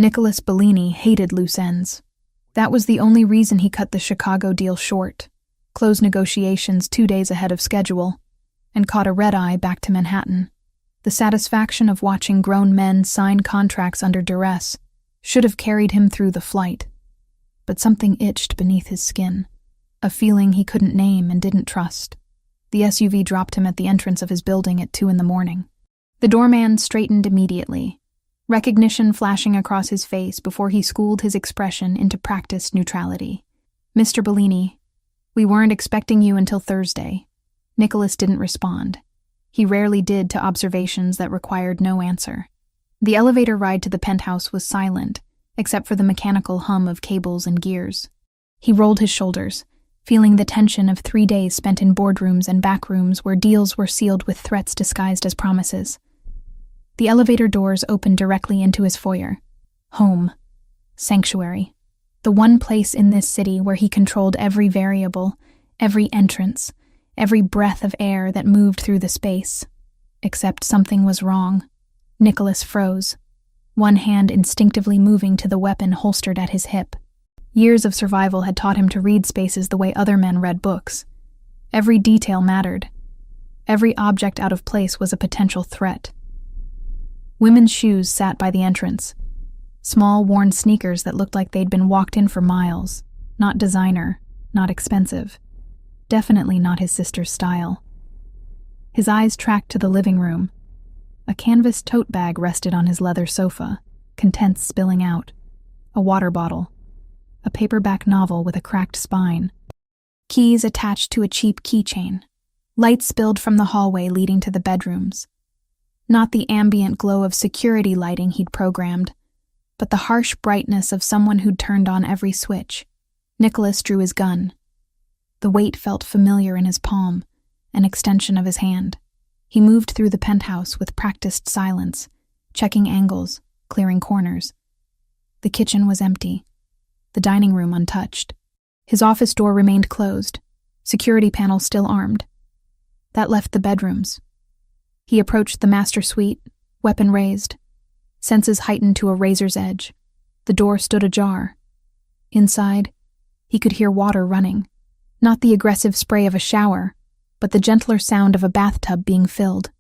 Nicholas Bellini hated loose ends. That was the only reason he cut the Chicago deal short, closed negotiations 2 days ahead of schedule, and caught a red-eye back to Manhattan. The satisfaction of watching grown men sign contracts under duress should have carried him through the flight. But something itched beneath his skin, a feeling he couldn't name and didn't trust. The SUV dropped him at the entrance of his building at 2 a.m. The doorman straightened immediately, recognition flashing across his face before he schooled his expression into practiced neutrality. "Mr. Bellini, we weren't expecting you until Thursday." Nicholas didn't respond. He rarely did to observations that required no answer. The elevator ride to the penthouse was silent, except for the mechanical hum of cables and gears. He rolled his shoulders, feeling the tension of 3 days spent in boardrooms and backrooms where deals were sealed with threats disguised as promises. The elevator doors opened directly into his foyer. Home. Sanctuary. The one place in this city where he controlled every variable, every entrance, every breath of air that moved through the space. Except something was wrong. Nicholas froze, one hand instinctively moving to the weapon holstered at his hip. Years of survival had taught him to read spaces the way other men read books. Every detail mattered. Every object out of place was a potential threat. Women's shoes sat by the entrance. Small, worn sneakers that looked like they'd been walked in for miles. Not designer, not expensive. Definitely not his sister's style. His eyes tracked to the living room. A canvas tote bag rested on his leather sofa, contents spilling out. A water bottle. A paperback novel with a cracked spine. Keys attached to a cheap keychain. Lights spilled from the hallway leading to the bedrooms. Not the ambient glow of security lighting he'd programmed, but the harsh brightness of someone who'd turned on every switch. Nicholas drew his gun. The weight felt familiar in his palm, an extension of his hand. He moved through the penthouse with practiced silence, checking angles, clearing corners. The kitchen was empty, the dining room untouched. His office door remained closed, security panel still armed. That left the bedrooms. He approached the master suite, weapon raised, senses heightened to a razor's edge. The door stood ajar. Inside, he could hear water running. Not the aggressive spray of a shower, but the gentler sound of a bathtub being filled.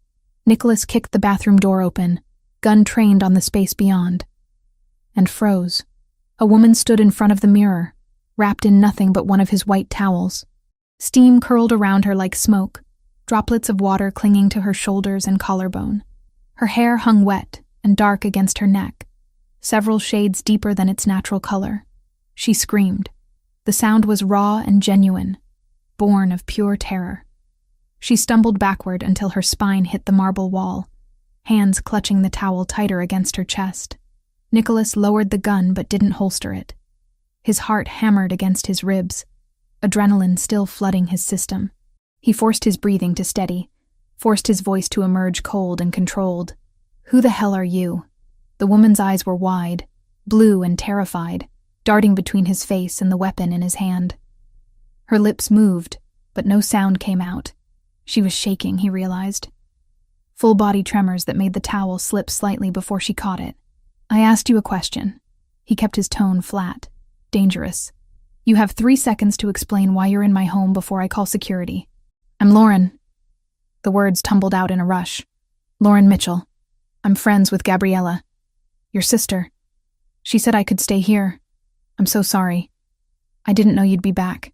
Nicholas kicked the bathroom door open, gun trained on the space beyond, and froze. A woman stood in front of the mirror, wrapped in nothing but one of his white towels. Steam curled around her like smoke, droplets of water clinging to her shoulders and collarbone. Her hair hung wet and dark against her neck, several shades deeper than its natural color. She screamed. The sound was raw and genuine, born of pure terror. She stumbled backward until her spine hit the marble wall, hands clutching the towel tighter against her chest. Nicholas lowered the gun but didn't holster it. His heart hammered against his ribs, adrenaline still flooding his system. He forced his breathing to steady, forced his voice to emerge cold and controlled. "Who the hell are you?" The woman's eyes were wide, blue and terrified, darting between his face and the weapon in his hand. Her lips moved, but no sound came out. She was shaking, he realized. Full body tremors that made the towel slip slightly before she caught it. "I asked you a question." He kept his tone flat, dangerous. "You have 3 seconds to explain why you're in my home before I call security." "I'm Lauren." The words tumbled out in a rush. "Lauren Mitchell. I'm friends with Gabriella. Your sister. She said I could stay here. I'm so sorry. I didn't know you'd be back.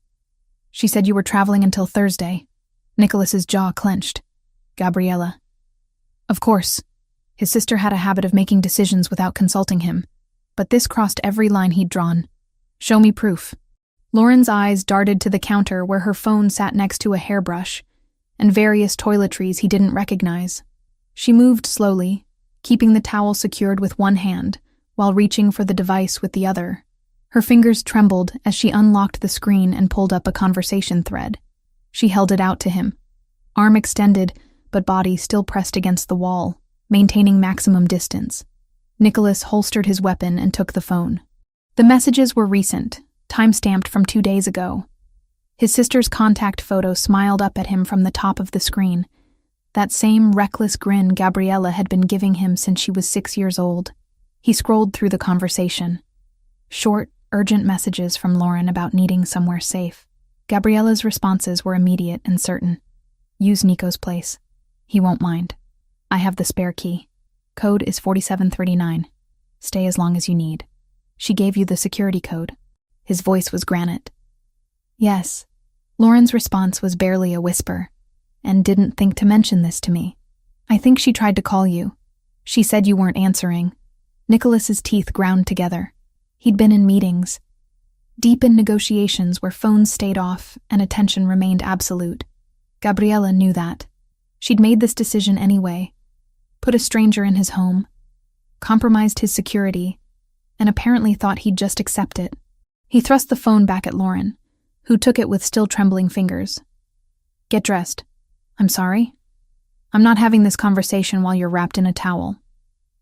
She said you were traveling until Thursday." Nicholas's jaw clenched. "Gabriella." Of course. His sister had a habit of making decisions without consulting him, but this crossed every line he'd drawn. "Show me proof." Lauren's eyes darted to the counter where her phone sat next to a hairbrush and various toiletries he didn't recognize. She moved slowly, keeping the towel secured with one hand while reaching for the device with the other. Her fingers trembled as she unlocked the screen and pulled up a conversation thread. She held it out to him, arm extended but body still pressed against the wall, maintaining maximum distance. Nicholas holstered his weapon and took the phone. The messages were recent, time-stamped from 2 days ago. His sister's contact photo smiled up at him from the top of the screen, that same reckless grin Gabriella had been giving him since she was 6 years old. He scrolled through the conversation. Short, urgent messages from Lauren about needing somewhere safe. Gabriella's responses were immediate and certain. Use Nico's place. He won't mind. I have the spare key. Code is 4739. Stay as long as you need. She gave you the security code. His voice was granite. Yes. Lauren's response was barely a whisper, and didn't think to mention this to me. I think she tried to call you. She said you weren't answering. Nicholas's teeth ground together. He'd been in meetings, deep in negotiations where phones stayed off and attention remained absolute. Gabriella knew that. She'd made this decision anyway. Put a stranger in his home, compromised his security, and apparently thought he'd just accept it. He thrust the phone back at Lauren, who took it with still trembling fingers. Get dressed. I'm sorry? I'm not having this conversation while you're wrapped in a towel.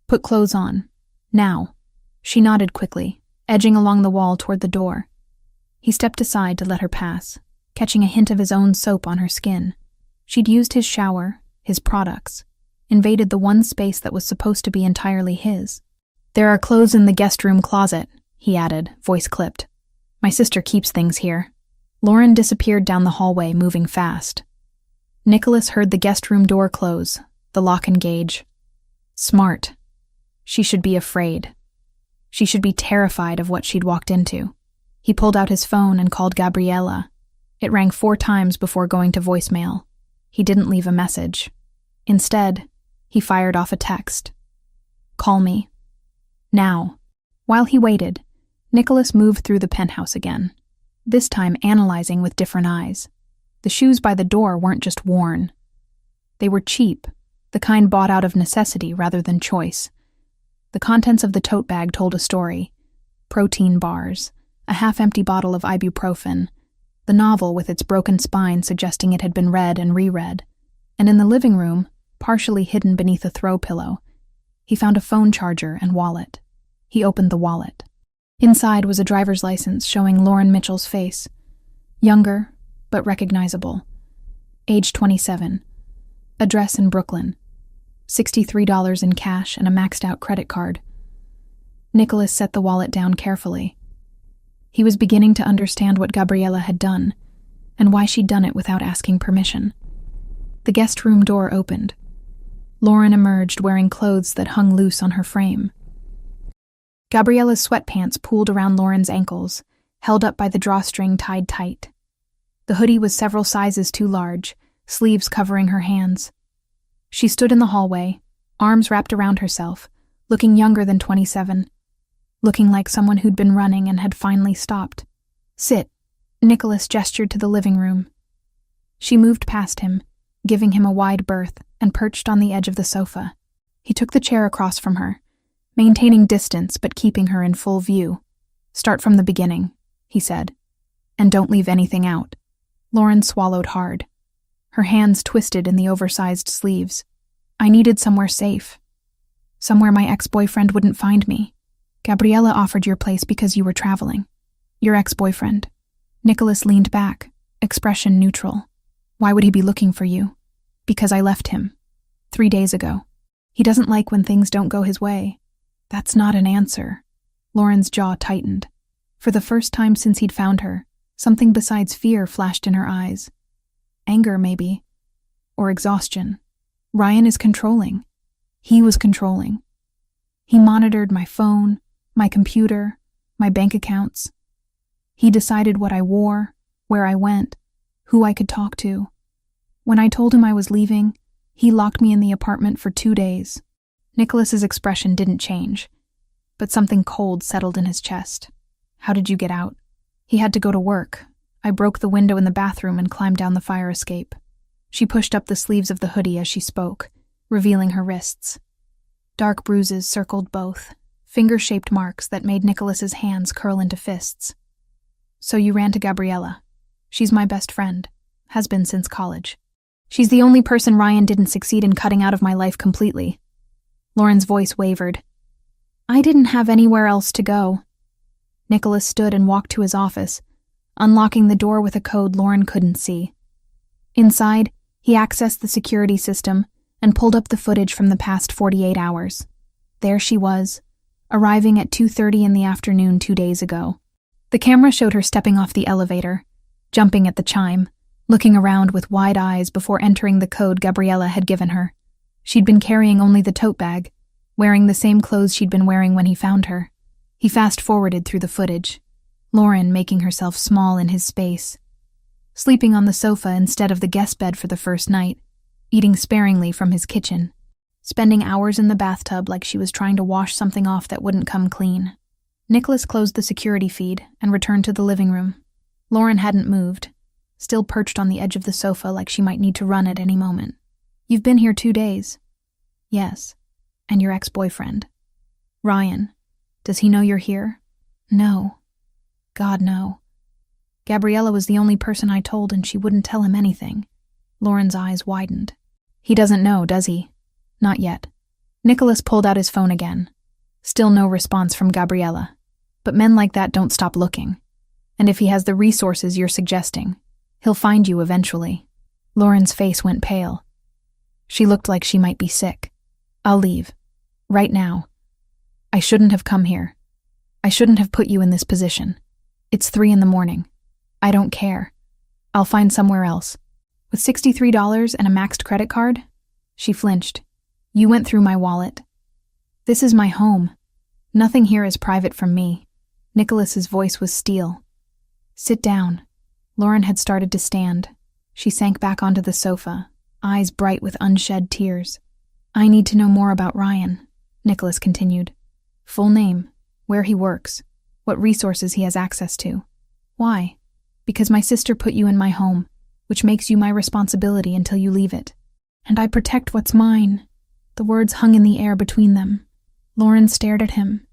Put clothes on. Now. She nodded quickly, edging along the wall toward the door. He stepped aside to let her pass, catching a hint of his own soap on her skin. She'd used his shower, his products, invaded the one space that was supposed to be entirely his. There are clothes in the guest room closet, he added, voice clipped. My sister keeps things here. Lauren disappeared down the hallway, moving fast. Nicholas heard the guest room door close, the lock engage. Smart. She should be afraid. She should be terrified of what she'd walked into. He pulled out his phone and called Gabriella. It rang 4 times before going to voicemail. He didn't leave a message. Instead, he fired off a text. Call me. Now. While he waited, Nicholas moved through the penthouse again, this time analyzing with different eyes. The shoes by the door weren't just worn. They were cheap, the kind bought out of necessity rather than choice. The contents of the tote bag told a story. Protein bars, a half-empty bottle of ibuprofen, the novel with its broken spine suggesting it had been read and reread, and in the living room, partially hidden beneath a throw pillow, he found a phone charger and wallet. He opened the wallet. Inside was a driver's license showing Lauren Mitchell's face. Younger, but recognizable. Age 27. Address in Brooklyn. $63 in cash and a maxed-out credit card. Nicholas set the wallet down carefully. He was beginning to understand what Gabriella had done, and why she'd done it without asking permission. The guest room door opened. Lauren emerged wearing clothes that hung loose on her frame. Gabriella's sweatpants pooled around Lauren's ankles, held up by the drawstring tied tight. The hoodie was several sizes too large, sleeves covering her hands. She stood in the hallway, arms wrapped around herself, looking younger than 27, looking like someone who'd been running and had finally stopped. Sit. Nicholas gestured to the living room. She moved past him, giving him a wide berth, and perched on the edge of the sofa. He took the chair across from her, maintaining distance but keeping her in full view. Start from the beginning, he said, and don't leave anything out. Lauren swallowed hard. Her hands twisted in the oversized sleeves. I needed somewhere safe. Somewhere my ex-boyfriend wouldn't find me. Gabriella offered your place because you were traveling. Your ex-boyfriend. Nicholas leaned back, expression neutral. Why would he be looking for you? Because I left him. 3 days ago. He doesn't like when things don't go his way. That's not an answer. Lauren's jaw tightened. For the first time since he'd found her, something besides fear flashed in her eyes. Anger, maybe. Or exhaustion. Ryan is controlling. He was controlling. He monitored my phone, my computer, my bank accounts. He decided what I wore, where I went, who I could talk to. When I told him I was leaving, he locked me in the apartment for 2 days. Nicholas's expression didn't change, but something cold settled in his chest. How did you get out? He had to go to work. I broke the window in the bathroom and climbed down the fire escape. She pushed up the sleeves of the hoodie as she spoke, revealing her wrists. Dark bruises circled both, finger-shaped marks that made Nicholas's hands curl into fists. So you ran to Gabriella. She's my best friend, has been since college. She's the only person Ryan didn't succeed in cutting out of my life completely. Lauren's voice wavered. I didn't have anywhere else to go. Nicholas stood and walked to his office, unlocking the door with a code Lauren couldn't see. Inside, he accessed the security system and pulled up the footage from the past 48 hours. There she was, arriving at 2:30 in the afternoon 2 days ago. The camera showed her stepping off the elevator, jumping at the chime, looking around with wide eyes before entering the code Gabriella had given her. She'd been carrying only the tote bag, wearing the same clothes she'd been wearing when he found her. He fast-forwarded through the footage, Lauren making herself small in his space, sleeping on the sofa instead of the guest bed for the first night, eating sparingly from his kitchen, spending hours in the bathtub like she was trying to wash something off that wouldn't come clean. Nicholas closed the security feed and returned to the living room. Lauren hadn't moved, still perched on the edge of the sofa like she might need to run at any moment. "You've been here 2 days." "Yes. And your ex-boyfriend." "Ryan. Does he know you're here?" "No. God, no. Gabriella was the only person I told and she wouldn't tell him anything." Lauren's eyes widened. "He doesn't know, does he?" "Not yet." Nicholas pulled out his phone again. Still no response from Gabriella. But men like that don't stop looking. And if he has the resources you're suggesting, he'll find you eventually. Lauren's face went pale. She looked like she might be sick. "I'll leave. Right now. I shouldn't have come here. I shouldn't have put you in this position. It's 3 a.m. I don't care. I'll find somewhere else." "With $63 and a maxed credit card?" She flinched. "You went through my wallet. This is my home. Nothing here is private from me." Nicholas's voice was steel. "Sit down." Lauren had started to stand. She sank back onto the sofa, eyes bright with unshed tears. "I need to know more about Ryan," Nicholas continued. "Full name, where he works, what resources he has access to." "Why?" "Because my sister put you in my home, which makes you my responsibility until you leave it. And I protect what's mine." The words hung in the air between them. Lauren stared at him,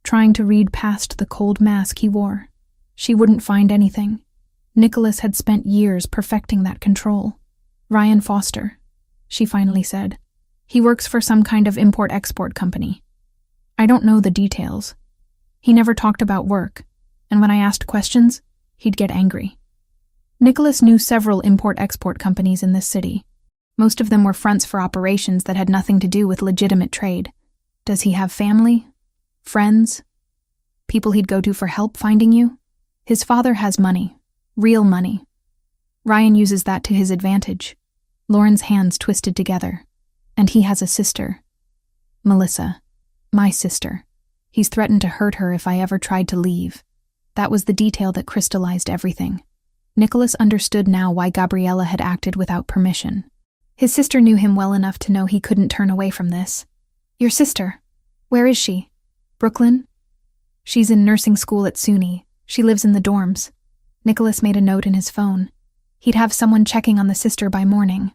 trying to read past the cold mask he wore. She wouldn't find anything. Nicholas had spent years perfecting that control. "Ryan Foster," she finally said. "He works for some kind of import-export company. I don't know the details. He never talked about work, and when I asked questions, he'd get angry." Nicholas knew several import-export companies in this city. Most of them were fronts for operations that had nothing to do with legitimate trade. Does he have family? Friends? People he'd go to for help finding you? His father has money. Real money. Ryan uses that to his advantage. Lauren's hands twisted together. And he has a sister. Melissa. My sister. He's threatened to hurt her if I ever tried to leave. That was the detail that crystallized everything. Nicholas understood now why Gabriella had acted without permission. His sister knew him well enough to know he couldn't turn away from this. "Your sister? Where is she?" "Brooklyn?" "She's in nursing school at SUNY. She lives in the dorms." Nicholas made a note in his phone. He'd have someone checking on the sister by morning.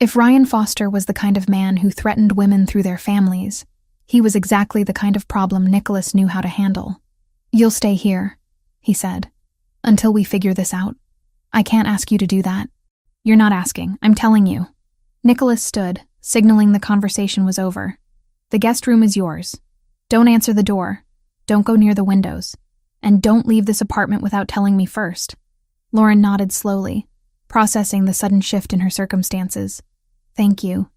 If Ryan Foster was the kind of man who threatened women through their families, he was exactly the kind of problem Nicholas knew how to handle. "You'll stay here," he said, "until we figure this out. I can't ask you to do that." "You're not asking, I'm telling you." Nicholas stood, signaling the conversation was over. "The guest room is yours. Don't answer the door. Don't go near the windows. And don't leave this apartment without telling me first." Lauren nodded slowly, processing the sudden shift in her circumstances. "Thank you,"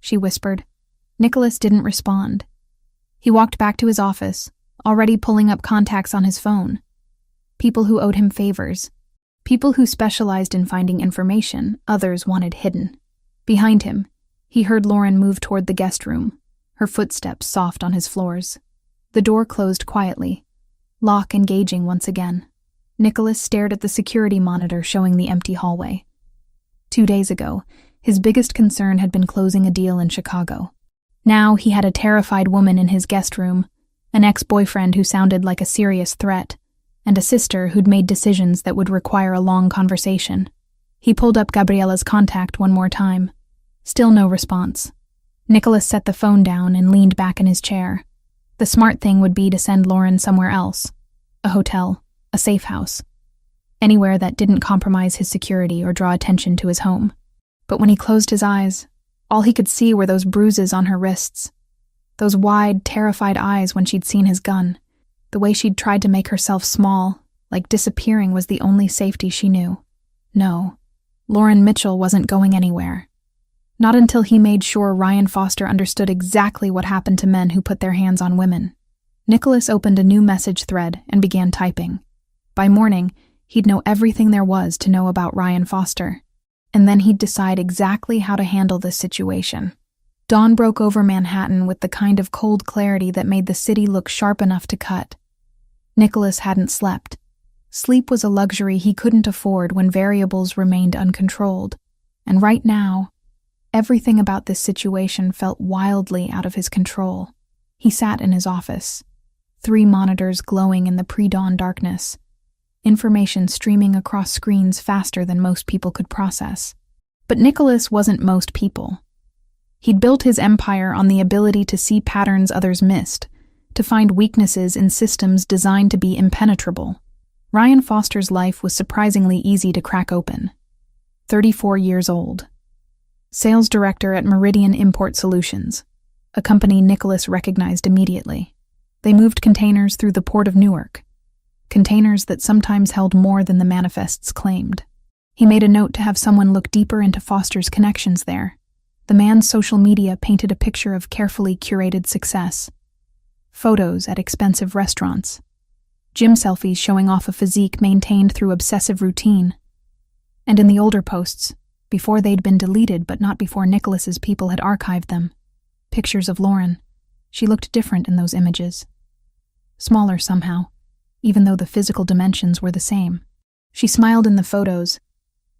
she whispered. Nicholas didn't respond. He walked back to his office, already pulling up contacts on his phone. People who owed him favors. People who specialized in finding information others wanted hidden. Behind him, he heard Lauren move toward the guest room, her footsteps soft on his floors. The door closed quietly, lock engaging once again. Nicholas stared at the security monitor showing the empty hallway. 2 days ago, his biggest concern had been closing a deal in Chicago. Now he had a terrified woman in his guest room, an ex-boyfriend who sounded like a serious threat, and a sister who'd made decisions that would require a long conversation. He pulled up Gabriella's contact one more time. Still no response. Nicholas set the phone down and leaned back in his chair. The smart thing would be to send Lauren somewhere else. A hotel, a safe house. Anywhere that didn't compromise his security or draw attention to his home. But when he closed his eyes, all he could see were those bruises on her wrists. Those wide, terrified eyes when she'd seen his gun. The way she'd tried to make herself small, like disappearing was the only safety she knew. No, Lauren Mitchell wasn't going anywhere. Not until he made sure Ryan Foster understood exactly what happened to men who put their hands on women. Nicholas opened a new message thread and began typing. By morning, he'd know everything there was to know about Ryan Foster, and then he'd decide exactly how to handle this situation. Dawn broke over Manhattan with the kind of cold clarity that made the city look sharp enough to cut. Nicholas hadn't slept. Sleep was a luxury he couldn't afford when variables remained uncontrolled, and right now, everything about this situation felt wildly out of his control. He sat in his office, 3 monitors glowing in the pre-dawn darkness, information streaming across screens faster than most people could process. But Nicholas wasn't most people. He'd built his empire on the ability to see patterns others missed, to find weaknesses in systems designed to be impenetrable. Ryan Foster's life was surprisingly easy to crack open. 34 years old. Sales director at Meridian Import Solutions, a company Nicholas recognized immediately. They moved containers through the port of Newark, containers that sometimes held more than the manifests claimed. He made a note to have someone look deeper into Foster's connections there. The man's social media painted a picture of carefully curated success. Photos at expensive restaurants. Gym selfies showing off a physique maintained through obsessive routine. And in the older posts, before they'd been deleted but not before Nicholas's people had archived them, pictures of Lauren. She looked different in those images. Smaller somehow, even though the physical dimensions were the same. She smiled in the photos,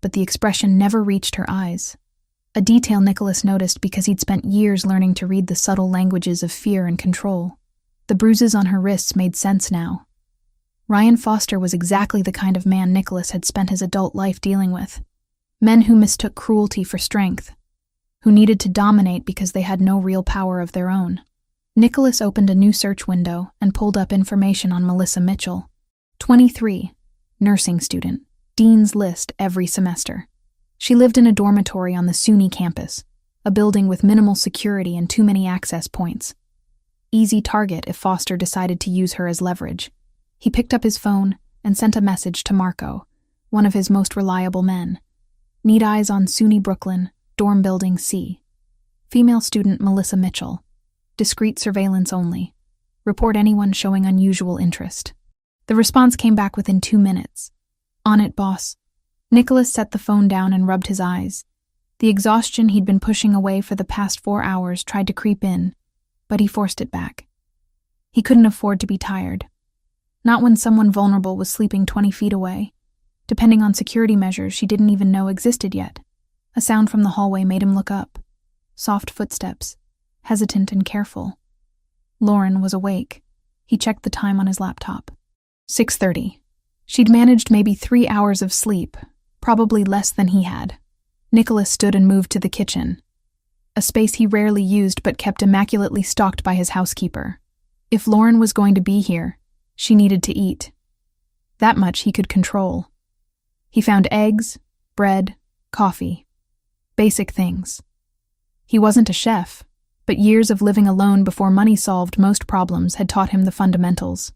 but the expression never reached her eyes. A detail Nicholas noticed because he'd spent years learning to read the subtle languages of fear and control. The bruises on her wrists made sense now. Ryan Foster was exactly the kind of man Nicholas had spent his adult life dealing with. Men who mistook cruelty for strength, who needed to dominate because they had no real power of their own. Nicholas opened a new search window and pulled up information on Melissa Mitchell. 23, nursing student, Dean's List every semester. She lived in a dormitory on the SUNY campus, a building with minimal security and too many access points. Easy target if Foster decided to use her as leverage. He picked up his phone and sent a message to Marco, one of his most reliable men. Need eyes on SUNY Brooklyn, dorm building C. Female student Melissa Mitchell. Discreet surveillance only. Report anyone showing unusual interest. The response came back within 2 minutes. On it, boss. Nicholas set the phone down and rubbed his eyes. The exhaustion he'd been pushing away for the past 4 hours tried to creep in, but he forced it back. He couldn't afford to be tired. Not when someone vulnerable was sleeping 20 feet away, depending on security measures she didn't even know existed yet. A sound from the hallway made him look up. Soft footsteps, hesitant and careful. Lauren was awake. He checked the time on his laptop. 6:30. She'd managed maybe 3 hours of sleep, probably less than he had. Nicholas stood and moved to the kitchen, a space he rarely used but kept immaculately stocked by his housekeeper. If Lauren was going to be here, she needed to eat. That much he could control. He found eggs, bread, coffee. Basic things. He wasn't a chef, but years of living alone before money solved most problems had taught him the fundamentals.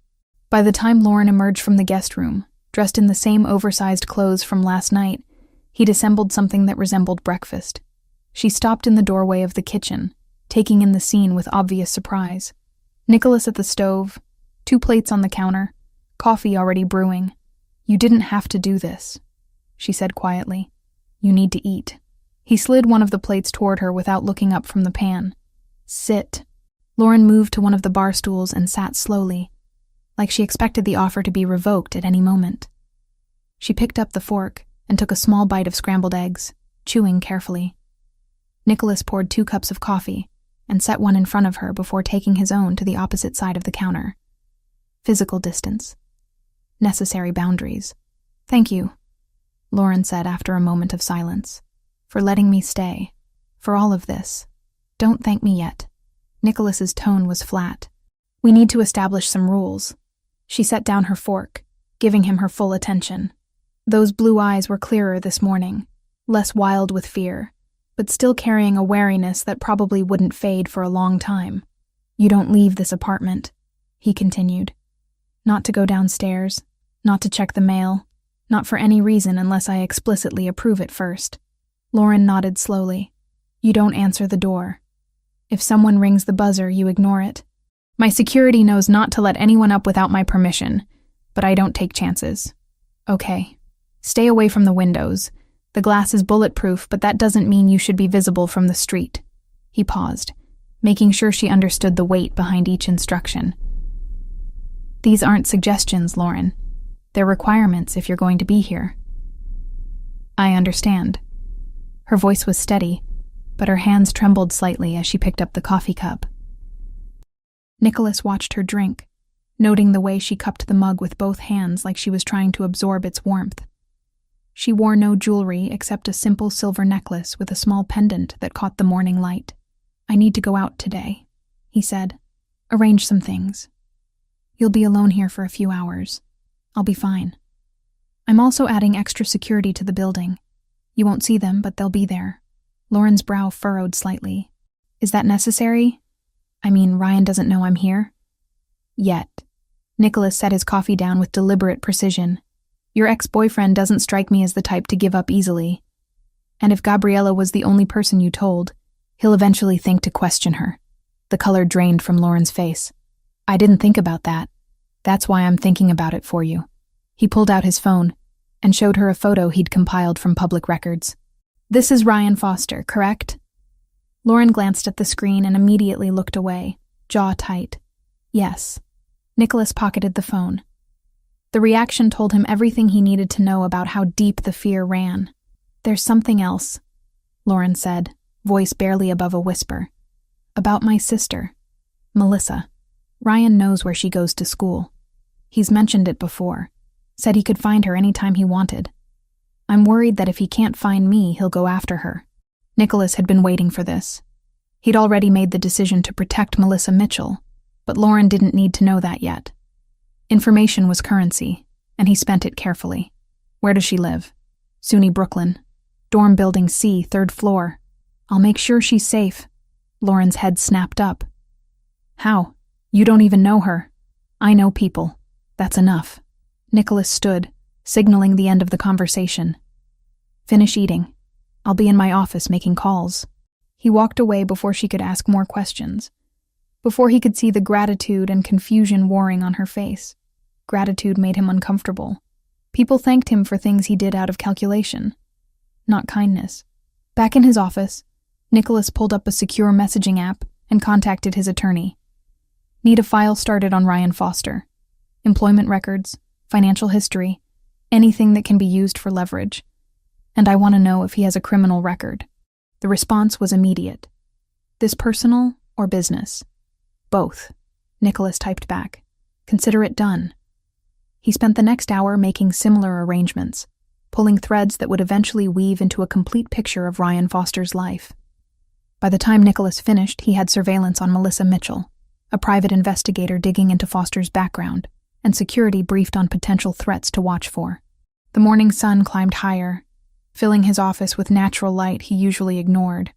By the time Lauren emerged from the guest room, dressed in the same oversized clothes from last night, he'd assembled something that resembled breakfast. She stopped in the doorway of the kitchen, taking in the scene with obvious surprise. Nicholas at the stove, 2 plates on the counter, coffee already brewing. "You didn't have to do this," she said quietly. "You need to eat." He slid one of the plates toward her without looking up from the pan. "Sit." Lauren moved to one of the bar stools and sat slowly, like she expected the offer to be revoked at any moment. She picked up the fork and took a small bite of scrambled eggs, chewing carefully. Nicholas poured 2 cups of coffee and set one in front of her before taking his own to the opposite side of the counter. Physical distance. Necessary boundaries. "Thank you," Lauren said after a moment of silence, "for letting me stay. For all of this. Don't thank me yet." Nicholas's tone was flat. "We need to establish some rules." She set down her fork, giving him her full attention. Those blue eyes were clearer this morning, less wild with fear, but still carrying a wariness that probably wouldn't fade for a long time. "You don't leave this apartment," he continued. "Not to go downstairs, not to check the mail, not for any reason unless I explicitly approve it first." Lauren nodded slowly. "You don't answer the door. If someone rings the buzzer, you ignore it." My security knows not to let anyone up without my permission, but I don't take chances. Okay. Stay away from the windows. The glass is bulletproof, but that doesn't mean you should be visible from the street. He paused, making sure she understood the weight behind each instruction. These aren't suggestions, Lauren. They're requirements if you're going to be here. I understand. Her voice was steady, but her hands trembled slightly as she picked up the coffee cup. Nicholas watched her drink, noting the way she cupped the mug with both hands like she was trying to absorb its warmth. She wore no jewelry except a simple silver necklace with a small pendant that caught the morning light. I need to go out today, he said. Arrange some things. You'll be alone here for a few hours. I'll be fine. I'm also adding extra security to the building. You won't see them, but they'll be there. Lauren's brow furrowed slightly. Is that necessary? I mean, Ryan doesn't know I'm here? Yet. Nicholas set his coffee down with deliberate precision. Your ex-boyfriend doesn't strike me as the type to give up easily. And if Gabriella was the only person you told, he'll eventually think to question her. The color drained from Lauren's face. I didn't think about that. That's why I'm thinking about it for you. He pulled out his phone and showed her a photo he'd compiled from public records. This is Ryan Foster, correct? Lauren glanced at the screen and immediately looked away, jaw tight. Yes. Nicholas pocketed the phone. The reaction told him everything he needed to know about how deep the fear ran. There's something else, Lauren said, voice barely above a whisper. About my sister, Melissa. Ryan knows where she goes to school. He's mentioned it before. Said he could find her anytime he wanted. I'm worried that if he can't find me, he'll go after her. Nicholas had been waiting for this. He'd already made the decision to protect Melissa Mitchell, but Lauren didn't need to know that yet. Information was currency, and he spent it carefully. Where does she live? SUNY Brooklyn. Dorm building C, 3rd floor. I'll make sure she's safe. Lauren's head snapped up. How? You don't even know her. I know people. That's enough. Nicholas stood, signaling the end of the conversation. Finish eating. I'll be in my office making calls. He walked away before she could ask more questions, before he could see the gratitude and confusion warring on her face. Gratitude made him uncomfortable. People thanked him for things he did out of calculation, not kindness. Back in his office, Nicholas pulled up a secure messaging app and contacted his attorney. Need a file started on Ryan Foster. Employment records, financial history, anything that can be used for leverage. And I want to know if he has a criminal record. The response was immediate. This personal or business? Both, Nicholas typed back. Consider it done. He spent the next hour making similar arrangements, pulling threads that would eventually weave into a complete picture of Ryan Foster's life. By the time Nicholas finished, he had surveillance on Melissa Mitchell, a private investigator digging into Foster's background, and security briefed on potential threats to watch for. The morning sun climbed higher, filling his office with natural light he usually ignored.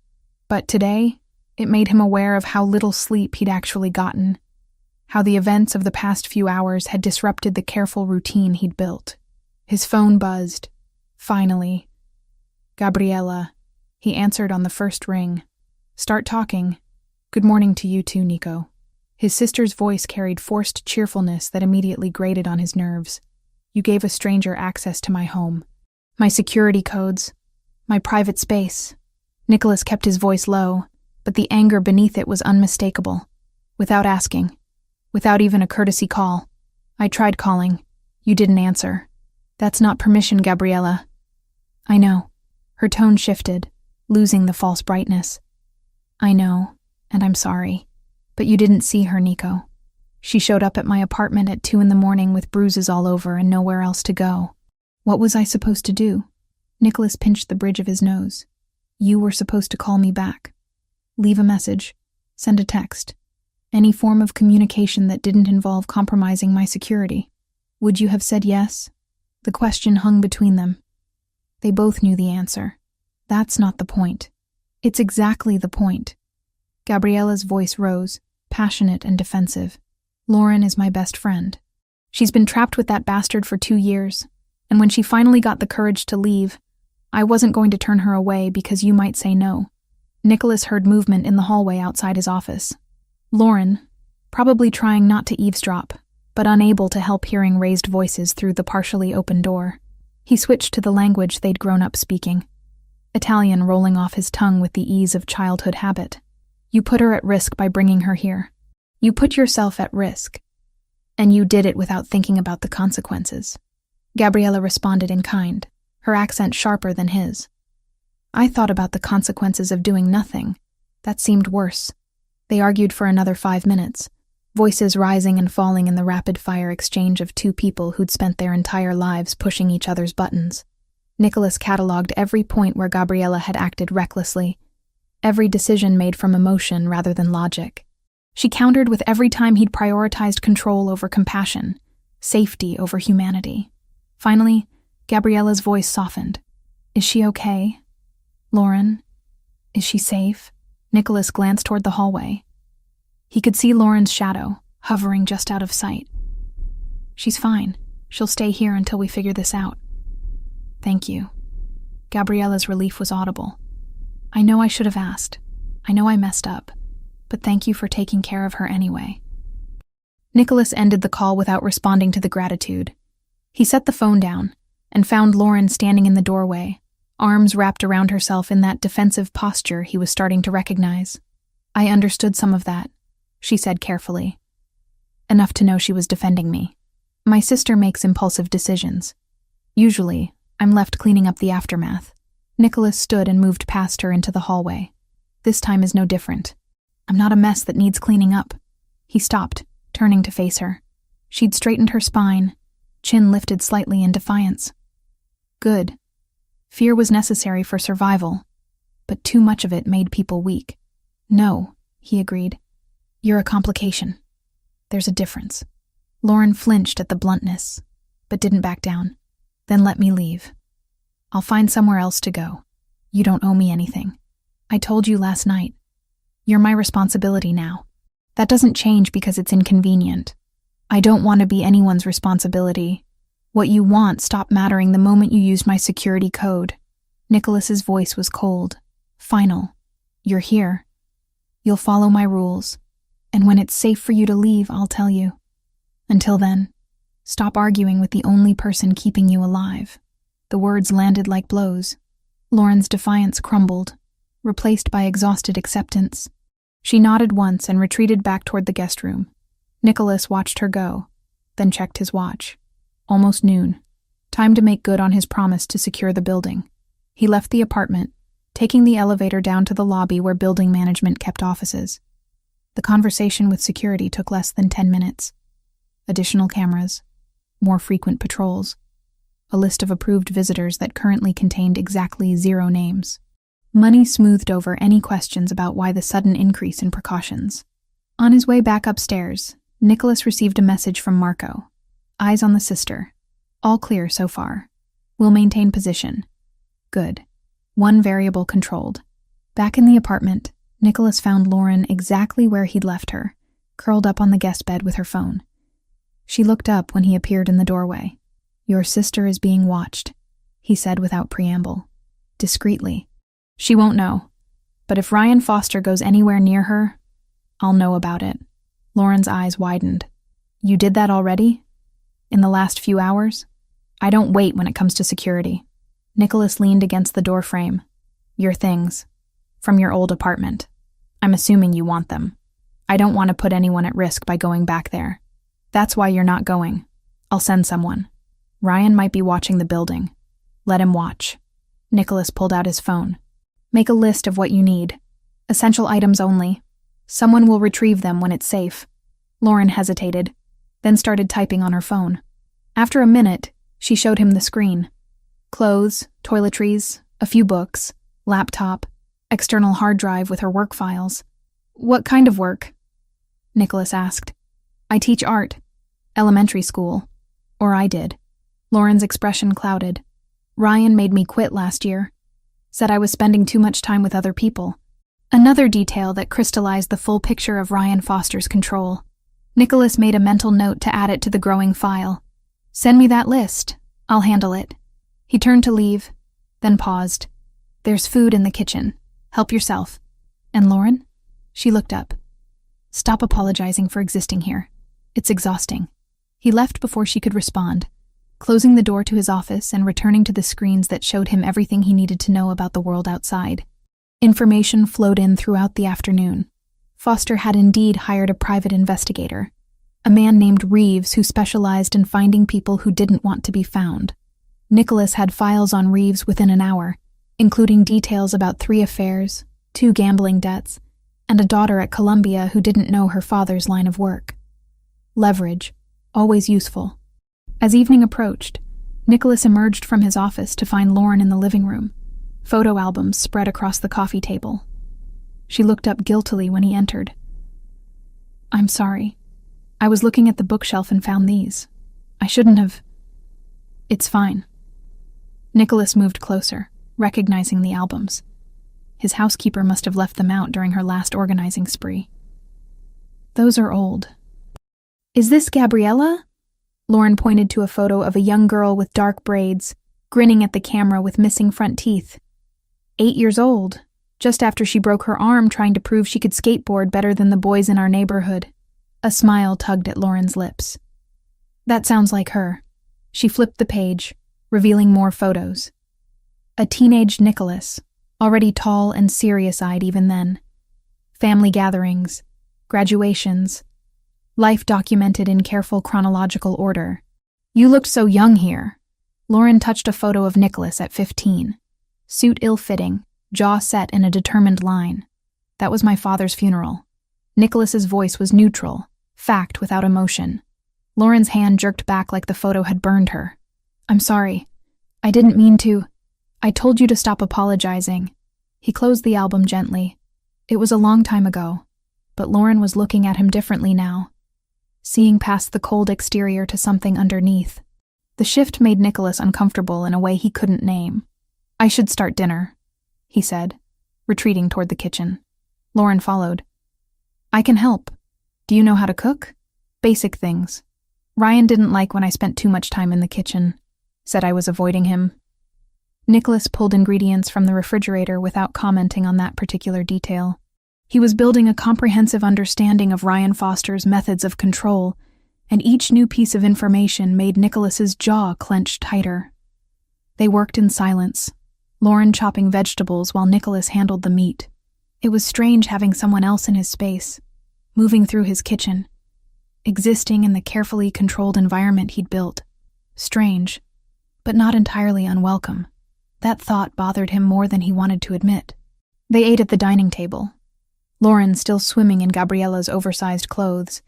But today, it made him aware of how little sleep he'd actually gotten, how the events of the past few hours had disrupted the careful routine he'd built. His phone buzzed. Finally. Gabriella. He answered on the first ring. Start talking. Good morning to you too, Nico. His sister's voice carried forced cheerfulness that immediately grated on his nerves. You gave a stranger access to my home. My security codes. My private space. Nicholas kept his voice low, but the anger beneath it was unmistakable. Without asking. Without even a courtesy call. I tried calling. You didn't answer. That's not permission, Gabriella. I know. Her tone shifted, losing the false brightness. I know, and I'm sorry. But you didn't see her, Nico. She showed up at my apartment at 2 a.m. with bruises all over and nowhere else to go. What was I supposed to do? Nicholas pinched the bridge of his nose. You were supposed to call me back. Leave a message. Send a text. Any form of communication that didn't involve compromising my security. Would you have said yes? The question hung between them. They both knew the answer. That's not the point. It's exactly the point. Gabriella's voice rose, passionate and defensive. Lauren is my best friend. She's been trapped with that bastard for 2 years, and when she finally got the courage to leave, I wasn't going to turn her away because you might say no. Nicholas heard movement in the hallway outside his office. Lauren, probably trying not to eavesdrop, but unable to help hearing raised voices through the partially open door. He switched to the language they'd grown up speaking, Italian rolling off his tongue with the ease of childhood habit. You put her at risk by bringing her here. You put yourself at risk. And you did it without thinking about the consequences. Gabriella responded in kind, her accent sharper than his. I thought about the consequences of doing nothing. That seemed worse. They argued for another 5 minutes, voices rising and falling in the rapid-fire exchange of two people who'd spent their entire lives pushing each other's buttons. Nicholas catalogued every point where Gabriella had acted recklessly, every decision made from emotion rather than logic. She countered with every time he'd prioritized control over compassion, safety over humanity. Finally, Gabriella's voice softened. Is she okay? Lauren? Is she safe? Nicholas glanced toward the hallway. He could see Lauren's shadow, hovering just out of sight. She's fine. She'll stay here until we figure this out. Thank you. Gabriella's relief was audible. I know I should have asked. I know I messed up. But thank you for taking care of her anyway. Nicholas ended the call without responding to the gratitude. He set the phone down and found Lauren standing in the doorway, arms wrapped around herself in that defensive posture he was starting to recognize. I understood some of that, she said carefully. Enough to know she was defending me. My sister makes impulsive decisions. Usually, I'm left cleaning up the aftermath. Nicholas stood and moved past her into the hallway. This time is no different. I'm not a mess that needs cleaning up. He stopped, turning to face her. She'd straightened her spine, chin lifted slightly in defiance. Good. Fear was necessary for survival, but too much of it made people weak. No, he agreed. You're a complication. There's a difference. Lauren flinched at the bluntness, but didn't back down. Then let me leave. I'll find somewhere else to go. You don't owe me anything. I told you last night. You're my responsibility now. That doesn't change because it's inconvenient. I don't want to be anyone's responsibility. What you want stopped mattering the moment you used my security code. Nicholas's voice was cold, final. You're here. You'll follow my rules. And when it's safe for you to leave, I'll tell you. Until then, stop arguing with the only person keeping you alive. The words landed like blows. Lauren's defiance crumbled, replaced by exhausted acceptance. She nodded once and retreated back toward the guest room. Nicholas watched her go, then checked his watch. Almost noon. Time to make good on his promise to secure the building. He left the apartment, taking the elevator down to the lobby where building management kept offices. The conversation with security took less than 10 minutes. Additional cameras, more frequent patrols, a list of approved visitors that currently contained exactly 0 names. Money smoothed over any questions about why the sudden increase in precautions. On his way back upstairs, Nicholas received a message from Marco. Eyes on the sister. All clear so far. We'll maintain position. Good. 1 variable controlled. Back in the apartment, Nicholas found Lauren exactly where he'd left her, curled up on the guest bed with her phone. She looked up when he appeared in the doorway. Your sister is being watched, he said without preamble. Discreetly. She won't know, but if Ryan Foster goes anywhere near her, I'll know about it. Lauren's eyes widened. You did that already? In the last few hours? I don't wait when it comes to security. Nicholas leaned against the doorframe. Your things. From your old apartment. I'm assuming you want them. I don't want to put anyone at risk by going back there. That's why you're not going. I'll send someone. Ryan might be watching the building. Let him watch. Nicholas pulled out his phone. Make a list of what you need. Essential items only. Someone will retrieve them when it's safe. Lauren hesitated, then started typing on her phone. After a minute, she showed him the screen. Clothes, toiletries, a few books, laptop, external hard drive with her work files. What kind of work? Nicholas asked. I teach art. Elementary school. Or I did. Lauren's expression clouded. Ryan made me quit last year. Said I was spending too much time with other people. Another detail that crystallized the full picture of Ryan Foster's control. Nicholas made a mental note to add it to the growing file. Send me that list. I'll handle it. He turned to leave, then paused. There's food in the kitchen. Help yourself. And Lauren? She looked up. Stop apologizing for existing here. It's exhausting. He left before she could respond, closing the door to his office and returning to the screens that showed him everything he needed to know about the world outside. Information flowed in throughout the afternoon. Foster had indeed hired a private investigator, a man named Reeves who specialized in finding people who didn't want to be found. Nicholas had files on Reeves within an hour, including details about 3 affairs, 2 gambling debts, and a daughter at Columbia who didn't know her father's line of work. Leverage, always useful. As evening approached, Nicholas emerged from his office to find Lauren in the living room, photo albums spread across the coffee table. She looked up guiltily when he entered. "I'm sorry. I was looking at the bookshelf and found these. I shouldn't have." "It's fine." Nicholas moved closer, recognizing the albums. His housekeeper must have left them out during her last organizing spree. "Those are old." "Is this Gabriella?" Lauren pointed to a photo of a young girl with dark braids, grinning at the camera with missing front teeth. 8 years old, just after she broke her arm trying to prove she could skateboard better than the boys in our neighborhood. A smile tugged at Lauren's lips. "That sounds like her." She flipped the page, revealing more photos. A teenage Nicholas, already tall and serious-eyed even then. Family gatherings, graduations, life documented in careful chronological order. "You looked so young here." Lauren touched a photo of Nicholas at 15. Suit ill-fitting, jaw set in a determined line. "That was my father's funeral." Nicholas's voice was neutral, fact without emotion. Lauren's hand jerked back like the photo had burned her. "I'm sorry. I didn't mean to. I told you to stop apologizing." He closed the album gently. It was a long time ago, but Lauren was looking at him differently now, seeing past the cold exterior to something underneath. The shift made Nicholas uncomfortable in a way he couldn't name. "I should start dinner," he said, retreating toward the kitchen. Lauren followed. "I can help. Do you know how to cook?" "Basic things. Ryan didn't like when I spent too much time in the kitchen. Said I was avoiding him." Nicholas pulled ingredients from the refrigerator without commenting on that particular detail. He was building a comprehensive understanding of Ryan Foster's methods of control, and each new piece of information made Nicholas's jaw clench tighter. They worked in silence, Lauren chopping vegetables while Nicholas handled the meat. It was strange having someone else in his space, moving through his kitchen, existing in the carefully controlled environment he'd built. Strange, but not entirely unwelcome. That thought bothered him more than he wanted to admit. They ate at the dining table, Lauren still swimming in Gabriella's oversized clothes,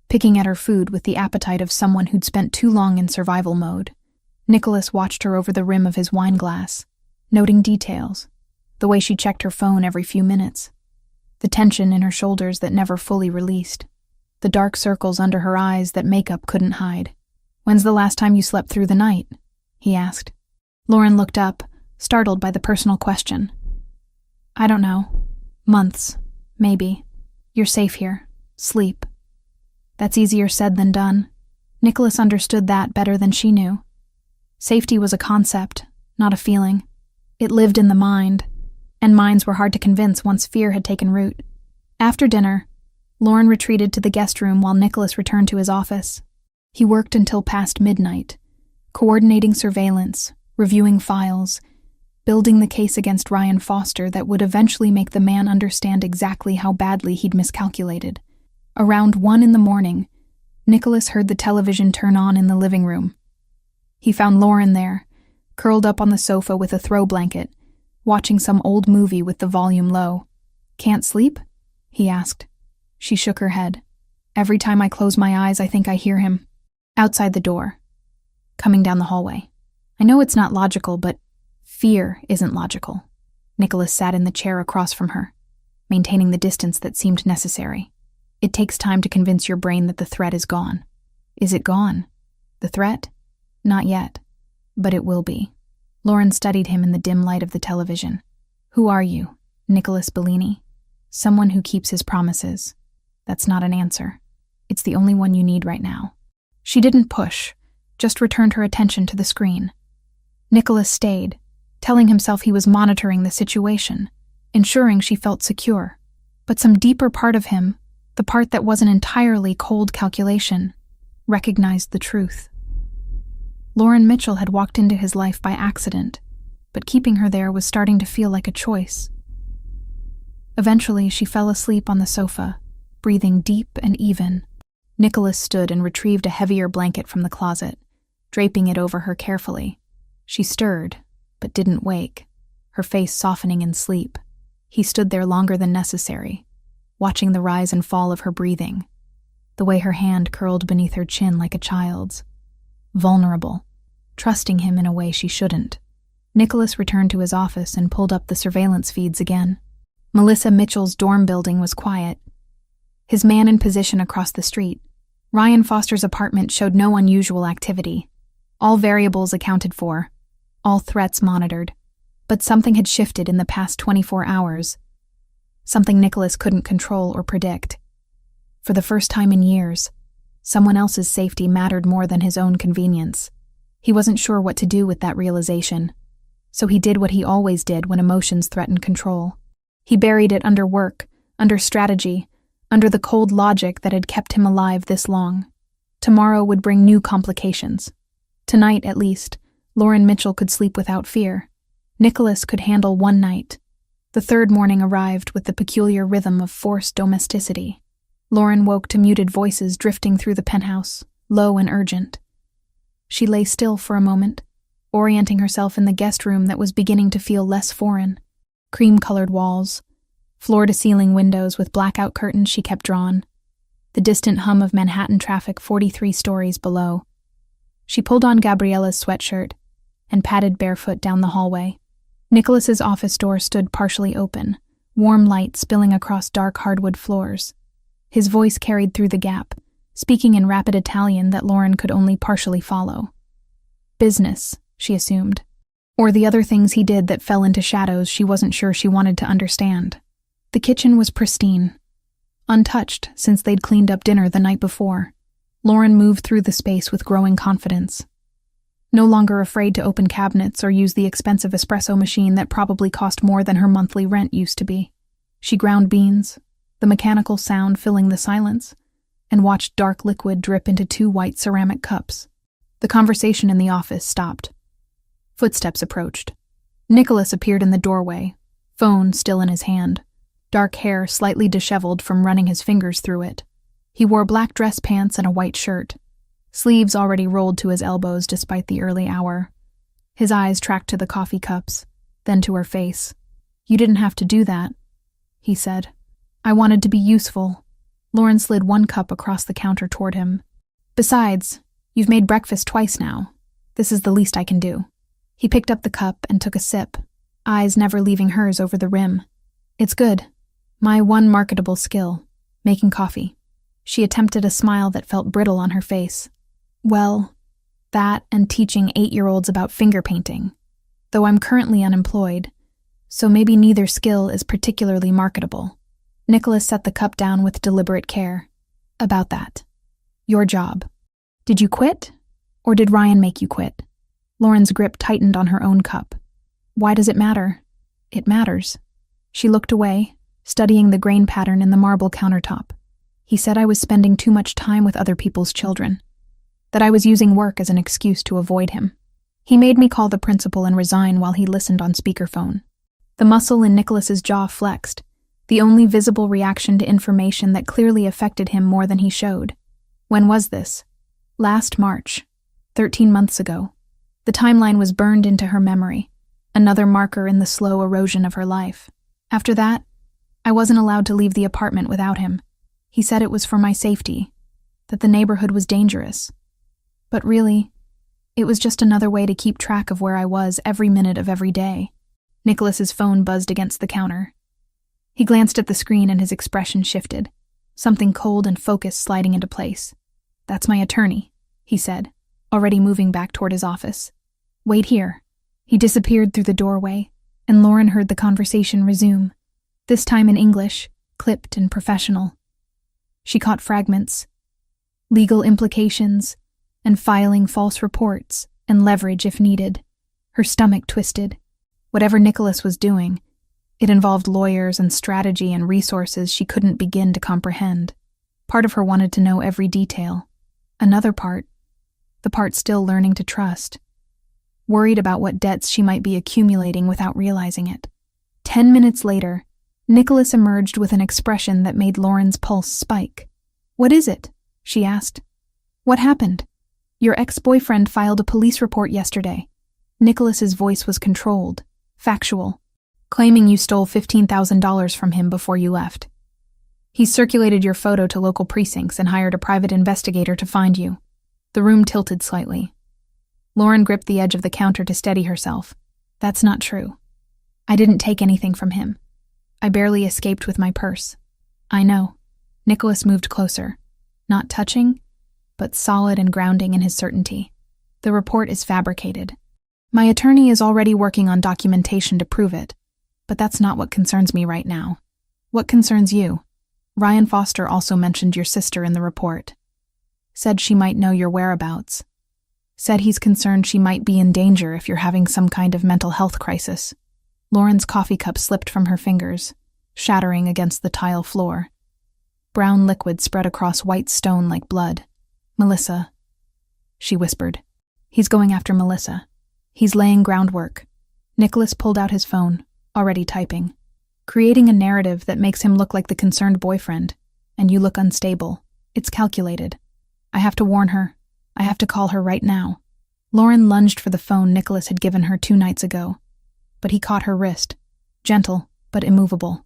picking at her food with the appetite of someone who'd spent too long in survival mode. Nicholas watched her over the rim of his wine glass, noting details, the way she checked her phone every few minutes, the tension in her shoulders that never fully released, the dark circles under her eyes that makeup couldn't hide. "When's the last time you slept through the night?" he asked. Lauren looked up, startled by the personal question. "I don't know. Months, maybe. You're safe here. Sleep." That's easier said than done. Nicholas understood that better than she knew. Safety was a concept, not a feeling. It lived in the mind, and minds were hard to convince once fear had taken root. After dinner, Lauren retreated to the guest room while Nicholas returned to his office. He worked until past midnight, coordinating surveillance, reviewing files, building the case against Ryan Foster that would eventually make the man understand exactly how badly he'd miscalculated. Around 1 a.m, Nicholas heard the television turn on in the living room. He found Lauren there, curled up on the sofa with a throw blanket, watching some old movie with the volume low. "Can't sleep?" he asked. She shook her head. "Every time I close my eyes, I think I hear him." Outside the door, coming down the hallway. "I know it's not logical, but fear isn't logical." Nicholas sat in the chair across from her, maintaining the distance that seemed necessary. "It takes time to convince your brain that the threat is gone." "Is it gone? The threat?" "Not yet, but it will be." Lauren studied him in the dim light of the television. "Who are you, Nicholas Bellini?" "Someone who keeps his promises." "That's not an answer. It's the only one you need right now." She didn't push, just returned her attention to the screen. Nicholas stayed, telling himself he was monitoring the situation, ensuring she felt secure. But some deeper part of him, The part that wasn't entirely cold calculation recognized the truth. Lauren Mitchell had walked into his life by accident, but keeping her there was starting to feel like a choice. Eventually, she fell asleep on the sofa, breathing deep and even. Nicholas stood and retrieved a heavier blanket from the closet, draping it over her carefully. She stirred, but didn't wake, her face softening in sleep. He stood there longer than necessary, watching the rise and fall of her breathing, the way her hand curled beneath her chin like a child's. Vulnerable, trusting him in a way she shouldn't. Nicholas returned to his office and pulled up the surveillance feeds again. Melissa Mitchell's dorm building was quiet. His man in position across the street, Ryan Foster's apartment, showed no unusual activity. All variables accounted for, all threats monitored. But something had shifted in the past 24 hours. Something Nicholas couldn't control or predict. For the first time in years, someone else's safety mattered more than his own convenience. He wasn't sure what to do with that realization, so he did what he always did when emotions threatened control. He buried it under work, under strategy, under the cold logic that had kept him alive this long. Tomorrow would bring new complications. Tonight, at least, Lauren Mitchell could sleep without fear. Nicholas could handle one night. The third morning arrived with the peculiar rhythm of forced domesticity. Lauren woke to muted voices drifting through the penthouse, low and urgent. She lay still for a moment, orienting herself in the guest room that was beginning to feel less foreign. Cream-colored walls, floor-to-ceiling windows with blackout curtains she kept drawn, the distant hum of Manhattan traffic 43 stories below. She pulled on Gabriella's sweatshirt and padded barefoot down the hallway. Nicholas's office door stood partially open, warm light spilling across dark hardwood floors. His voice carried through the gap, speaking in rapid Italian that Lauren could only partially follow. Business, she assumed, or the other things he did that fell into shadows she wasn't sure she wanted to understand. The kitchen was pristine, untouched since they'd cleaned up dinner the night before. Lauren moved through the space with growing confidence. No longer afraid to open cabinets or use the expensive espresso machine that probably cost more than her monthly rent used to be. She ground beans, the mechanical sound filling the silence, and watched dark liquid drip into 2 white ceramic cups. The conversation in the office stopped. Footsteps approached. Nicholas appeared in the doorway, phone still in his hand, dark hair slightly disheveled from running his fingers through it. He wore black dress pants and a white shirt, sleeves already rolled to his elbows despite the early hour. His eyes tracked to the coffee cups, then to her face. "You didn't have to do that," he said. "I wanted to be useful." Lauren slid 1 cup across the counter toward him. "Besides, you've made breakfast twice now. This is the least I can do." He picked up the cup and took a sip, eyes never leaving hers over the rim. "It's good. My one marketable skill, making coffee." She attempted a smile that felt brittle on her face. "Well, that and teaching 8-year-olds about finger painting, though I'm currently unemployed, so maybe neither skill is particularly marketable." Nicholas set the cup down with deliberate care. "About that. Your job. Did you quit, or did Ryan make you quit?" Lauren's grip tightened on her own cup. "Why does it matter?" "It matters." She looked away, studying the grain pattern in the marble countertop. "He said I was spending too much time with other people's children, that I was using work as an excuse to avoid him. He made me call the principal and resign while he listened on speakerphone." The muscle in Nicholas's jaw flexed, the only visible reaction to information that clearly affected him more than he showed. When was this? Last March, 13 months ago. The timeline was burned into her memory, another marker in the slow erosion of her life. After that, I wasn't allowed to leave the apartment without him. He said it was for my safety, that the neighborhood was dangerous. But really, it was just another way to keep track of where I was every minute of every day. Nicholas's phone buzzed against the counter. He glanced at the screen and his expression shifted, something cold and focused sliding into place. "That's my attorney," he said, already moving back toward his office. "Wait here." He disappeared through the doorway, and Lauren heard the conversation resume, this time in English, clipped and professional. She caught fragments. Legal implications, and filing false reports, and leverage if needed. Her stomach twisted. Whatever Nicholas was doing, it involved lawyers and strategy and resources she couldn't begin to comprehend. Part of her wanted to know every detail. Another part, the part still learning to trust, worried about what debts she might be accumulating without realizing it. 10 minutes later, Nicholas emerged with an expression that made Lauren's pulse spike. "What is it?" she asked. "What happened?" "Your ex-boyfriend filed a police report yesterday." Nicholas's voice was controlled, factual, claiming you stole $15,000 from him before you left. He circulated your photo to local precincts and hired a private investigator to find you. The room tilted slightly. Lauren gripped the edge of the counter to steady herself. "That's not true. I didn't take anything from him. I barely escaped with my purse." "I know." Nicholas moved closer, not touching, but solid and grounding in his certainty. "The report is fabricated. My attorney is already working on documentation to prove it, but that's not what concerns me right now. What concerns you? Ryan Foster also mentioned your sister in the report. Said she might know your whereabouts. Said he's concerned she might be in danger if you're having some kind of mental health crisis." Lauren's coffee cup slipped from her fingers, shattering against the tile floor. Brown liquid spread across white stone like blood. "Melissa," she whispered. "He's going after Melissa. He's laying groundwork." Nicholas pulled out his phone, already typing, creating a narrative that makes him look like the concerned boyfriend, and you look unstable. It's calculated. I have to warn her. I have to call her right now. Lauren lunged for the phone Nicholas had given her 2 nights ago, but he caught her wrist, gentle but immovable.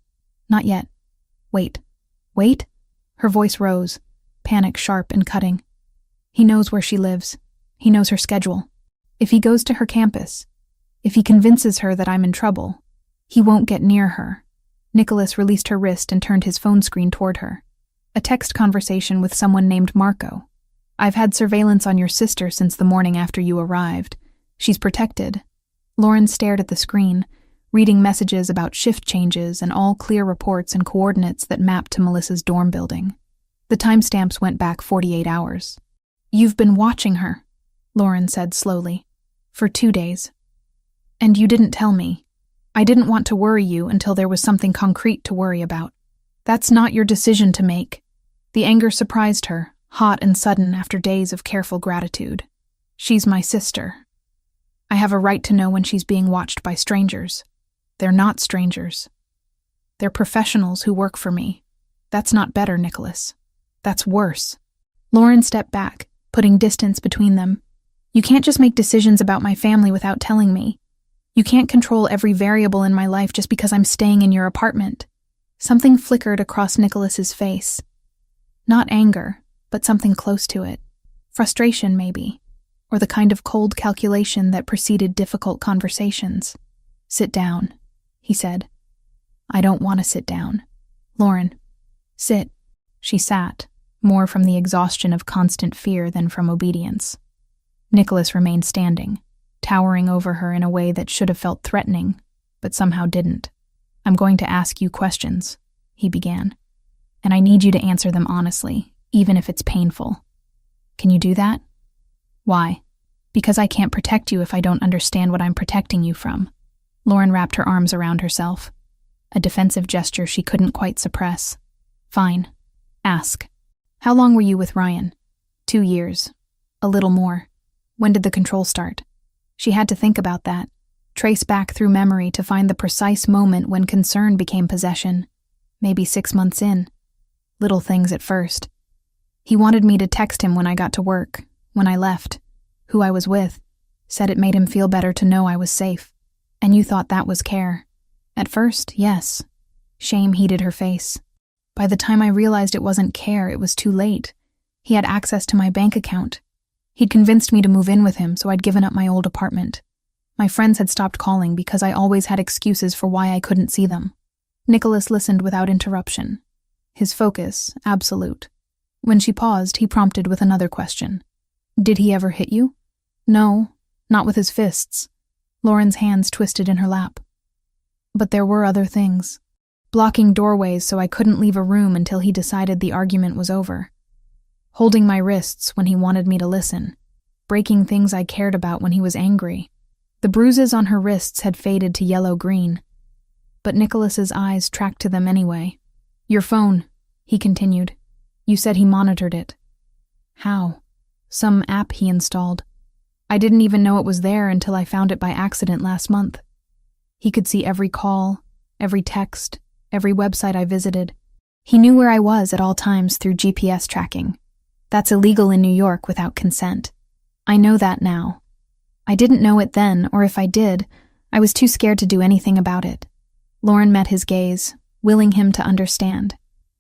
"Not yet. Wait." "Wait?" Her voice rose, panic sharp and cutting. "He knows where she lives. He knows her schedule. If he goes to her campus, if he convinces her that I'm in trouble, he won't get near her." Nicholas released her wrist and turned his phone screen toward her. "A text conversation with someone named Marco. I've had surveillance on your sister since the morning after you arrived. She's protected." Lauren stared at the screen, reading messages about shift changes and all clear reports and coordinates that mapped to Melissa's dorm building. The timestamps went back 48 hours. "You've been watching her," Lauren said slowly, "for 2 days. And you didn't tell me. I didn't want to worry you until there was something concrete to worry about. That's not your decision to make." The anger surprised her, hot and sudden after days of careful gratitude. "She's my sister. I have a right to know when she's being watched by strangers. They're not strangers. They're professionals who work for me. That's not better, Nicholas. That's worse." Lauren stepped back, putting distance between them. "You can't just make decisions about my family without telling me. You can't control every variable in my life just because I'm staying in your apartment." Something flickered across Nicholas's face. Not anger, but something close to it. Frustration, maybe, or the kind of cold calculation that preceded difficult conversations. "Sit down," he said. "I don't want to sit down." "Lauren, sit." She sat, more from the exhaustion of constant fear than from obedience. Nicholas remained standing, towering over her in a way that should have felt threatening, but somehow didn't. "I'm going to ask you questions," he began, "and I need you to answer them honestly, even if it's painful. Can you do that?" "Why?" "Because I can't protect you if I don't understand what I'm protecting you from." Lauren wrapped her arms around herself, a defensive gesture she couldn't quite suppress. "Fine. Ask. How long were you with Ryan?" 2 years. A little more. When did the control start? She had to think about that, trace back through memory to find the precise moment when concern became possession. Maybe 6 months in. Little things at first. He wanted me to text him when I got to work, when I left, who I was with. Said it made him feel better to know I was safe. And you thought that was care. At first, yes. Shame heated her face. By the time I realized it wasn't care, it was too late. He had access to my bank account. He'd convinced me to move in with him, so I'd given up my old apartment. My friends had stopped calling because I always had excuses for why I couldn't see them. Nicholas listened without interruption, his focus absolute. When she paused, he prompted with another question. "Did he ever hit you?" "No, not with his fists." Lauren's hands twisted in her lap. "But there were other things. Blocking doorways so I couldn't leave a room until he decided the argument was over. Holding my wrists when he wanted me to listen. Breaking things I cared about when he was angry." The bruises on her wrists had faded to yellow-green, but Nicholas's eyes tracked to them anyway. "Your phone," he continued. You said he monitored it. How? Some app he installed. I didn't even know it was there until I found it by accident last month. He could see every call, every text, every website I visited. He knew where I was at all times through GPS tracking. That's illegal in New York without consent. I know that now. I didn't know it then, or if I did, I was too scared to do anything about it. Lauren met his gaze, willing him to understand.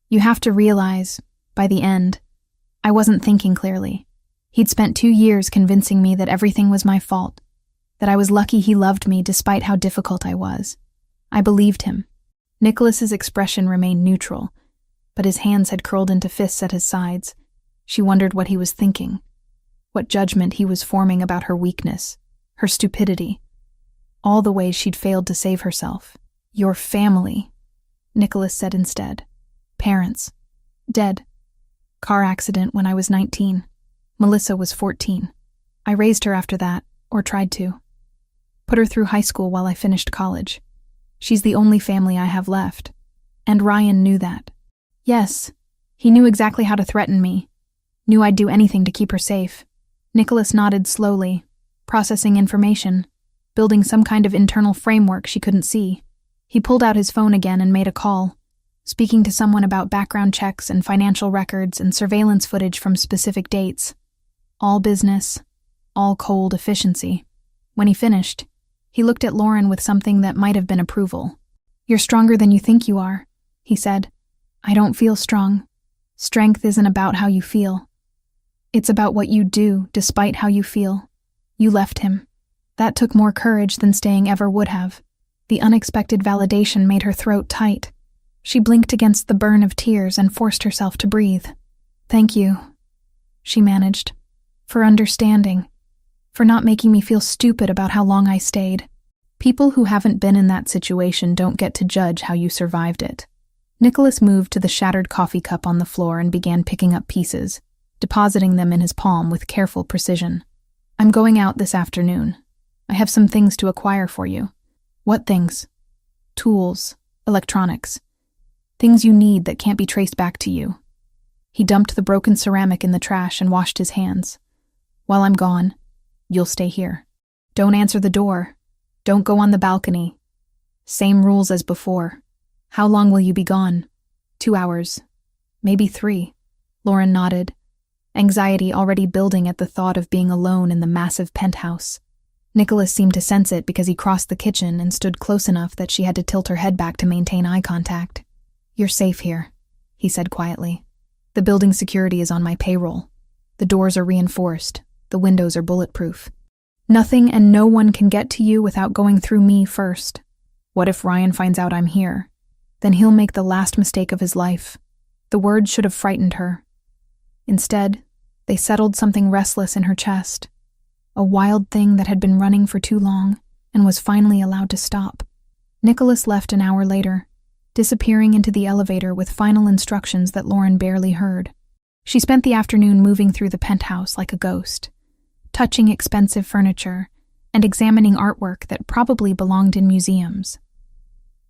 You have to realize, by the end, I wasn't thinking clearly. He'd spent 2 years convincing me that everything was my fault, that I was lucky he loved me despite how difficult I was. I believed him. Nicholas's expression remained neutral, but his hands had curled into fists at his sides. She wondered what he was thinking, what judgment he was forming about her weakness, her stupidity, all the ways she'd failed to save herself. Your family, Nicholas said instead. Parents. Dead. Car accident when I was 19. Melissa was 14. I raised her after that, or tried to. Put her through high school while I finished college. She's the only family I have left. And Ryan knew that. Yes, he knew exactly how to threaten me. Knew I'd do anything to keep her safe. Nicholas nodded slowly, processing information, building some kind of internal framework she couldn't see. He pulled out his phone again and made a call, speaking to someone about background checks and financial records and surveillance footage from specific dates. All business, all cold efficiency. When he finished, he looked at Lauren with something that might have been approval. You're stronger than you think you are, he said. I don't feel strong. Strength isn't about how you feel. It's about what you do despite how you feel. You left him. That took more courage than staying ever would have. The unexpected validation made her throat tight. She blinked against the burn of tears and forced herself to breathe. Thank you, she managed, for understanding, for not making me feel stupid about how long I stayed. People who haven't been in that situation don't get to judge how you survived it. Nicholas moved to the shattered coffee cup on the floor and began picking up pieces, depositing them in his palm with careful precision. I'm going out this afternoon. I have some things to acquire for you. What things? Tools, electronics. Things you need that can't be traced back to you. He dumped the broken ceramic in the trash and washed his hands. While I'm gone, you'll stay here. Don't answer the door. Don't go on the balcony. Same rules as before. How long will you be gone? 2 hours. Maybe 3. Lauren nodded, anxiety already building at the thought of being alone in the massive penthouse. Nicholas seemed to sense it because he crossed the kitchen and stood close enough that she had to tilt her head back to maintain eye contact. You're safe here, he said quietly. The building security is on my payroll. The doors are reinforced. The windows are bulletproof. Nothing and no one can get to you without going through me first. What if Ryan finds out I'm here? Then he'll make the last mistake of his life. The words should have frightened her. Instead, they settled something restless in her chest. A wild thing that had been running for too long and was finally allowed to stop. Nicholas left an hour later, disappearing into the elevator with final instructions that Lauren barely heard. She spent the afternoon moving through the penthouse like a ghost, touching expensive furniture and examining artwork that probably belonged in museums.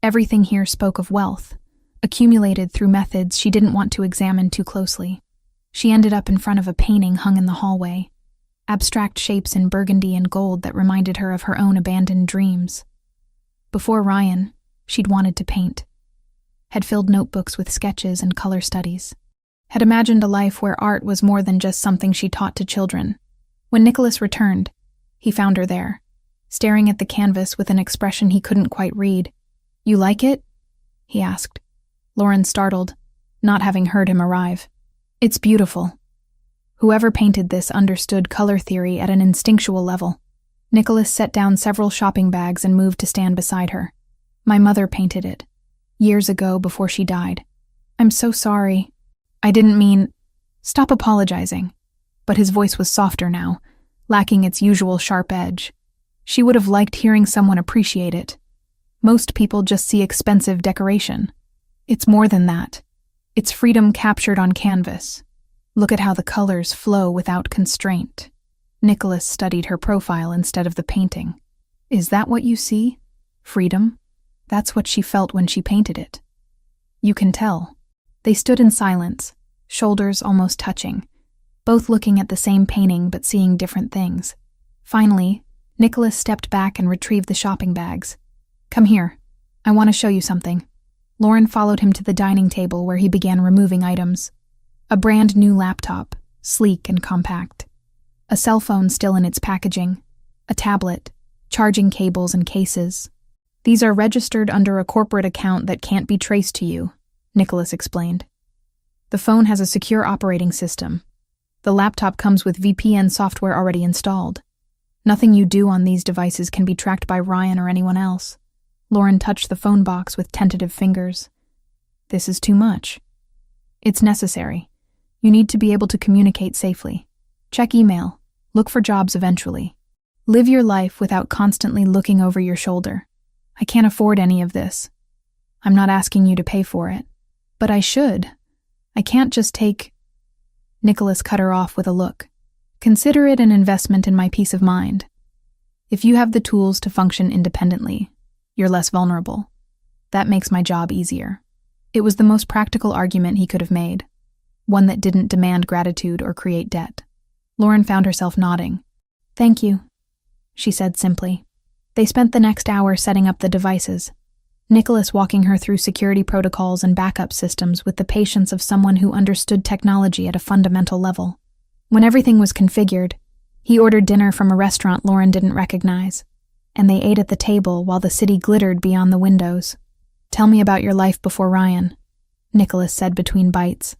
Everything here spoke of wealth, accumulated through methods she didn't want to examine too closely. She ended up in front of a painting hung in the hallway, abstract shapes in burgundy and gold that reminded her of her own abandoned dreams. Before Ryan, she'd wanted to paint, had filled notebooks with sketches and color studies, had imagined a life where art was more than just something she taught to children. When Nicholas returned, he found her there, staring at the canvas with an expression he couldn't quite read. You like it? He asked. Lauren startled, not having heard him arrive. It's beautiful. Whoever painted this understood color theory at an instinctual level. Nicholas set down several shopping bags and moved to stand beside her. My mother painted it. Years ago, before she died. I'm so sorry. I didn't mean... Stop apologizing. But his voice was softer now, lacking its usual sharp edge. She would have liked hearing someone appreciate it. Most people just see expensive decoration. It's more than that. It's freedom captured on canvas. Look at how the colors flow without constraint. Nicholas studied her profile instead of the painting. Is that what you see? Freedom? That's what she felt when she painted it. You can tell. They stood in silence, shoulders almost touching, both looking at the same painting but seeing different things. Finally, Nicholas stepped back and retrieved the shopping bags. "Come here. I want to show you something." Lauren followed him to the dining table where he began removing items. A brand new laptop, sleek and compact. A cell phone still in its packaging. A tablet, charging cables and cases. "These are registered under a corporate account that can't be traced to you," Nicholas explained. "The phone has a secure operating system. The laptop comes with VPN software already installed. Nothing you do on these devices can be tracked by Ryan or anyone else." Lauren touched the phone box with tentative fingers. "This is too much." "It's necessary. You need to be able to communicate safely. Check email. Look for jobs eventually. Live your life without constantly looking over your shoulder. I can't afford any of this. I'm not asking you to pay for it. But I should. I can't just take—" Nicholas cut her off with a look. "Consider it an investment in my peace of mind. If you have the tools to function independently, you're less vulnerable. That makes my job easier." It was the most practical argument he could have made, one that didn't demand gratitude or create debt. Lauren found herself nodding. "Thank you," she said simply. They spent the next hour setting up the devices, Nicholas walking her through security protocols and backup systems with the patience of someone who understood technology at a fundamental level. When everything was configured, he ordered dinner from a restaurant Lauren didn't recognize, and they ate at the table while the city glittered beyond the windows. "Tell me about your life before Ryan," Nicholas said between bites.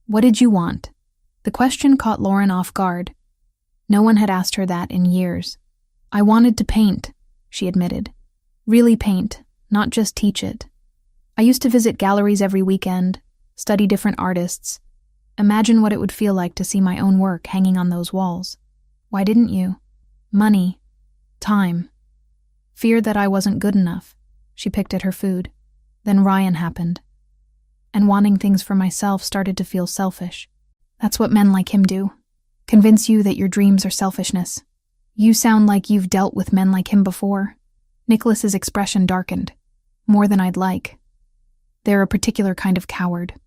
"What did you want?" The question caught Lauren off guard. No one had asked her that in years. "I wanted to paint," she admitted. "Really paint, not just teach it. I used to visit galleries every weekend, study different artists, imagine what it would feel like to see my own work hanging on those walls. Why didn't you? Money. Time. Feared that I wasn't good enough." She picked at her food. "Then Ryan happened. And wanting things for myself started to feel selfish. That's what men like him do. Convince you that your dreams are selfishness. You sound like you've dealt with men like him before." Nicholas's expression darkened. "More than I'd like. They're a particular kind of coward.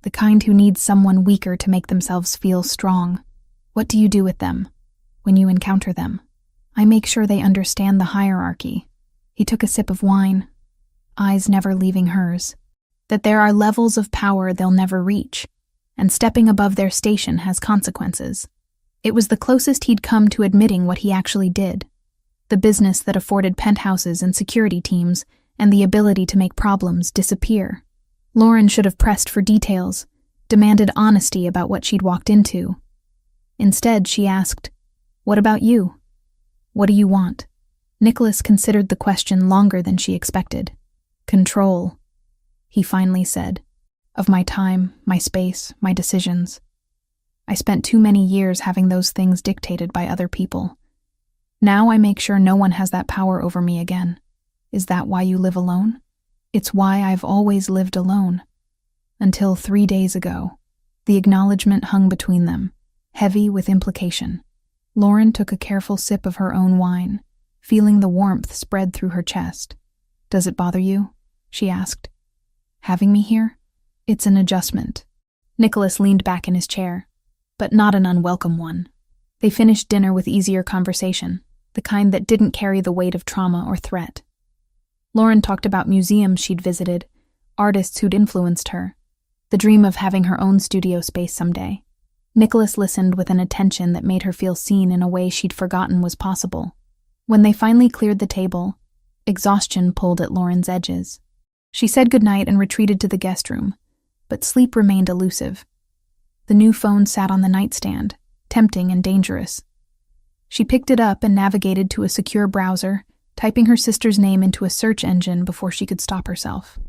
The kind who needs someone weaker to make themselves feel strong. What do you do with them when you encounter them?" "I make sure they understand the hierarchy." He took a sip of wine, eyes never leaving hers. "That there are levels of power they'll never reach, and stepping above their station has consequences." It was the closest he'd come to admitting what he actually did. The business that afforded penthouses and security teams and the ability to make problems disappear. Lauren should have pressed for details, demanded honesty about what she'd walked into. Instead, she asked, "What about you? What do you want?" Nicholas considered the question longer than she expected. "Control," he finally said, "of my time, my space, my decisions. I spent too many years having those things dictated by other people. Now I make sure no one has that power over me again. Is that why you live alone?" "It's why I've always lived alone. Until 3 days ago." The acknowledgement hung between them, heavy with implication. Lauren took a careful sip of her own wine, feeling the warmth spread through her chest. "Does it bother you?" she asked. "Having me here?" "It's an adjustment." Nicholas leaned back in his chair, but not an unwelcome one. They finished dinner with easier conversation, the kind that didn't carry the weight of trauma or threat. Lauren talked about museums she'd visited, artists who'd influenced her, the dream of having her own studio space someday. Nicholas listened with an attention that made her feel seen in a way she'd forgotten was possible. When they finally cleared the table, exhaustion pulled at Lauren's edges. She said goodnight and retreated to the guest room, but sleep remained elusive. The new phone sat on the nightstand, tempting and dangerous. She picked it up and navigated to a secure browser, typing her sister's name into a search engine before she could stop herself.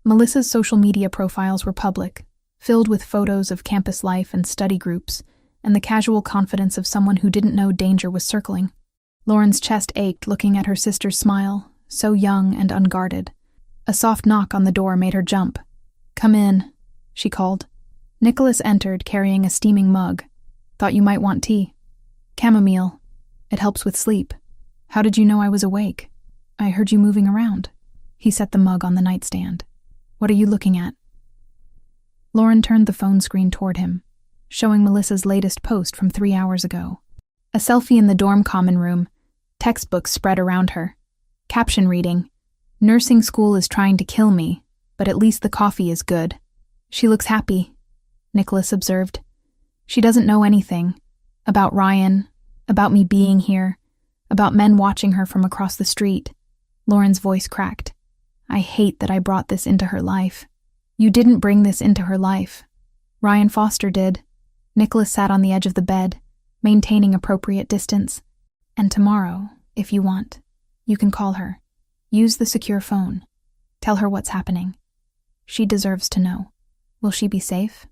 Melissa's social media profiles were public, filled with photos of campus life and study groups, and the casual confidence of someone who didn't know danger was circling. Lauren's chest ached looking at her sister's smile, so young and unguarded. A soft knock on the door made her jump. "Come in," she called. Nicholas entered, carrying a steaming mug. "Thought you might want tea." "Chamomile. It helps with sleep." "How did you know I was awake?" "I heard you moving around." He set the mug on the nightstand. "What are you looking at?" Lauren turned the phone screen toward him, showing Melissa's latest post from 3 hours ago. A selfie in the dorm common room, textbooks spread around her. Caption reading, "Nursing school is trying to kill me, but at least the coffee is good." "She looks happy," Nicholas observed. "She doesn't know anything. About Ryan, about me being here, about men watching her from across the street." Lauren's voice cracked. "I hate that I brought this into her life." "You didn't bring this into her life. Ryan Foster did." Nicholas sat on the edge of the bed, maintaining appropriate distance. "And tomorrow, if you want, you can call her. Use the secure phone. Tell her what's happening. She deserves to know. Will she be safe?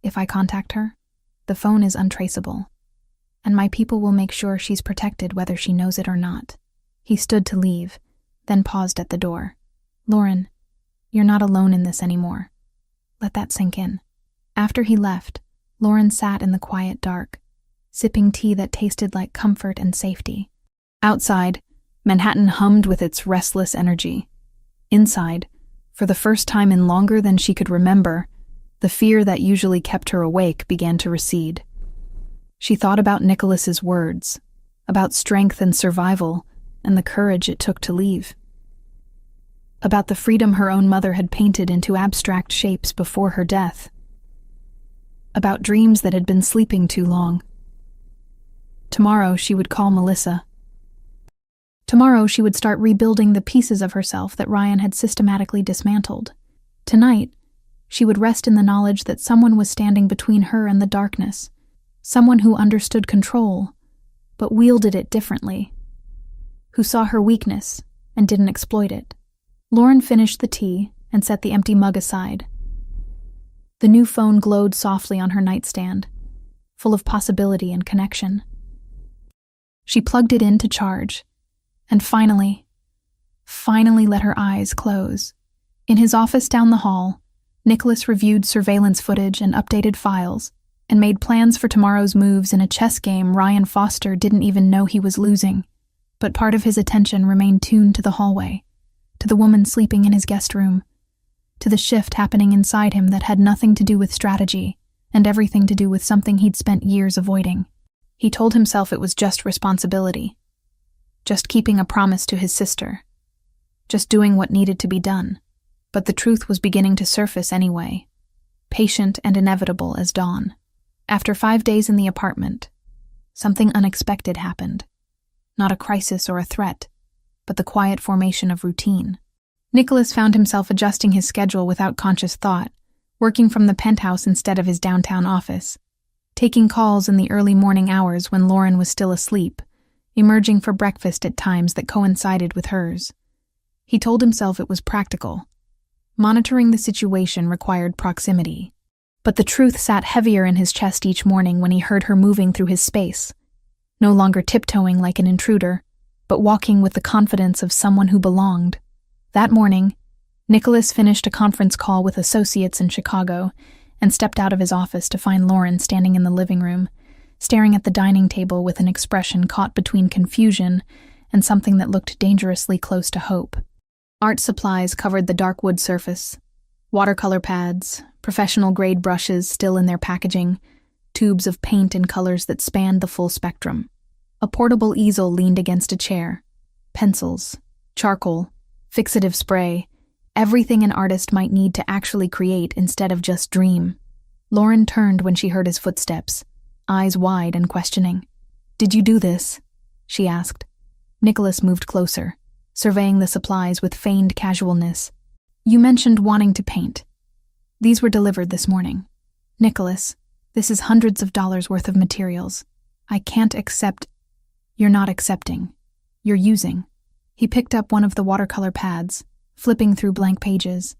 If I contact her, the phone is untraceable, and my people will make sure she's protected whether she knows it or not." He stood to leave, then paused at the door. "Lauren, you're not alone in this anymore. Let that sink in." After he left, Lauren sat in the quiet dark, sipping tea that tasted like comfort and safety. Outside, Manhattan hummed with its restless energy. Inside, for the first time in longer than she could remember, the fear that usually kept her awake began to recede. She thought about Nicholas's words, about strength and survival, and the courage it took to leave. About the freedom her own mother had painted into abstract shapes before her death. About dreams that had been sleeping too long. Tomorrow she would call Melissa. Tomorrow she would start rebuilding the pieces of herself that Ryan had systematically dismantled. Tonight, she would rest in the knowledge that someone was standing between her and the darkness, someone who understood control, but wielded it differently, who saw her weakness and didn't exploit it. Lauren finished the tea and set the empty mug aside. The new phone glowed softly on her nightstand, full of possibility and connection. She plugged it in to charge, and finally let her eyes close. In his office down the hall, Nicholas reviewed surveillance footage and updated files, and made plans for tomorrow's moves in a chess game Ryan Foster didn't even know he was losing. But part of his attention remained tuned to the hallway, to the woman sleeping in his guest room, to the shift happening inside him that had nothing to do with strategy and everything to do with something he'd spent years avoiding. He told himself it was just responsibility, just keeping a promise to his sister, just doing what needed to be done. But the truth was beginning to surface anyway, patient and inevitable as dawn. After 5 days in the apartment, something unexpected happened. Not a crisis or a threat, but the quiet formation of routine. Nicholas found himself adjusting his schedule without conscious thought, working from the penthouse instead of his downtown office, taking calls in the early morning hours when Lauren was still asleep, emerging for breakfast at times that coincided with hers. He told himself it was practical. Monitoring the situation required proximity. But the truth sat heavier in his chest each morning when he heard her moving through his space, no longer tiptoeing like an intruder, but walking with the confidence of someone who belonged. That morning, Nicholas finished a conference call with associates in Chicago and stepped out of his office to find Lauren standing in the living room, staring at the dining table with an expression caught between confusion and something that looked dangerously close to hope. Art supplies covered the dark wood surface. Watercolor pads, professional-grade brushes still in their packaging, tubes of paint in colors that spanned the full spectrum. A portable easel leaned against a chair. Pencils, charcoal, fixative spray, everything an artist might need to actually create instead of just dream. Lauren turned when she heard his footsteps, eyes wide and questioning. "Did you do this?" she asked. Nicholas moved closer, surveying the supplies with feigned casualness. "You mentioned wanting to paint. These were delivered this morning. Nicholas, this is hundreds of dollars worth of materials. I can't accept—" "You're not accepting. You're using." He picked up one of the watercolor pads, flipping through blank pages.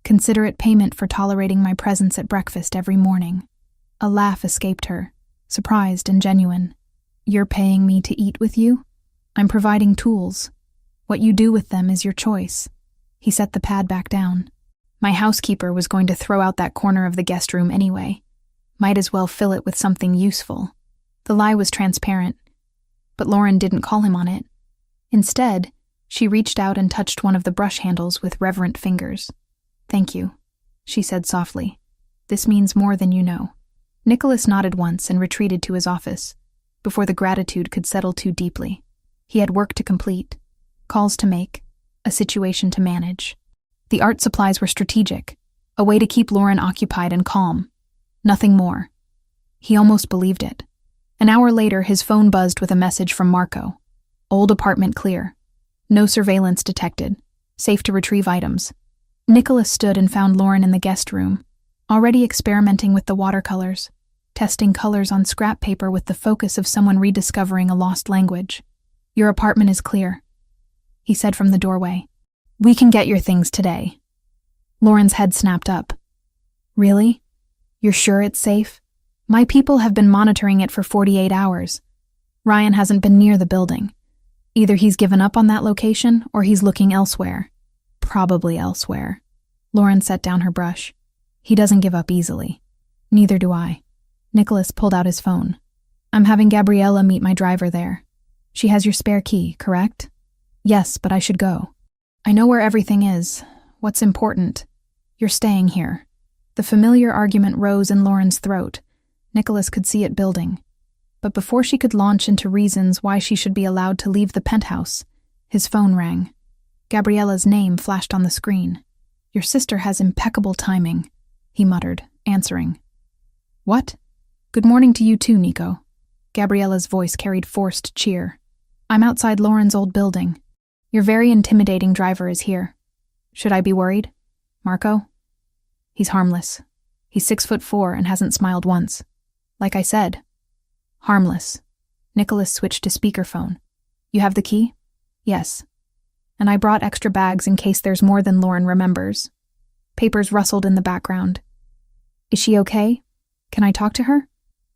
"Consider it payment for tolerating my presence at breakfast every morning." A laugh escaped her, surprised and genuine. "You're paying me to eat with you? I'm providing tools. What you do with them is your choice." He set the pad back down. "My housekeeper was going to throw out that corner of the guest room anyway. Might as well fill it with something useful." The lie was transparent, but Lauren didn't call him on it. Instead, she reached out and touched one of the brush handles with reverent fingers. "Thank you," she said softly. This means more than you know." Nicholas nodded once and retreated to his office, before the gratitude could settle too deeply. He had work to complete, calls to make, a situation to manage. The art supplies were strategic, a way to keep Lauren occupied and calm. Nothing more. He almost believed it. An hour later, his phone buzzed with a message from Marco. Old apartment clear. No surveillance detected. Safe to retrieve items. Nicholas stood and found Lauren in the guest room, already experimenting with the watercolors, testing colors on scrap paper with the focus of someone rediscovering a lost language. "Your apartment is clear," he said from the doorway. "We can get your things today." Lauren's head snapped up. "Really? You're sure it's safe? My people have been monitoring it for 48 hours. Ryan hasn't been near the building. Either he's given up on that location or he's looking elsewhere. Probably elsewhere." Lauren set down her brush. "He doesn't give up easily. Neither do I." Nicholas pulled out his phone. "I'm having Gabriella meet my driver there. She has your spare key, correct?" "Yes, but I should go." "I know where everything is. What's important? You're staying here." The familiar argument rose in Lauren's throat. Nicholas could see it building. But before she could launch into reasons why she should be allowed to leave the penthouse, his phone rang. Gabriella's name flashed on the screen. "Your sister has impeccable timing," he muttered, answering. "What?" "Good morning to you too, Nico." Gabriella's voice carried forced cheer. "I'm outside Lauren's old building. Your very intimidating driver is here. Should I be worried? Marco?" "He's harmless. He's 6'4" and hasn't smiled once. Like I said. Harmless." Nicholas switched to speakerphone. "You have the key?" "Yes. And I brought extra bags in case there's more than Lauren remembers." Papers rustled in the background. "Is she okay? Can I talk to her?"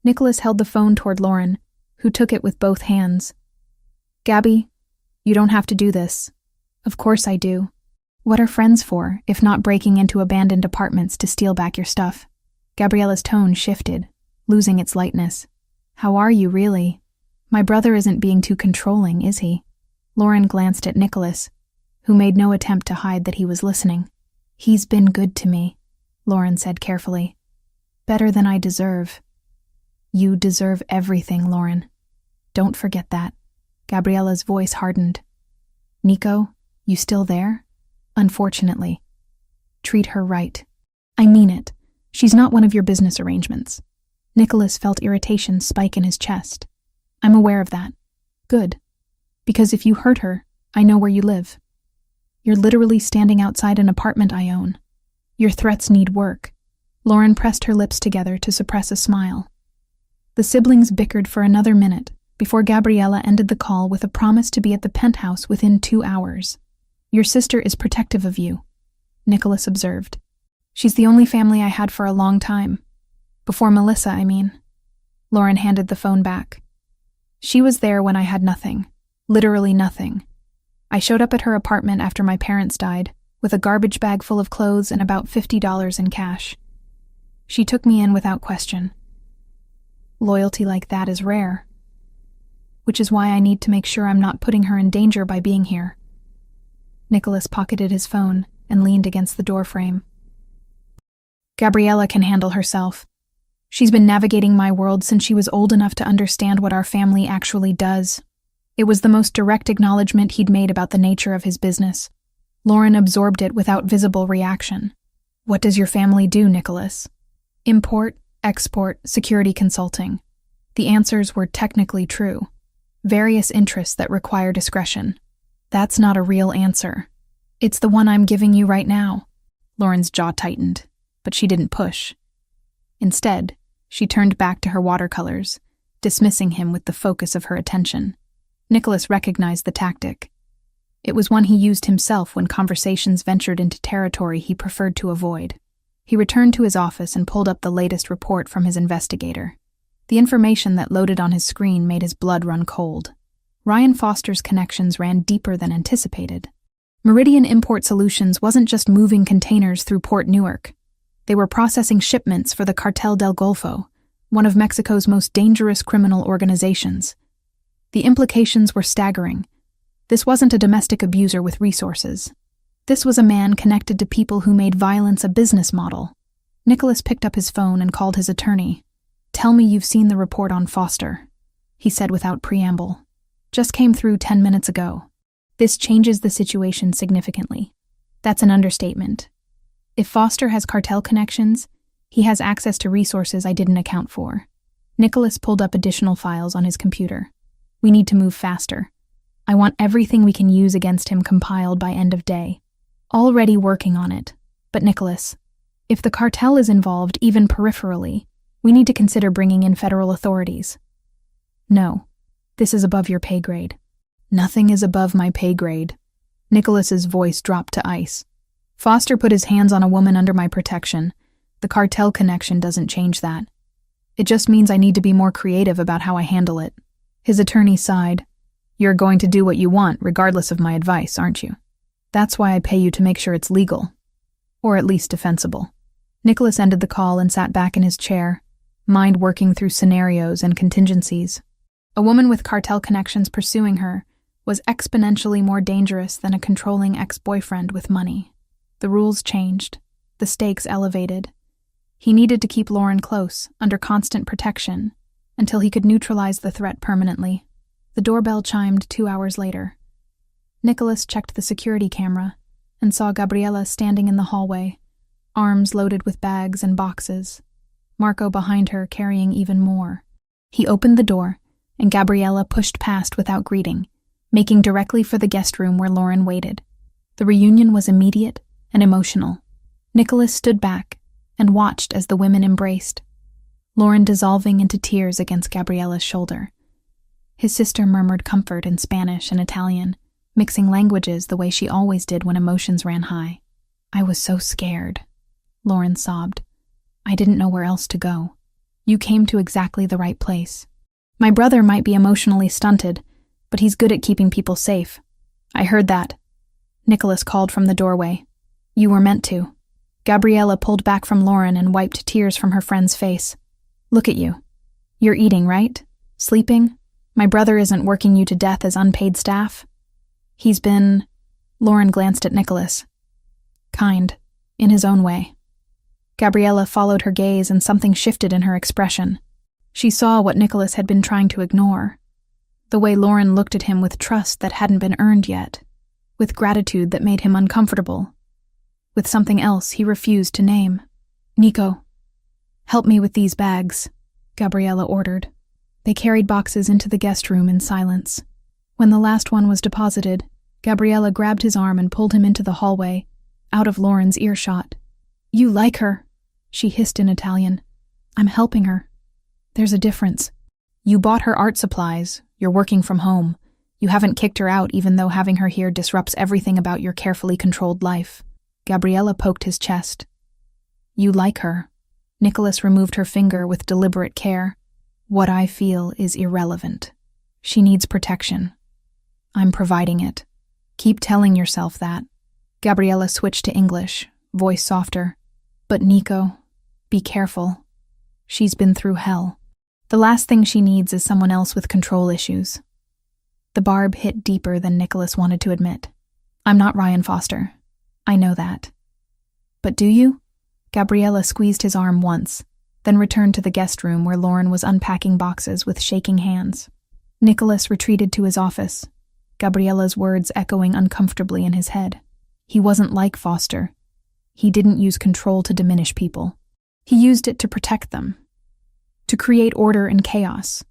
Nicholas held the phone toward Lauren, who took it with both hands. "Gabby, you don't have to do this." "Of course I do. What are friends for, if not breaking into abandoned apartments to steal back your stuff?" Gabriella's tone shifted, losing its lightness. "How are you, really? My brother isn't being too controlling, is he?" Lauren glanced at Nicholas, who made no attempt to hide that he was listening. "He's been good to me," Lauren said carefully. "Better than I deserve." "You deserve everything, Lauren. Don't forget that." Gabriella's voice hardened. "Nico, you still there?" "Unfortunately." "Treat her right. I mean it. She's not one of your business arrangements." Nicholas felt irritation spike in his chest. "I'm aware of that." "Good. Because if you hurt her, I know where you live. You're literally standing outside an apartment I own. Your threats need work." Lauren pressed her lips together to suppress a smile. The siblings bickered for another minute before Gabriella ended the call with a promise to be at the penthouse within 2 hours. "Your sister is protective of you," Nicholas observed. "She's the only family I had for a long time. Before Melissa, I mean." Lauren handed the phone back. "She was there when I had nothing. Literally nothing. I showed up at her apartment after my parents died, with a garbage bag full of clothes and about $50 in cash. She took me in without question. Loyalty like that is rare. Which is why I need to make sure I'm not putting her in danger by being here." Nicholas pocketed his phone and leaned against the doorframe. "Gabriella can handle herself. She's been navigating my world since she was old enough to understand what our family actually does." It was the most direct acknowledgement he'd made about the nature of his business. Lauren absorbed it without visible reaction. "What does your family do, Nicholas?" "Import, export, security consulting." The answers were technically true. Various interests that require discretion. "That's not a real answer." "It's the one I'm giving you right now." Lauren's jaw tightened, but she didn't push. Instead, she turned back to her watercolors, dismissing him with the focus of her attention. Nicholas recognized the tactic. It was one he used himself when conversations ventured into territory he preferred to avoid. He returned to his office and pulled up the latest report from his investigator. The information that loaded on his screen made his blood run cold. Ryan Foster's connections ran deeper than anticipated. Meridian Import Solutions wasn't just moving containers through Port Newark. They were processing shipments for the Cartel del Golfo, one of Mexico's most dangerous criminal organizations. The implications were staggering. This wasn't a domestic abuser with resources. This was a man connected to people who made violence a business model. Nicholas picked up his phone and called his attorney. "Tell me you've seen the report on Foster," he said without preamble. "Just came through 10 minutes ago." This changes the situation significantly. That's an understatement. If Foster has cartel connections, he has access to resources I didn't account for. Nicholas pulled up additional files on his computer. "We need to move faster. I want everything we can use against him compiled by end of day. Already working on it. But Nicholas, if the cartel is involved even peripherally, we need to consider bringing in federal authorities." "No, this is above your pay grade." "Nothing is above my pay grade." Nicholas's voice dropped to ice. "Foster put his hands on a woman under my protection. The cartel connection doesn't change that. It just means I need to be more creative about how I handle it." His attorney sighed. "You're going to do what you want, regardless of my advice, aren't you? That's why I pay you to make sure it's legal. Or at least defensible." Nicholas ended the call and sat back in his chair, mind working through scenarios and contingencies. A woman with cartel connections pursuing her was exponentially more dangerous than a controlling ex-boyfriend with money. The rules changed, the stakes elevated. He needed to keep Lauren close, under constant protection, until he could neutralize the threat permanently. The doorbell chimed 2 hours later. Nicholas checked the security camera and saw Gabriella standing in the hallway, arms loaded with bags and boxes, Marco behind her carrying even more. He opened the door, and Gabriella pushed past without greeting, making directly for the guest room where Lauren waited. The reunion was immediate and emotional. Nicholas stood back and watched as the women embraced, Lauren dissolving into tears against Gabriella's shoulder. His sister murmured comfort in Spanish and Italian, mixing languages the way she always did when emotions ran high. "I was so scared," Lauren sobbed. "I didn't know where else to go. You came to exactly the right place. My brother might be emotionally stunted, but he's good at keeping people safe." "I heard that," Nicholas called from the doorway. "You were meant to." Gabriella pulled back from Lauren and wiped tears from her friend's face. "Look at you. You're eating, right? Sleeping? My brother isn't working you to death as unpaid staff?" "He's been..." Lauren glanced at Nicholas. "Kind, in his own way." Gabriella followed her gaze and something shifted in her expression. She saw what Nicholas had been trying to ignore. The way Lauren looked at him with trust that hadn't been earned yet, with gratitude that made him uncomfortable, with something else he refused to name. "Nico, help me with these bags," Gabriella ordered. They carried boxes into the guest room in silence. When the last one was deposited, Gabriella grabbed his arm and pulled him into the hallway, out of Lauren's earshot. "You like her," she hissed in Italian. "I'm helping her. There's a difference. You bought her art supplies, you're working from home. You haven't kicked her out even though having her here disrupts everything about your carefully controlled life." Gabriella poked his chest. "You like her." Nicholas removed her finger with deliberate care. "What I feel is irrelevant. She needs protection. I'm providing it. Keep telling yourself that." Gabriella switched to English, voice softer. "But Nico, be careful. She's been through hell. The last thing she needs is someone else with control issues." The barb hit deeper than Nicholas wanted to admit. "I'm not Ryan Foster. I know that." "But do you?" Gabriella squeezed his arm once, then returned to the guest room where Lauren was unpacking boxes with shaking hands. Nicholas retreated to his office, Gabriella's words echoing uncomfortably in his head. He wasn't like Foster. He didn't use control to diminish people. He used it to protect them, to create order and chaos,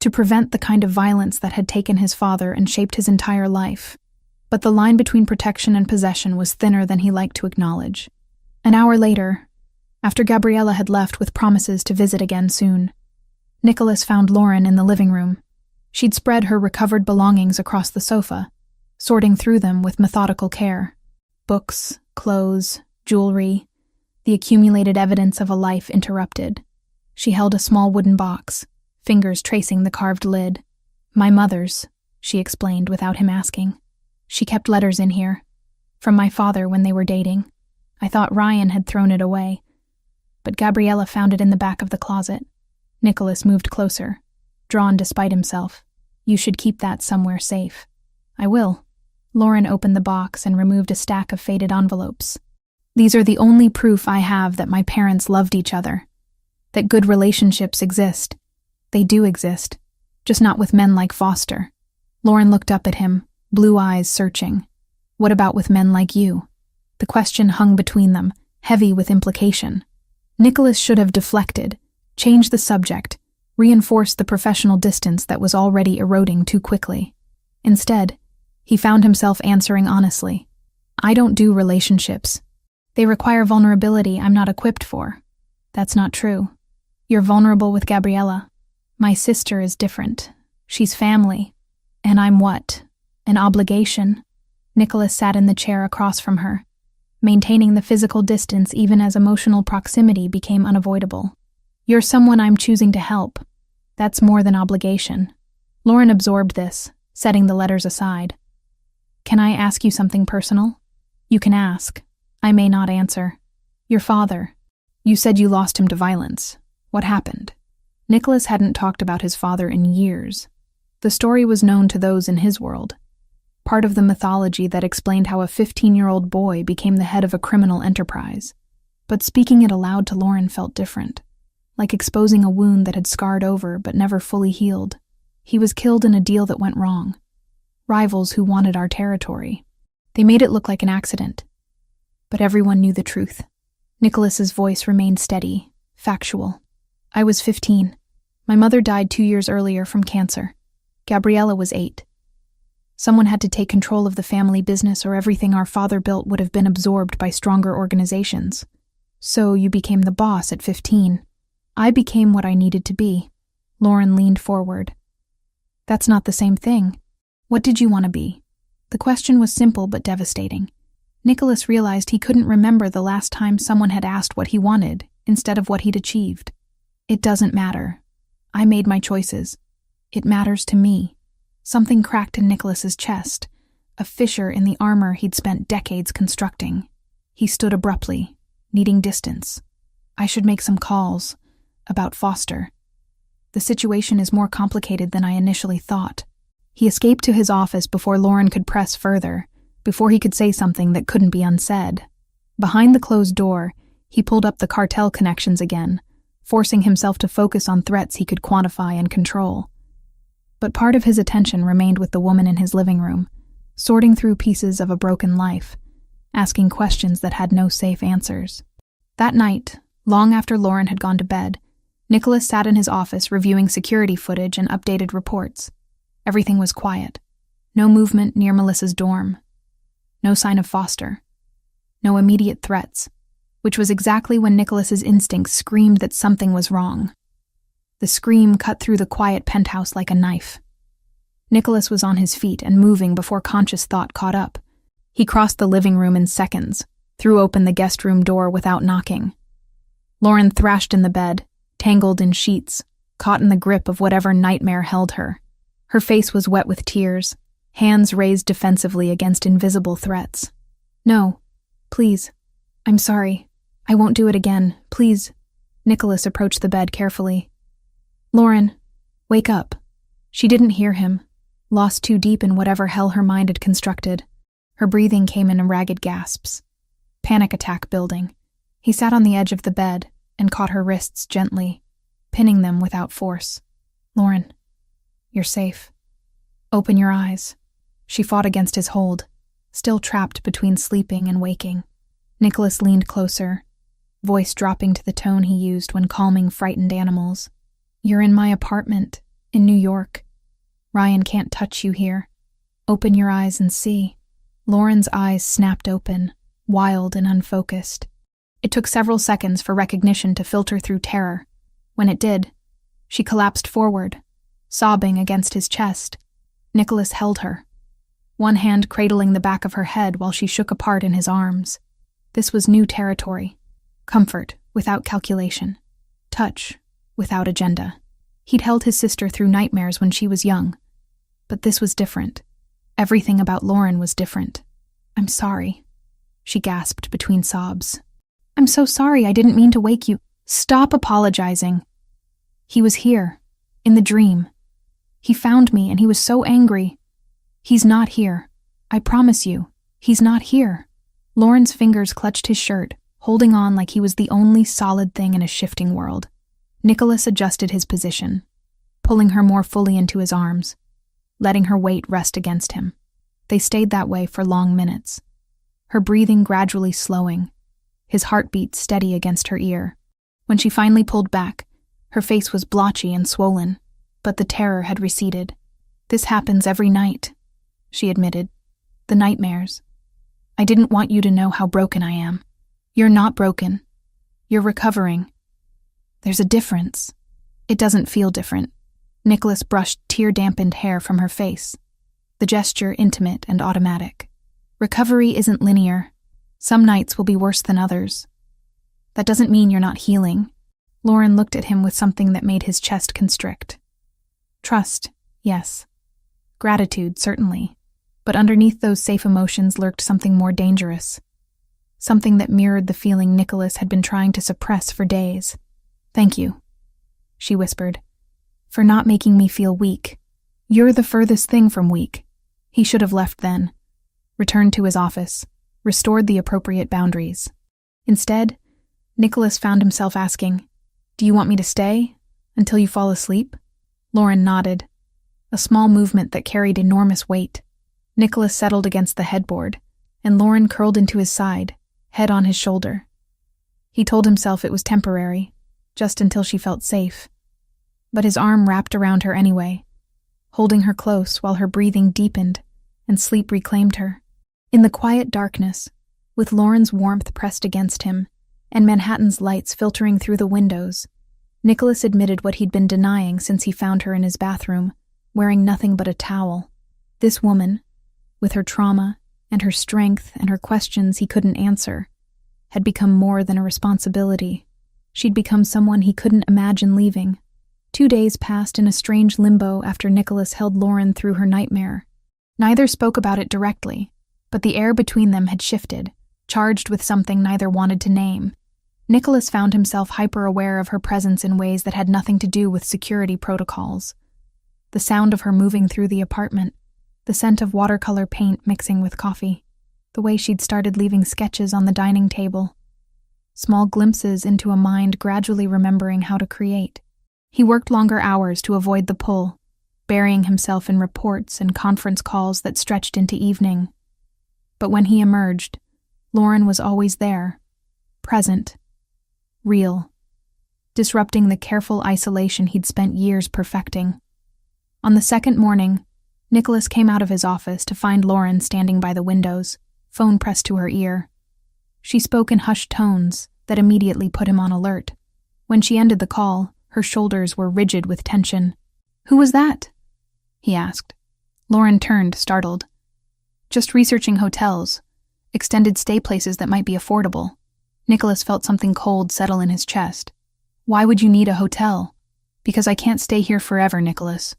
to prevent the kind of violence that had taken his father and shaped his entire life. But the line between protection and possession was thinner than he liked to acknowledge. An hour later, after Gabriella had left with promises to visit again soon, Nicholas found Lauren in the living room. She'd spread her recovered belongings across the sofa, sorting through them with methodical care. Books, clothes, jewelry, the accumulated evidence of a life interrupted. She held a small wooden box, fingers tracing the carved lid. "My mother's," she explained without him asking. "She kept letters in here, from my father when they were dating. I thought Ryan had thrown it away, but Gabriella found it in the back of the closet." Nicholas moved closer, drawn despite himself. "You should keep that somewhere safe." "I will." Lauren opened the box and removed a stack of faded envelopes. These are the only proof I have that my parents loved each other, that good relationships exist. They do exist, just not with men like Foster. Lauren looked up at him, blue eyes searching. What about with men like you? The question hung between them, heavy with implication. Nicholas should have deflected, changed the subject, reinforced the professional distance that was already eroding too quickly. Instead, he found himself answering honestly. I don't do relationships. They require vulnerability I'm not equipped for. That's not true. You're vulnerable with Gabriella. My sister is different. She's family. And I'm what? An obligation? Nicholas sat in the chair across from her, maintaining the physical distance even as emotional proximity became unavoidable. You're someone I'm choosing to help. That's more than obligation. Lauren absorbed this, setting the letters aside. Can I ask you something personal? You can ask. I may not answer. Your father. You said you lost him to violence. What happened? Nicholas hadn't talked about his father in years. The story was known to those in his world, part of the mythology that explained how a 15-year-old boy became the head of a criminal enterprise. But speaking it aloud to Lauren felt different, like exposing a wound that had scarred over but never fully healed. He was killed in a deal that went wrong. Rivals who wanted our territory. They made it look like an accident. But everyone knew the truth. Nicholas's voice remained steady, factual. I was 15. My mother died 2 years earlier from cancer. Gabriella was 8. Someone had to take control of the family business or everything our father built would have been absorbed by stronger organizations. So you became the boss at 15. I became what I needed to be. Lauren leaned forward. That's not the same thing. What did you want to be? The question was simple but devastating. Nicholas realized he couldn't remember the last time someone had asked what he wanted instead of what he'd achieved. It doesn't matter. I made my choices. It matters to me. Something cracked in Nicholas's chest, a fissure in the armor he'd spent decades constructing. He stood abruptly, needing distance. I should make some calls about Foster. The situation is more complicated than I initially thought. He escaped to his office before Lauren could press further, before he could say something that couldn't be unsaid. Behind the closed door, he pulled up the cartel connections again, forcing himself to focus on threats he could quantify and control. But part of his attention remained with the woman in his living room, sorting through pieces of a broken life, asking questions that had no safe answers. That night, long after Lauren had gone to bed, Nicholas sat in his office reviewing security footage and updated reports. Everything was quiet. No movement near Melissa's dorm. No sign of Foster. No immediate threats, which was exactly when Nicholas's instincts screamed that something was wrong. The scream cut through the quiet penthouse like a knife. Nicholas was on his feet and moving before conscious thought caught up. He crossed the living room in seconds, threw open the guest room door without knocking. Lauren thrashed in the bed, tangled in sheets, caught in the grip of whatever nightmare held her. Her face was wet with tears, hands raised defensively against invisible threats. No, please. I'm sorry. I won't do it again, please. Nicholas approached the bed carefully. Lauren, wake up. She didn't hear him, lost too deep in whatever hell her mind had constructed. Her breathing came in ragged gasps. Panic attack building. He sat on the edge of the bed and caught her wrists gently, pinning them without force. Lauren, you're safe. Open your eyes. She fought against his hold, still trapped between sleeping and waking. Nicholas leaned closer, voice dropping to the tone he used when calming frightened animals. You're in my apartment, in New York. Ryan can't touch you here. Open your eyes and see. Lauren's eyes snapped open, wild and unfocused. It took several seconds for recognition to filter through terror. When it did, she collapsed forward, sobbing against his chest. Nicholas held her, one hand cradling the back of her head while she shook apart in his arms. This was new territory. Comfort without calculation. Touch without agenda. He'd held his sister through nightmares when she was young. But this was different. Everything about Lauren was different. I'm sorry, she gasped between sobs. I'm so sorry, I didn't mean to wake you. Stop apologizing. He was here, in the dream. He found me and he was so angry. He's not here. I promise you, he's not here. Lauren's fingers clutched his shirt, holding on like he was the only solid thing in a shifting world. Nicholas adjusted his position, pulling her more fully into his arms, letting her weight rest against him. They stayed that way for long minutes, her breathing gradually slowing, his heartbeat steady against her ear. When she finally pulled back, her face was blotchy and swollen, but the terror had receded. "This happens every night," she admitted. "The nightmares. I didn't want you to know how broken I am. You're not broken. You're recovering. There's a difference." "It doesn't feel different." Nicholas brushed tear-dampened hair from her face, the gesture intimate and automatic. "Recovery isn't linear. Some nights will be worse than others. That doesn't mean you're not healing." Lauren looked at him with something that made his chest constrict. Trust, yes. Gratitude, certainly. But underneath those safe emotions lurked something more dangerous. Something that mirrored the feeling Nicholas had been trying to suppress for days. "Thank you," she whispered, "for not making me feel weak. You're the furthest thing from weak." He should have left then, returned to his office, restored the appropriate boundaries. Instead, Nicholas found himself asking, "Do you want me to stay until you fall asleep?" Lauren nodded, a small movement that carried enormous weight. Nicholas settled against the headboard, and Lauren curled into his side, head on his shoulder. He told himself it was temporary, just until she felt safe. But his arm wrapped around her anyway, holding her close while her breathing deepened and sleep reclaimed her. In the quiet darkness, with Lauren's warmth pressed against him and Manhattan's lights filtering through the windows, Nicholas admitted what he'd been denying since he found her in his bathroom, wearing nothing but a towel. This woman, with her trauma and her strength and her questions he couldn't answer, had become more than a responsibility. She'd become someone he couldn't imagine leaving. 2 days passed in a strange limbo after Nicholas held Lauren through her nightmare. Neither spoke about it directly, but the air between them had shifted, charged with something neither wanted to name. Nicholas found himself hyper-aware of her presence in ways that had nothing to do with security protocols. The sound of her moving through the apartment, the scent of watercolor paint mixing with coffee, the way she'd started leaving sketches on the dining table. Small glimpses into a mind gradually remembering how to create. He worked longer hours to avoid the pull, burying himself in reports and conference calls that stretched into evening. But when he emerged, Lauren was always there, present, real, disrupting the careful isolation he'd spent years perfecting. On the second morning, Nicholas came out of his office to find Lauren standing by the windows, phone pressed to her ear. She spoke in hushed tones that immediately put him on alert. When she ended the call, her shoulders were rigid with tension. "Who was that?" he asked. Lauren turned, startled. "Just researching hotels, extended stay places that might be affordable." Nicholas felt something cold settle in his chest. "Why would you need a hotel?" "Because I can't stay here forever, Nicholas.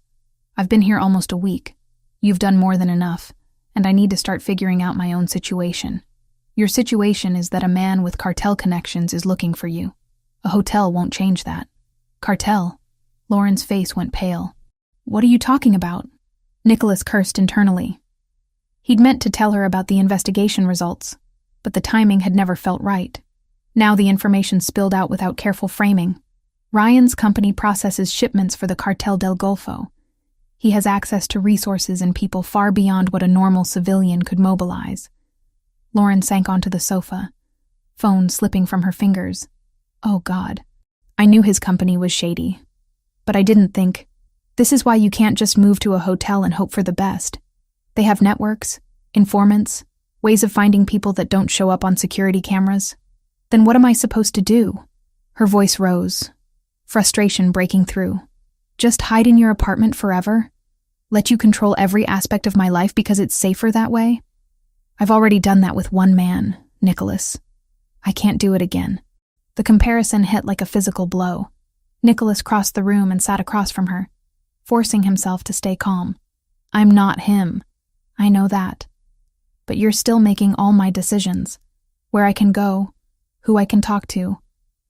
I've been here almost a week. You've done more than enough, and I need to start figuring out my own situation. Your situation is that a man with cartel connections is looking for you. A hotel won't change that." "Cartel?" Lauren's face went pale. "What are you talking about?" Nicholas cursed internally. He'd meant to tell her about the investigation results, but the timing had never felt right. Now the information spilled out without careful framing. Ryan's company processes shipments for the Cartel del Golfo. He has access to resources and people far beyond what a normal civilian could mobilize. Lauren sank onto the sofa, phone slipping from her fingers. Oh God. I knew his company was shady, but I didn't think, this is why you can't just move to a hotel and hope for the best. They have networks, informants, ways of finding people that don't show up on security cameras. Then what am I supposed to do? Her voice rose, frustration breaking through. Just hide in your apartment forever? Let you control every aspect of my life because it's safer that way? I've already done that with one man, Nicholas. I can't do it again. The comparison hit like a physical blow. Nicholas crossed the room and sat across from her, forcing himself to stay calm. I'm not him. I know that. But you're still making all my decisions. Where I can go, who I can talk to,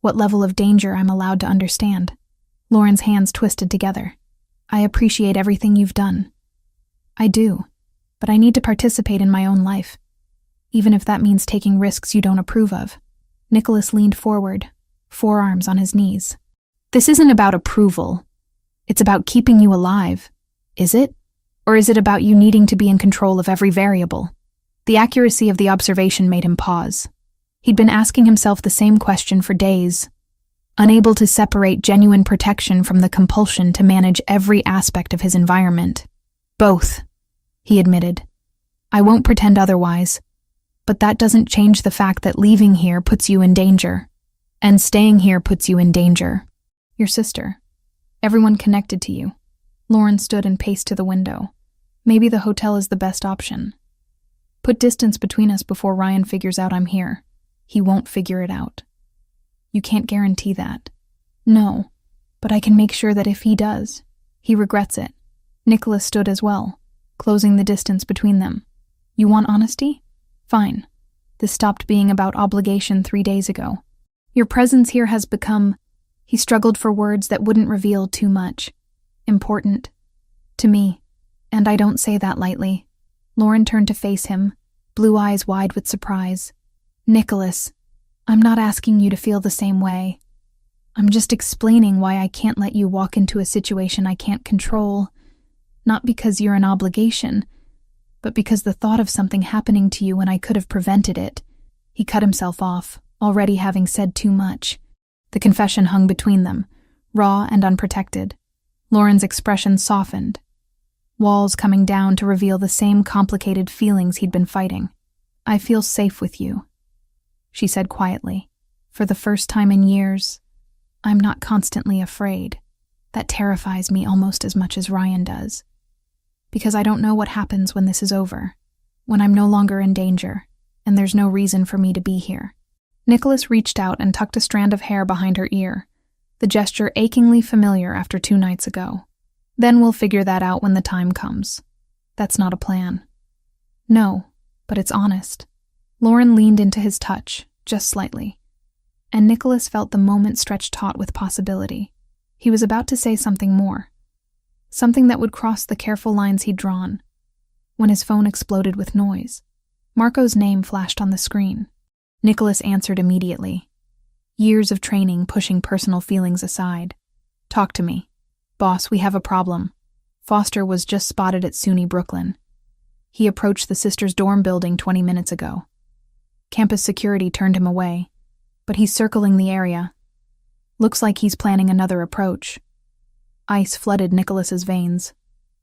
what level of danger I'm allowed to understand. Lauren's hands twisted together. I appreciate everything you've done. I do, but I need to participate in my own life. even if that means taking risks you don't approve of. Nicholas leaned forward, forearms on his knees. This isn't about approval. It's about keeping you alive. Is it? Or is it about you needing to be in control of every variable? The accuracy of the observation made him pause. He'd been asking himself the same question for days, unable to separate genuine protection from the compulsion to manage every aspect of his environment. Both, he admitted. I won't pretend otherwise, but that doesn't change the fact that leaving here puts you in danger, and staying here puts you in danger. Your sister. Everyone connected to you. Lauren stood and paced to the window. Maybe the hotel is the best option. Put distance between us before Ryan figures out I'm here. He won't figure it out. You can't guarantee that. No, but I can make sure that if he does, he regrets it. Nicholas stood as well, closing the distance between them. You want honesty? Fine. This stopped being about obligation 3 days ago. Your presence here has become, he struggled for words that wouldn't reveal too much, important. To me. And I don't say that lightly. Lauren turned to face him, blue eyes wide with surprise. Nicholas, I'm not asking you to feel the same way. I'm just explaining why I can't let you walk into a situation I can't control. Not because you're an obligation, but because the thought of something happening to you when I could have prevented it. He cut himself off, already having said too much. The confession hung between them, raw and unprotected. Lauren's expression softened, walls coming down to reveal the same complicated feelings he'd been fighting. I feel safe with you, she said quietly. For the first time in years, I'm not constantly afraid. That terrifies me almost as much as Ryan does. Because I don't know what happens when this is over, when I'm no longer in danger, and there's no reason for me to be here. Nicholas reached out and tucked a strand of hair behind her ear, the gesture achingly familiar after 2 nights ago. Then we'll figure that out when the time comes. That's not a plan. No, but it's honest. Lauren leaned into his touch, just slightly, and Nicholas felt the moment stretch taut with possibility. He was about to say something more, something that would cross the careful lines he'd drawn, when his phone exploded with noise. Marco's name flashed on the screen. Nicholas answered immediately. Years of training pushing personal feelings aside. Talk to me. Boss, we have a problem. Foster was just spotted at SUNY Brooklyn. He approached the sisters' dorm building 20 minutes ago. Campus security turned him away, but he's circling the area. Looks like he's planning another approach. Ice flooded Nicholas's veins.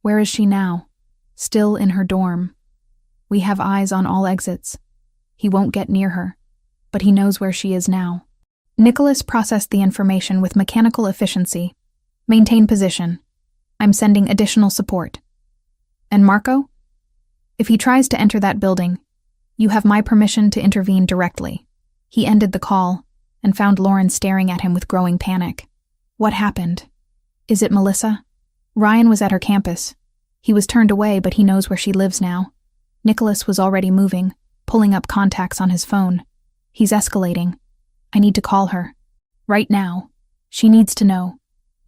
Where is she now? Still in her dorm. We have eyes on all exits. He won't get near her, but he knows where she is now. Nicholas processed the information with mechanical efficiency. Maintain position. I'm sending additional support. And Marco? If he tries to enter that building, you have my permission to intervene directly. He ended the call and found Lauren staring at him with growing panic. What happened? Is it Melissa? Ryan was at her campus. He was turned away, but he knows where she lives now. Nicholas was already moving, pulling up contacts on his phone. He's escalating. I need to call her. Right now. She needs to know.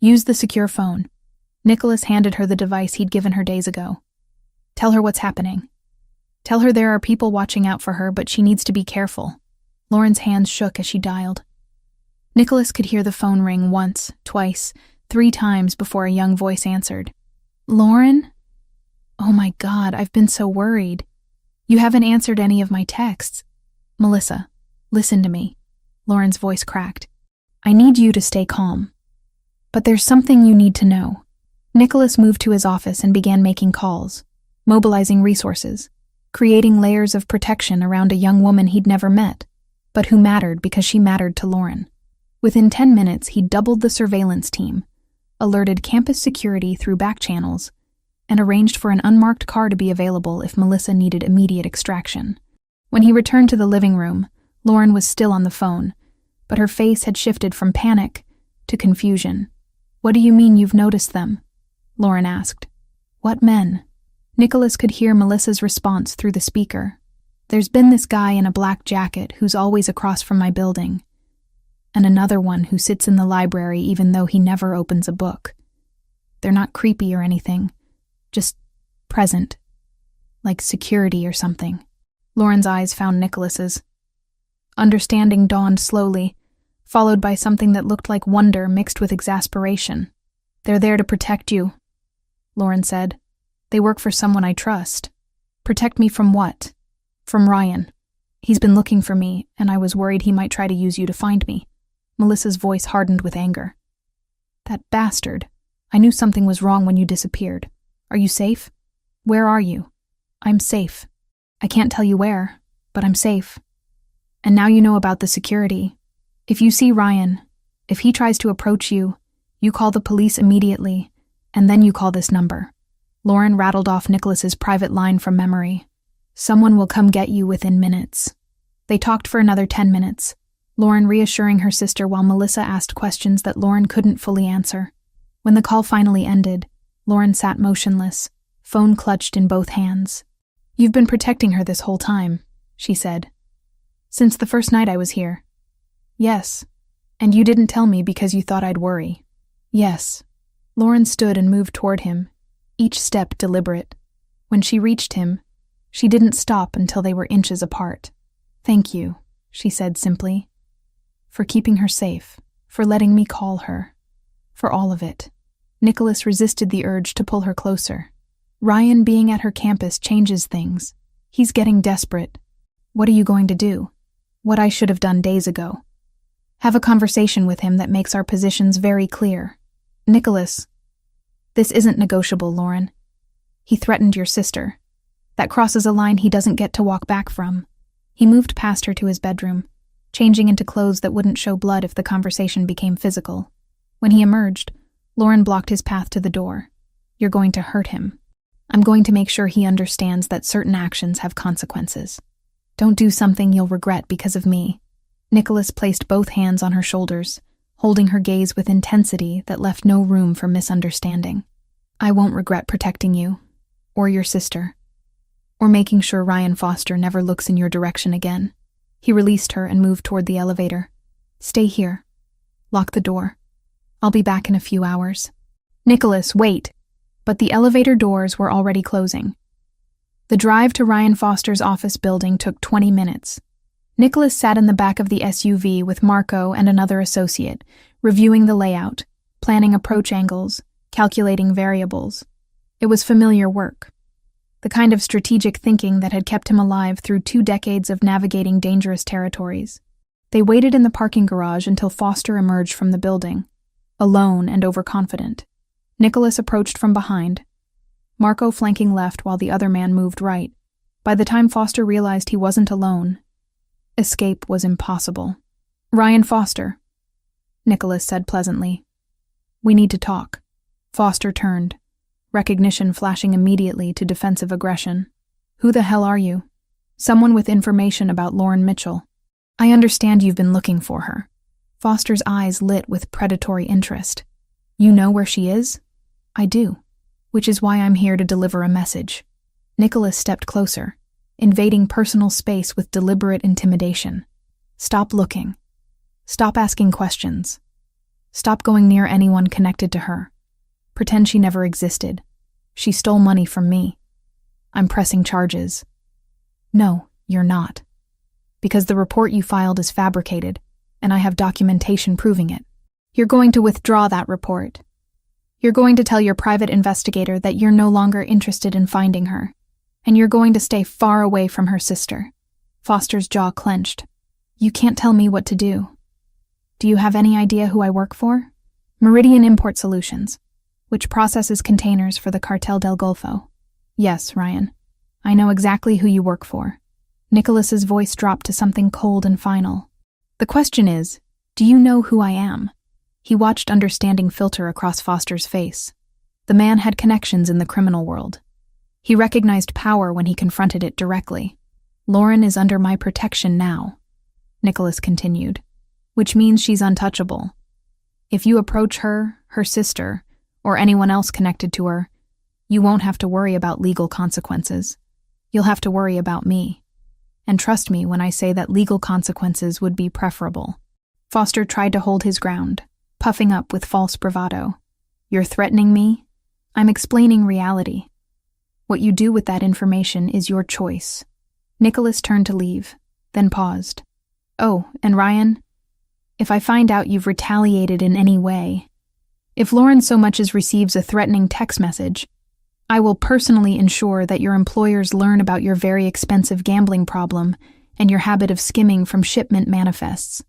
Use the secure phone. Nicholas handed her the device he'd given her days ago. Tell her what's happening. Tell her there are people watching out for her, but she needs to be careful. Lauren's hands shook as she dialed. Nicholas could hear the phone ring once, twice, 3 times before a young voice answered. Lauren? Oh my God, I've been so worried. You haven't answered any of my texts. Melissa, listen to me. Lauren's voice cracked. I need you to stay calm. But there's something you need to know. Nicholas moved to his office and began making calls, mobilizing resources, creating layers of protection around a young woman he'd never met, but who mattered because she mattered to Lauren. Within 10 minutes, he doubled the surveillance team, alerted campus security through back channels, and arranged for an unmarked car to be available if Melissa needed immediate extraction. When he returned to the living room, Lauren was still on the phone, but her face had shifted from panic to confusion. What do you mean you've noticed them? Lauren asked. What men? Nicholas could hear Melissa's response through the speaker. There's been this guy in a black jacket who's always across from my building, and another one who sits in the library even though he never opens a book. They're not creepy or anything, just present, like security or something. Lauren's eyes found Nicholas's. Understanding dawned slowly, followed by something that looked like wonder mixed with exasperation. "They're there to protect you," Lauren said. "They work for someone I trust." "Protect me from what?" "From Ryan. He's been looking for me, and I was worried he might try to use you to find me." Melissa's voice hardened with anger. "That bastard. I knew something was wrong when you disappeared. Are you safe?" "Where are you?" "I'm safe. I can't tell you where, but I'm safe. And now you know about the security. If you see Ryan, if he tries to approach you, you call the police immediately, and then you call this number." Lauren rattled off Nicholas's private line from memory. "Someone will come get you within minutes." They talked for another 10 minutes, Lauren reassuring her sister while Melissa asked questions that Lauren couldn't fully answer. When the call finally ended, Lauren sat motionless, phone clutched in both hands. "You've been protecting her this whole time," she said. "Since the first night I was here." "Yes. And you didn't tell me because you thought I'd worry." "Yes." Lauren stood and moved toward him, each step deliberate. When she reached him, she didn't stop until they were inches apart. "Thank you," she said simply. "For keeping her safe, for letting me call her, for all of it." Nicholas resisted the urge to pull her closer. "Ryan being at her campus changes things. He's getting desperate. What are you going to do?" "What I should have done days ago. Have a conversation with him that makes our positions very clear." "Nicholas, this isn't negotiable, Lauren. He threatened your sister. That crosses a line he doesn't get to walk back from." He moved past her to his bedroom, changing into clothes that wouldn't show blood if the conversation became physical. When he emerged, Lauren blocked his path to the door. "You're going to hurt him. I'm going to make sure he understands that certain actions have consequences. Don't do something you'll regret because of me." Nicholas placed both hands on her shoulders, holding her gaze with intensity that left no room for misunderstanding. "I won't regret protecting you, or your sister, or making sure Ryan Foster never looks in your direction again." He released her and moved toward the elevator. "Stay here. Lock the door. I'll be back in a few hours." "Nicholas, wait!" But the elevator doors were already closing. The drive to Ryan Foster's office building took 20 minutes. Nicholas sat in the back of the SUV with Marco and another associate, reviewing the layout, planning approach angles, calculating variables. It was familiar work, the kind of strategic thinking that had kept him alive through 2 decades of navigating dangerous territories. They waited in the parking garage until Foster emerged from the building, alone and overconfident. Nicholas approached from behind, Marco flanking left while the other man moved right. By the time Foster realized he wasn't alone, escape was impossible. "Ryan Foster," Nicholas said pleasantly. "We need to talk." Foster turned, recognition flashing immediately to defensive aggression. "Who the hell are you?" "Someone with information about Lauren Mitchell." "I understand you've been looking for her." Foster's eyes lit with predatory interest. "You know where she is?" "I do, which is why I'm here to deliver a message." Nicholas stepped closer, invading personal space with deliberate intimidation. "Stop looking. Stop asking questions. Stop going near anyone connected to her. Pretend she never existed. She stole money from me. I'm pressing charges." "No, you're not. Because the report you filed is fabricated, and I have documentation proving it." "You're going to withdraw that report. You're going to tell your private investigator that you're no longer interested in finding her, and you're going to stay far away from her sister." Foster's jaw clenched. "You can't tell me what to do. Do you have any idea who I work for?" "Meridian Import Solutions, which processes containers for the Cartel del Golfo." "Yes, Ryan. I know exactly who you work for." Nicholas's voice dropped to something cold and final. "The question is, do you know who I am?" He watched understanding filter across Foster's face. The man had connections in the criminal world. He recognized power when he confronted it directly. "Lauren is under my protection now," Nicholas continued, "which means she's untouchable. If you approach her, her sister, or anyone else connected to her, you won't have to worry about legal consequences. You'll have to worry about me. And trust me when I say that legal consequences would be preferable." Foster tried to hold his ground, puffing up with false bravado. "You're threatening me? I'm explaining reality. What you do with that information is your choice." Nicholas turned to leave, then paused. Oh, and Ryan, if I find out you've retaliated in any way, if Lauren so much as receives a threatening text message, I will personally ensure that your employers learn about your very expensive gambling problem and your habit of skimming from shipment manifests.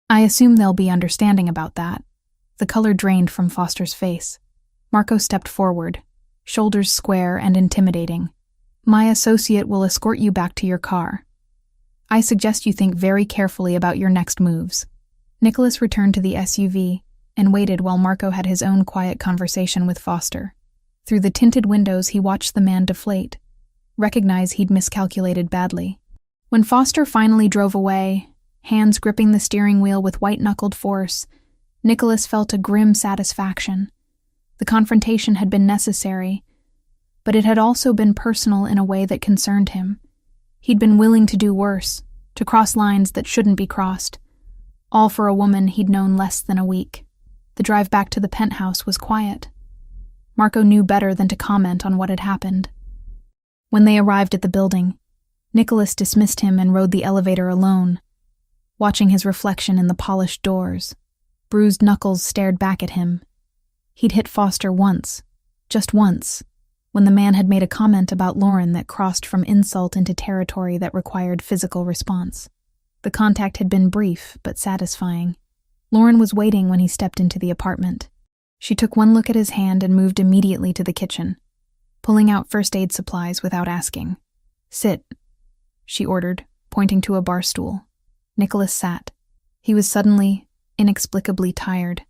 I assume they'll be understanding about that. The color drained from Foster's face. Marco stepped forward, shoulders square and intimidating. My associate will escort you back to your car. I suggest you think very carefully about your next moves. Nicholas returned to the SUV and waited while Marco had his own quiet conversation with Foster. Through the tinted windows, he watched the man deflate, recognize he'd miscalculated badly. When Foster finally drove away, hands gripping the steering wheel with white-knuckled force, Nicholas felt a grim satisfaction. The confrontation had been necessary, but it had also been personal in a way that concerned him. He'd been willing to do worse, to cross lines that shouldn't be crossed, all for a woman he'd known less than a week. The drive back to the penthouse was quiet. Marco knew better than to comment on what had happened. When they arrived at the building, Nicholas dismissed him and rode the elevator alone, watching his reflection in the polished doors. Bruised knuckles stared back at him. He'd hit Foster once, just once, when the man had made a comment about Lauren that crossed from insult into territory that required physical response. The contact had been brief but satisfying. Lauren was waiting when he stepped into the apartment. She took one look at his hand and moved immediately to the kitchen, pulling out first aid supplies without asking. "Sit," she ordered, pointing to a bar stool. Nicholas sat. He was suddenly, inexplicably tired.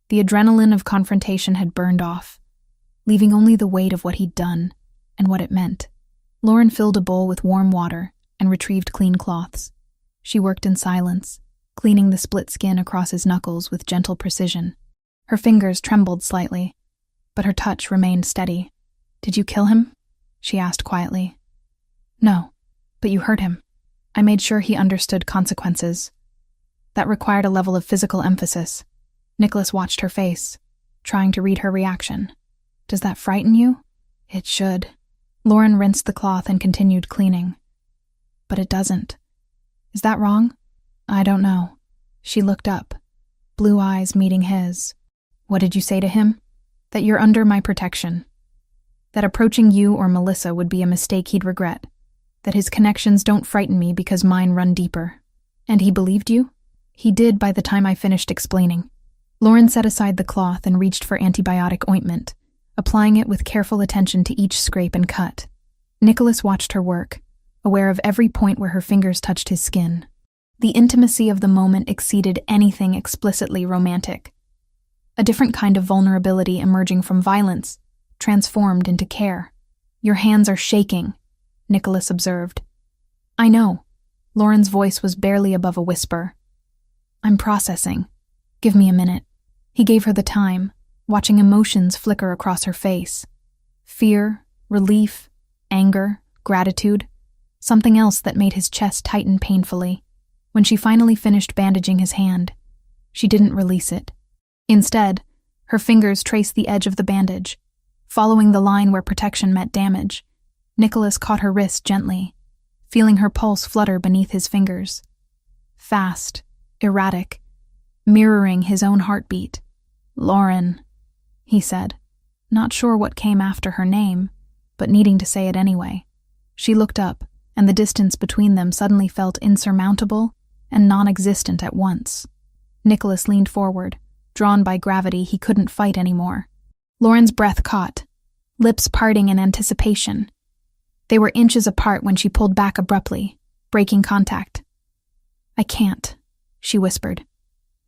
The adrenaline of confrontation had burned off, leaving only the weight of what he'd done and what it meant. Lauren filled a bowl with warm water and retrieved clean cloths. She worked in silence, cleaning the split skin across his knuckles with gentle precision. Her fingers trembled slightly, but her touch remained steady. "Did you kill him?" she asked quietly. "No, but you hurt him. I made sure he understood consequences. That required a level of physical emphasis." Nicholas watched her face, trying to read her reaction. "Does that frighten you?" "It should." Lauren rinsed the cloth and continued cleaning. "But it doesn't. Is that wrong?" "I don't know." She looked up, blue eyes meeting his. "What did you say to him?" "That you're under my protection. That approaching you or Melissa would be a mistake he'd regret. That his connections don't frighten me because mine run deeper." "And he believed you?" "He did by the time I finished explaining." Lauren set aside the cloth and reached for antibiotic ointment, applying it with careful attention to each scrape and cut. Nicholas watched her work, aware of every point where her fingers touched his skin. The intimacy of the moment exceeded anything explicitly romantic. A different kind of vulnerability emerging from violence, transformed into care. "Your hands are shaking," Nicholas observed. "I know." Lauren's voice was barely above a whisper. "I'm processing. Give me a minute." He gave her the time, watching emotions flicker across her face. Fear, relief, anger, gratitude, something else that made his chest tighten painfully. When she finally finished bandaging his hand, she didn't release it. Instead, her fingers traced the edge of the bandage, following the line where protection met damage. Nicholas caught her wrist gently, feeling her pulse flutter beneath his fingers. Fast, erratic, mirroring his own heartbeat. "Lauren," he said, not sure what came after her name, but needing to say it anyway. She looked up, and the distance between them suddenly felt insurmountable and non-existent at once. Nicholas leaned forward, drawn by gravity he couldn't fight anymore. Lauren's breath caught, lips parting in anticipation. They were inches apart when she pulled back abruptly, breaking contact. "I can't," she whispered.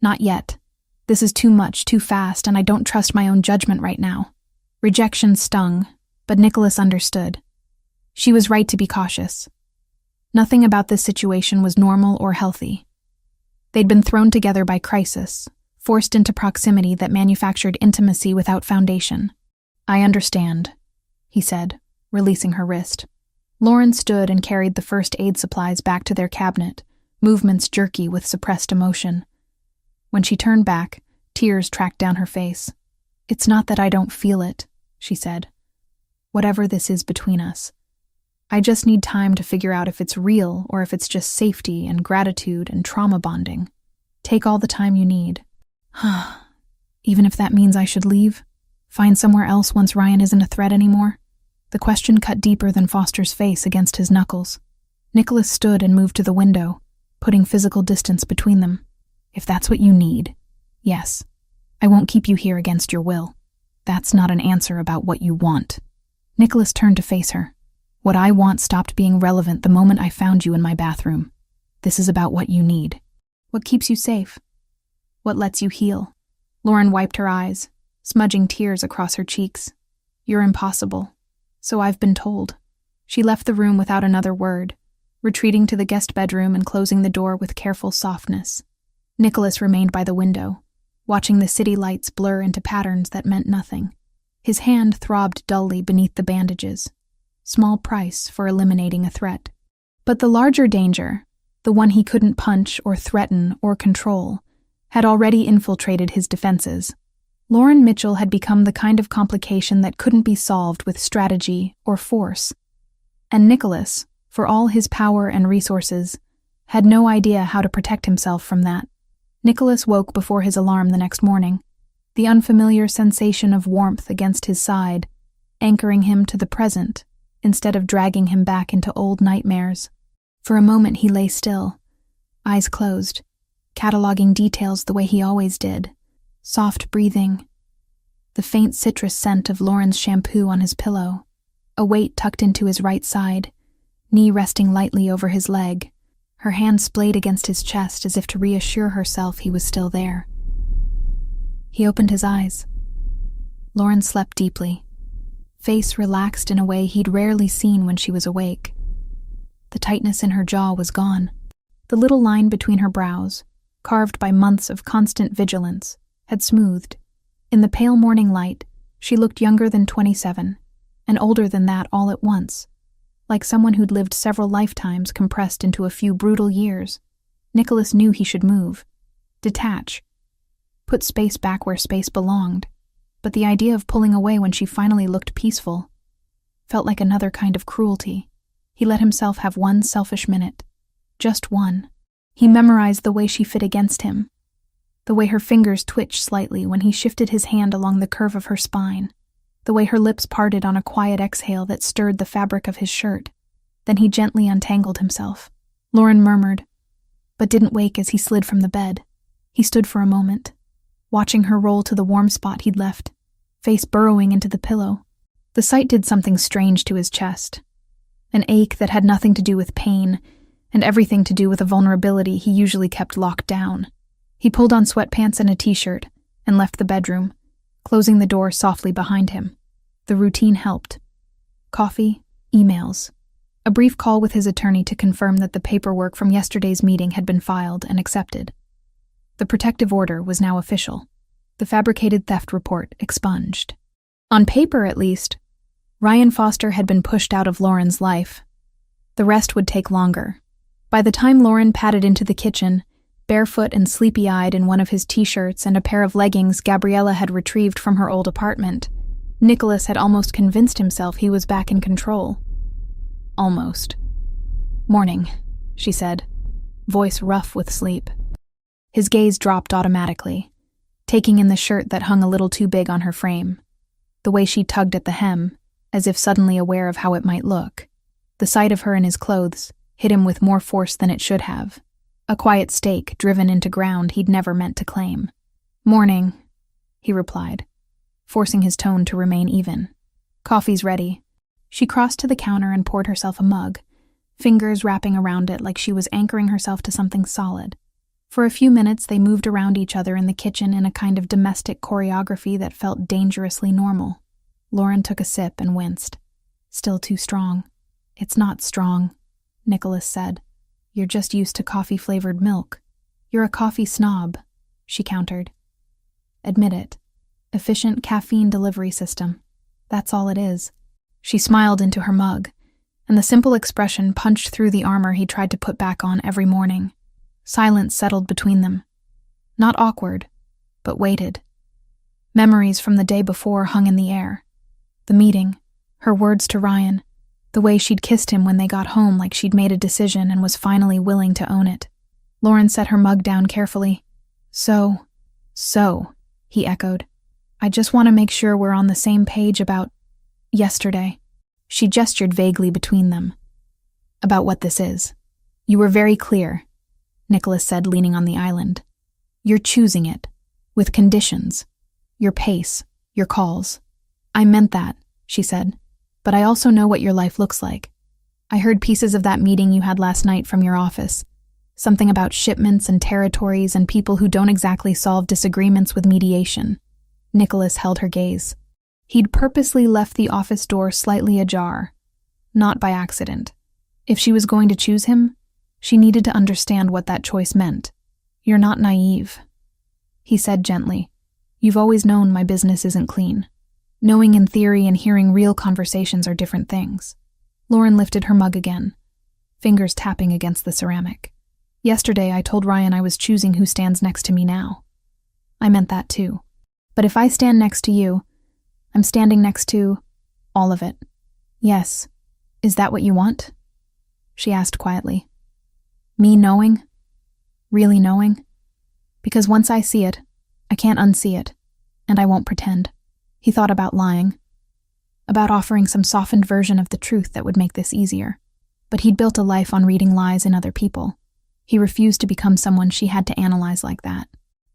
"Not yet. This is too much, too fast, and I don't trust my own judgment right now." Rejection stung, but Nicholas understood. She was right to be cautious. Nothing about this situation was normal or healthy. They'd been thrown together by crisis, forced into proximity that manufactured intimacy without foundation. "I understand," he said, releasing her wrist. Lauren stood and carried the first aid supplies back to their cabinet, movements jerky with suppressed emotion. When she turned back, tears tracked down her face. "It's not that I don't feel it," she said. "Whatever this is between us, I just need time to figure out if it's real or if it's just safety and gratitude and trauma bonding. Take all the time you need. Even if that means I should leave? Find somewhere else once Ryan isn't a threat anymore? The question cut deeper than Foster's face against his knuckles. Nicholas stood and moved to the window, putting physical distance between them. If that's what you need, yes. I won't keep you here against your will. That's not an answer about what you want. Nicholas turned to face her. What I want stopped being relevant the moment I found you in my bathroom. This is about what you need. What keeps you safe? What lets you heal? Lauren wiped her eyes, smudging tears across her cheeks. You're impossible. So I've been told. She left the room without another word, retreating to the guest bedroom and closing the door with careful softness. Nicholas remained by the window, watching the city lights blur into patterns that meant nothing. His hand throbbed dully beneath the bandages. Small price for eliminating a threat. But the larger danger, the one he couldn't punch or threaten or control, had already infiltrated his defenses. Lauren Mitchell had become the kind of complication that couldn't be solved with strategy or force. And Nicholas, for all his power and resources, had no idea how to protect himself from that. Nicholas woke before his alarm the next morning, the unfamiliar sensation of warmth against his side, anchoring him to the present, instead of dragging him back into old nightmares. For a moment he lay still, eyes closed, cataloging details the way he always did. Soft breathing, the faint citrus scent of Lauren's shampoo on his pillow, a weight tucked into his right side, knee resting lightly over his leg, her hand splayed against his chest as if to reassure herself he was still there. He opened his eyes. Lauren slept deeply, face relaxed in a way he'd rarely seen when she was awake. The tightness in her jaw was gone. The little line between her brows, carved by months of constant vigilance, had smoothed. In the pale morning light, she looked younger than 27, and older than that all at once, like someone who'd lived several lifetimes compressed into a few brutal years. Nicholas knew he should move, detach, put space back where space belonged, but the idea of pulling away when she finally looked peaceful felt like another kind of cruelty. He let himself have one selfish minute. Just one. He memorized the way she fit against him, the way her fingers twitched slightly when he shifted his hand along the curve of her spine, the way her lips parted on a quiet exhale that stirred the fabric of his shirt. Then he gently untangled himself. Lauren murmured, but didn't wake as he slid from the bed. He stood for a moment, watching her roll to the warm spot he'd left, face burrowing into the pillow. The sight did something strange to his chest, an ache that had nothing to do with pain and everything to do with a vulnerability he usually kept locked down. He pulled on sweatpants and a t-shirt and left the bedroom, closing the door softly behind him. The routine helped. Coffee, emails, a brief call with his attorney to confirm that the paperwork from yesterday's meeting had been filed and accepted. The protective order was now official. The fabricated theft report expunged. On paper, at least, Ryan Foster had been pushed out of Lauren's life. The rest would take longer. By the time Lauren padded into the kitchen, barefoot and sleepy-eyed in one of his t-shirts and a pair of leggings Gabriella had retrieved from her old apartment, Nicholas had almost convinced himself he was back in control. Almost. "Morning," she said, voice rough with sleep. His gaze dropped automatically, taking in the shirt that hung a little too big on her frame, the way she tugged at the hem, as if suddenly aware of how it might look. The sight of her in his clothes hit him with more force than it should have, a quiet stake driven into ground he'd never meant to claim. "Morning," he replied, forcing his tone to remain even. "Coffee's ready." She crossed to the counter and poured herself a mug, fingers wrapping around it like she was anchoring herself to something solid. For a few minutes they moved around each other in the kitchen in a kind of domestic choreography that felt dangerously normal. Lauren took a sip and winced. "Still too strong." "It's not strong," Nicholas said. "You're just used to coffee-flavored milk." "You're a coffee snob," she countered. "Admit it. Efficient caffeine delivery system. That's all it is." She smiled into her mug, and the simple expression punched through the armor he tried to put back on every morning. Silence settled between them. Not awkward, but weighted. Memories from the day before hung in the air. The meeting, her words to Ryan, The way she'd kissed him when they got home, like she'd made a decision and was finally willing to own it. Lauren set her mug down carefully. So, he echoed. I just want to make sure we're on the same page about yesterday. She gestured vaguely between them. About what this is. You were very clear, Nicholas said, leaning on the island. You're choosing it, with conditions. Your pace, your calls. I meant that, she said, but I also know what your life looks like. I heard pieces of that meeting you had last night from your office. Something about shipments and territories and people who don't exactly solve disagreements with mediation. Nicholas held her gaze. He'd purposely left the office door slightly ajar, not by accident. If she was going to choose him, she needed to understand what that choice meant. You're not naive, he said gently. You've always known my business isn't clean. Knowing in theory and hearing real conversations are different things. Lauren lifted her mug again, fingers tapping against the ceramic. Yesterday I told Ryan I was choosing who stands next to me now. I meant that too. But if I stand next to you, I'm standing next to all of it. Yes. Is that what you want? She asked quietly. Me knowing? Really knowing? Because once I see it, I can't unsee it, and I won't pretend. He thought about lying, about offering some softened version of the truth that would make this easier. But he'd built a life on reading lies in other people. He refused to become someone she had to analyze like that.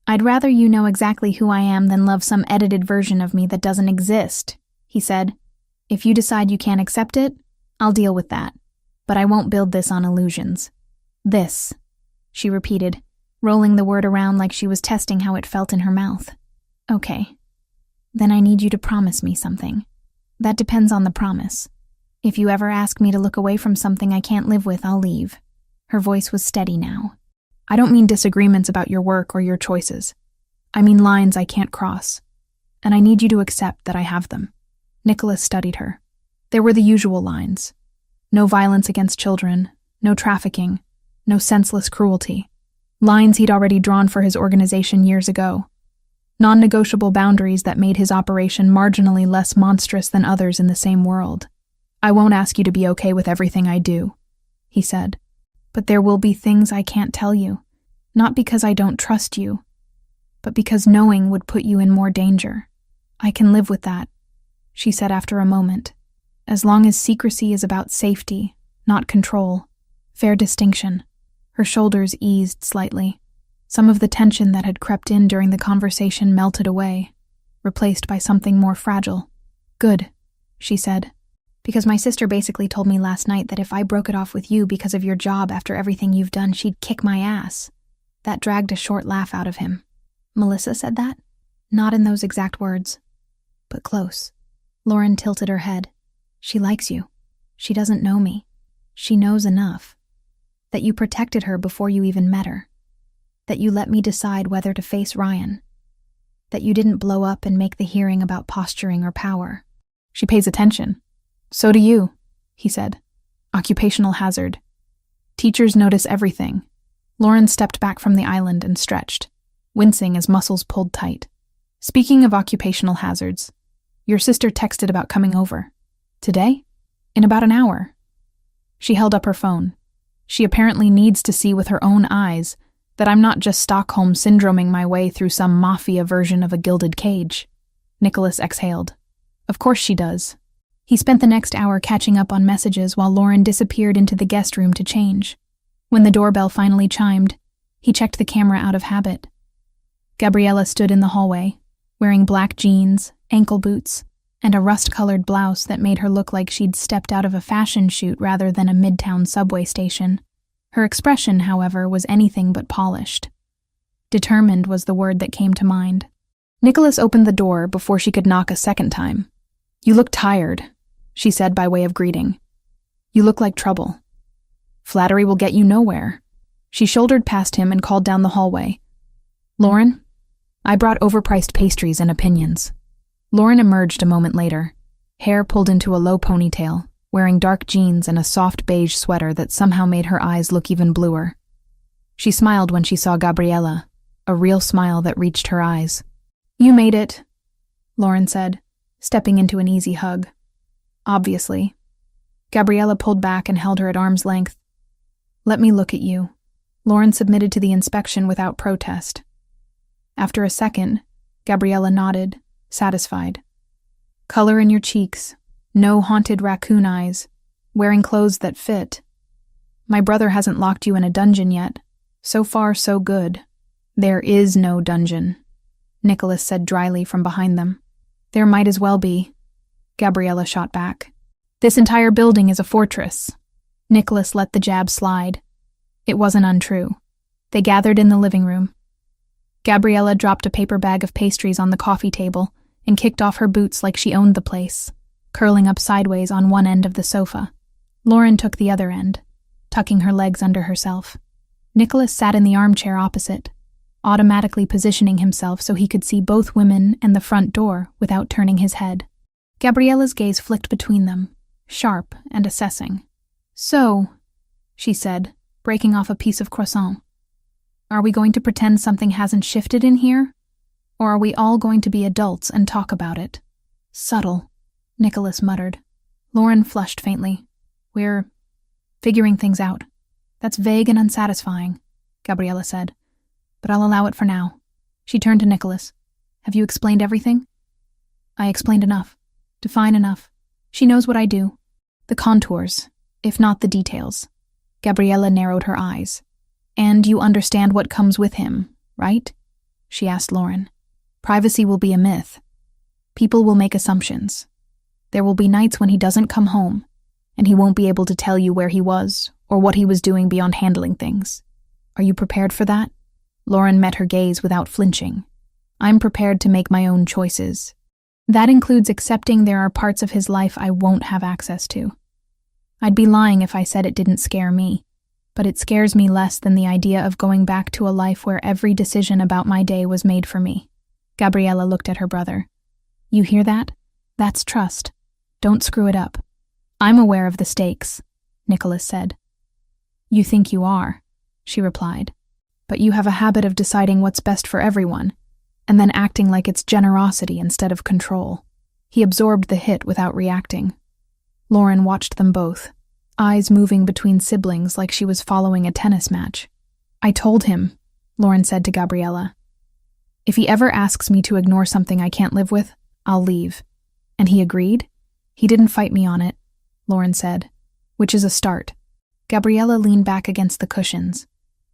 I'd rather you know exactly who I am than love some edited version of me that doesn't exist, he said. If you decide you can't accept it, I'll deal with that. But I won't build this on illusions. This, she repeated, rolling the word around like she was testing how it felt in her mouth. Okay. Then I need you to promise me something. That depends on the promise. If you ever ask me to look away from something I can't live with, I'll leave. Her voice was steady now. I don't mean disagreements about your work or your choices. I mean lines I can't cross. And I need you to accept that I have them. Nicholas studied her. There were the usual lines. No violence against children, no trafficking, no senseless cruelty. Lines he'd already drawn for his organization years ago. Non-negotiable boundaries that made his operation marginally less monstrous than others in the same world. I won't ask you to be okay with everything I do, he said. But there will be things I can't tell you, not because I don't trust you, but because knowing would put you in more danger. I can live with that, she said after a moment, as long as secrecy is about safety, not control. Fair distinction. Her shoulders eased slightly. Some of the tension that had crept in during the conversation melted away, replaced by something more fragile. Good, she said. Because my sister basically told me last night that if I broke it off with you because of your job after everything you've done, she'd kick my ass. That dragged a short laugh out of him. Melissa said that? Not in those exact words, but close. Lauren tilted her head. She likes you. She doesn't know me. She knows enough. That you protected her before you even met her. That you let me decide whether to face Ryan. That you didn't blow up and make the hearing about posturing or power. She pays attention. So do you, he said. Occupational hazard. Teachers notice everything. Lauren stepped back from the island and stretched, wincing as muscles pulled tight. Speaking of occupational hazards, your sister texted about coming over. Today? In about an hour. She held up her phone. She apparently needs to see with her own eyes that I'm not just Stockholm syndroming my way through some Mafia version of a gilded cage. Nicholas exhaled. Of course she does. He spent the next hour catching up on messages while Lauren disappeared into the guest room to change. When the doorbell finally chimed, he checked the camera out of habit. Gabriella stood in the hallway, wearing black jeans, ankle boots, and a rust-colored blouse that made her look like she'd stepped out of a fashion shoot rather than a midtown subway station. Her expression, however, was anything but polished. Determined was the word that came to mind. Nicholas opened the door before she could knock a second time. You look tired, she said by way of greeting. You look like trouble. Flattery will get you nowhere. She shouldered past him and called down the hallway. Lauren? I brought overpriced pastries and opinions. Lauren emerged a moment later, hair pulled into a low ponytail, wearing dark jeans and a soft beige sweater that somehow made her eyes look even bluer. She smiled when she saw Gabriella, a real smile that reached her eyes. You made it, Lauren said, stepping into an easy hug. Obviously. Gabriella pulled back and held her at arm's length. "Let me look at you." Lauren submitted to the inspection without protest. After a second, Gabriella nodded, satisfied. "Color in your cheeks, no haunted raccoon eyes, wearing clothes that fit. My brother hasn't locked you in a dungeon yet. So far, so good." "There is no dungeon," Nicholas said dryly from behind them. "There might as well be," Gabriella shot back. "This entire building is a fortress." Nicholas let the jab slide. It wasn't untrue. They gathered in the living room. Gabriella dropped a paper bag of pastries on the coffee table and kicked off her boots like she owned the place, curling up sideways on one end of the sofa. Lauren took the other end, tucking her legs under herself. Nicholas sat in the armchair opposite, automatically positioning himself so he could see both women and the front door without turning his head. Gabriella's gaze flicked between them, sharp and assessing. "So," she said, breaking off a piece of croissant, "are we going to pretend something hasn't shifted in here? Or are we all going to be adults and talk about it?" "Subtle," Nicholas muttered. Lauren flushed faintly. "We're figuring things out." "That's vague and unsatisfying," Gabriella said, "but I'll allow it for now." She turned to Nicholas. "Have you explained everything?" "I explained enough. Define enough. She knows what I do. The contours, if not the details." Gabriella narrowed her eyes. "And you understand what comes with him, right?" she asked Lauren. "Privacy will be a myth. People will make assumptions. There will be nights when he doesn't come home, and he won't be able to tell you where he was or what he was doing beyond handling things. Are you prepared for that?" Lauren met her gaze without flinching. "I'm prepared to make my own choices. That includes accepting there are parts of his life I won't have access to. I'd be lying if I said it didn't scare me, but it scares me less than the idea of going back to a life where every decision about my day was made for me." Gabriella looked at her brother. "You hear that? That's trust. Don't screw it up." "I'm aware of the stakes," Nicholas said. "You think you are," she replied, "but you have a habit of deciding what's best for everyone, and then acting like it's generosity instead of control." He absorbed the hit without reacting. Lauren watched them both, eyes moving between siblings like she was following a tennis match. "I told him," Lauren said to Gabriella, "if he ever asks me to ignore something I can't live with, I'll leave." "And he agreed?" "He didn't fight me on it," Lauren said, "which is a start." Gabriella leaned back against the cushions,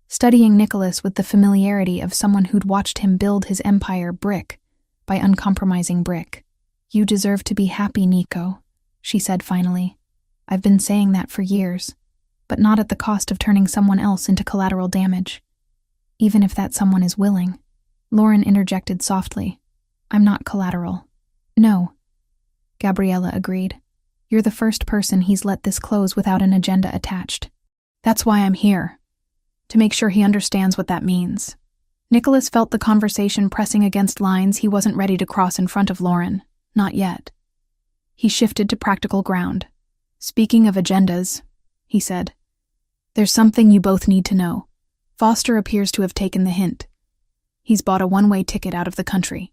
studying Nicholas with the familiarity of someone who'd watched him build his empire brick by uncompromising brick. "You deserve to be happy, Nico," she said finally. "I've been saying that for years, but not at the cost of turning someone else into collateral damage. Even if that someone is willing." Lauren interjected softly. "I'm not collateral." "No," Gabriella agreed. "You're the first person he's let this close without an agenda attached. That's why I'm here, to make sure he understands what that means." Nicholas felt the conversation pressing against lines he wasn't ready to cross in front of Lauren. Not yet. He shifted to practical ground. "Speaking of agendas," he said, "there's something you both need to know. Foster appears to have taken the hint. He's bought a one-way ticket out of the country.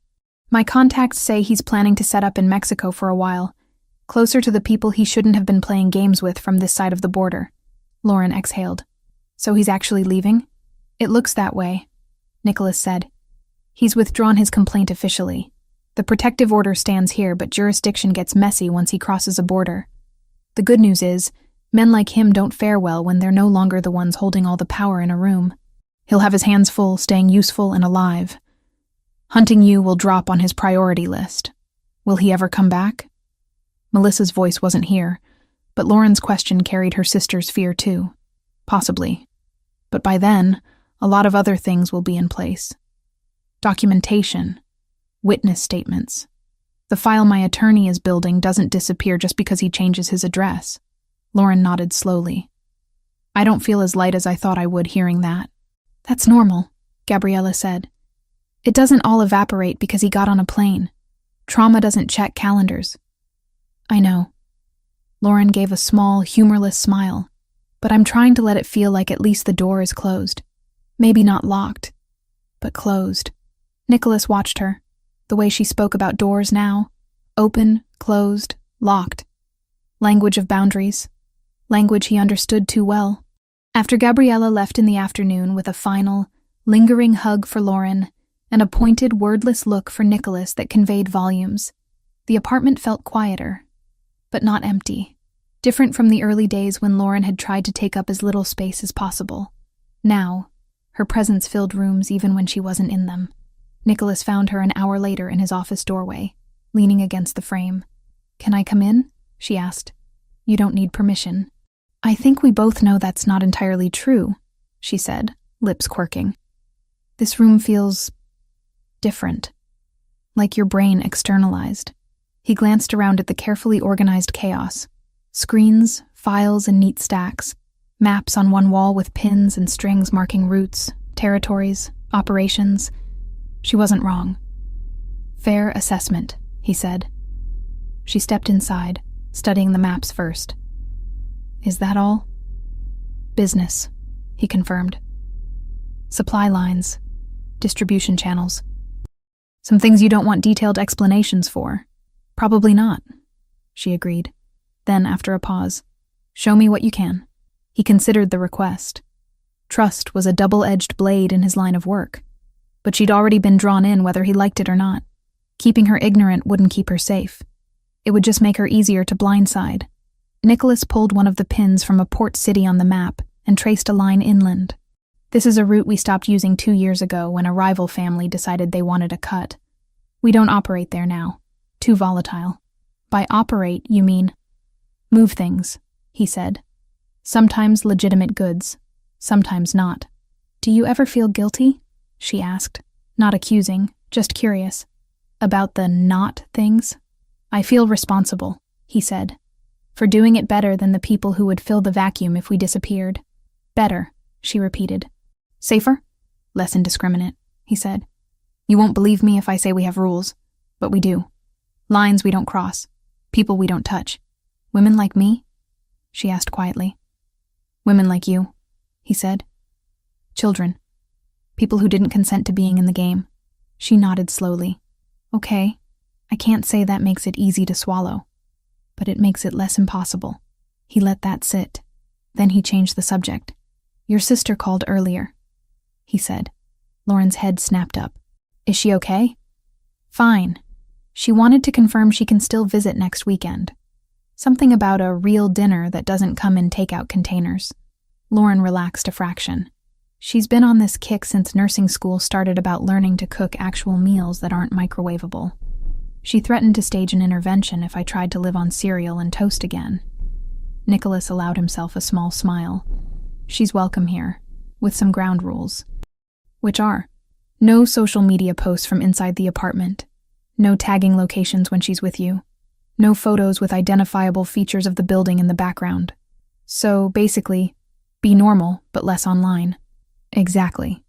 My contacts say he's planning to set up in Mexico for a while, closer to the people he shouldn't have been playing games with from this side of the border." Lauren exhaled. "So he's actually leaving?" "It looks that way," Nicholas said. "He's withdrawn his complaint officially. The protective order stands here, but jurisdiction gets messy once he crosses a border. The good news is, men like him don't fare well when they're no longer the ones holding all the power in a room. He'll have his hands full staying useful and alive. Hunting you will drop on his priority list. Will he ever come back?" Melissa's voice wasn't here, but Lauren's question carried her sister's fear too. "Possibly. But by then, a lot of other things will be in place. Documentation. Witness statements. The file my attorney is building doesn't disappear just because he changes his address." Lauren nodded slowly. "I don't feel as light as I thought I would hearing that." "That's normal," Gabriella said. "It doesn't all evaporate because he got on a plane. Trauma doesn't check calendars." "I know." Lauren gave a small, humorless smile. "But I'm trying to let it feel like at least the door is closed. Maybe not locked, but closed." Nicholas watched her. The way she spoke about doors now. Open, closed, locked. Language of boundaries. language he understood too well. After Gabriella left in the afternoon with a final, lingering hug for Lauren and a pointed, wordless look for Nicholas that conveyed volumes, the apartment felt quieter, but not empty. Different from the early days when Lauren had tried to take up as little space as possible. Now, her presence filled rooms even when she wasn't in them. Nicholas found her an hour later in his office doorway, leaning against the frame. "Can I come in?" she asked. "You don't need permission." "I think we both know that's not entirely true," she said, lips quirking. "This room feels different, like your brain externalized." He glanced around at the carefully organized chaos. Screens, files in neat stacks, maps on one wall with pins and strings marking routes, territories, operations. She wasn't wrong. "Fair assessment," he said. She stepped inside, studying the maps first. "Is that all?" "Business," he confirmed. "Supply lines, distribution channels. Some things you don't want detailed explanations for." "Probably not," she agreed. Then, after a pause, "Show me what you can." He considered the request. Trust was a double-edged blade in his line of work, but she'd already been drawn in whether he liked it or not. Keeping her ignorant wouldn't keep her safe. It would just make her easier to blindside. Nicholas pulled one of the pins from a port city on the map and traced a line inland. "This is a route we stopped using 2 years ago when a rival family decided they wanted a cut. We don't operate there now. Too volatile." "By operate, you mean?" "Move things," he said. "Sometimes legitimate goods, sometimes not." "Do you ever feel guilty?" she asked, not accusing, just curious. "About the not things?" "I feel responsible," he said, "for doing it better than the people who would fill the vacuum if we disappeared." "Better," she repeated. "Safer? Less indiscriminate," he said. "You won't believe me if I say we have rules, but we do. Lines we don't cross, people we don't touch. Women like me?" she asked quietly. "Women like you," he said. "Children. People who didn't consent to being in the game." She nodded slowly. "Okay, I can't say that makes it easy to swallow, but it makes it less impossible." He let that sit. Then he changed the subject. "Your sister called earlier," he said. Lauren's head snapped up. "Is she okay?" "Fine. She wanted to confirm she can still visit next weekend. Something about a real dinner that doesn't come in takeout containers." Lauren relaxed a fraction. "She's been on this kick since nursing school started about learning to cook actual meals that aren't microwavable. She threatened to stage an intervention if I tried to live on cereal and toast again." Nicholas allowed himself a small smile. "She's welcome here, with some ground rules." "Which are?" "No social media posts from inside the apartment. No tagging locations when she's with you. No photos with identifiable features of the building in the background. So, basically, be normal, but less online." "Exactly."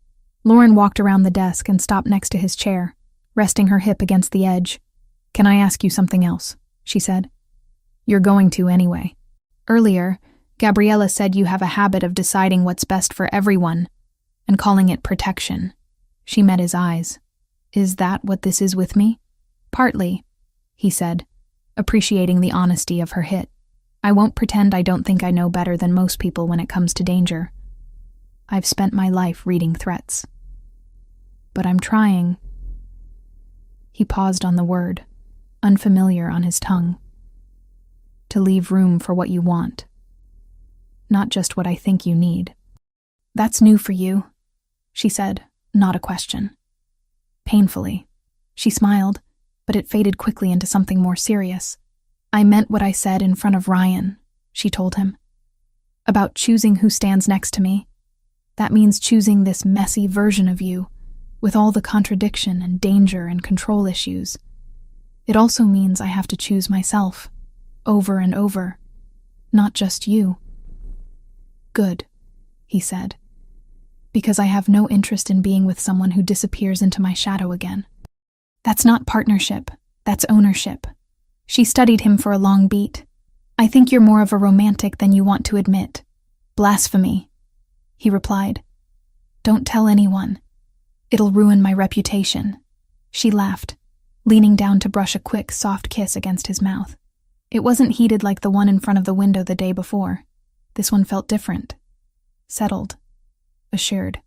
Lauren walked around the desk and stopped next to his chair, resting her hip against the edge. "Can I ask you something else?" she said. "You're going to anyway. Earlier, Gabriella said you have a habit of deciding what's best for everyone and calling it protection." She met his eyes. "Is that what this is with me?" "Partly," he said, appreciating the honesty of her hit. "I won't pretend I don't think I know better than most people when it comes to danger. I've spent my life reading threats. But I'm trying." He paused on the word, unfamiliar on his tongue. "To leave room for what you want. Not just what I think you need." "That's new for you," she said, not a question. Painfully. She smiled, but it faded quickly into something more serious. "I meant what I said in front of Ryan," she told him. "About choosing who stands next to me. That means choosing this messy version of you, with all the contradiction and danger and control issues. It also means I have to choose myself, over and over, not just you." "Good," he said, "because I have no interest in being with someone who disappears into my shadow again." "That's not partnership, that's ownership." She studied him for a long beat. "I think you're more of a romantic than you want to admit." "Blasphemy," he replied. "Don't tell anyone. It'll ruin my reputation." She laughed, leaning down to brush a quick, soft kiss against his mouth. It wasn't heated like the one in front of the window the day before. This one felt different. Settled. Assured.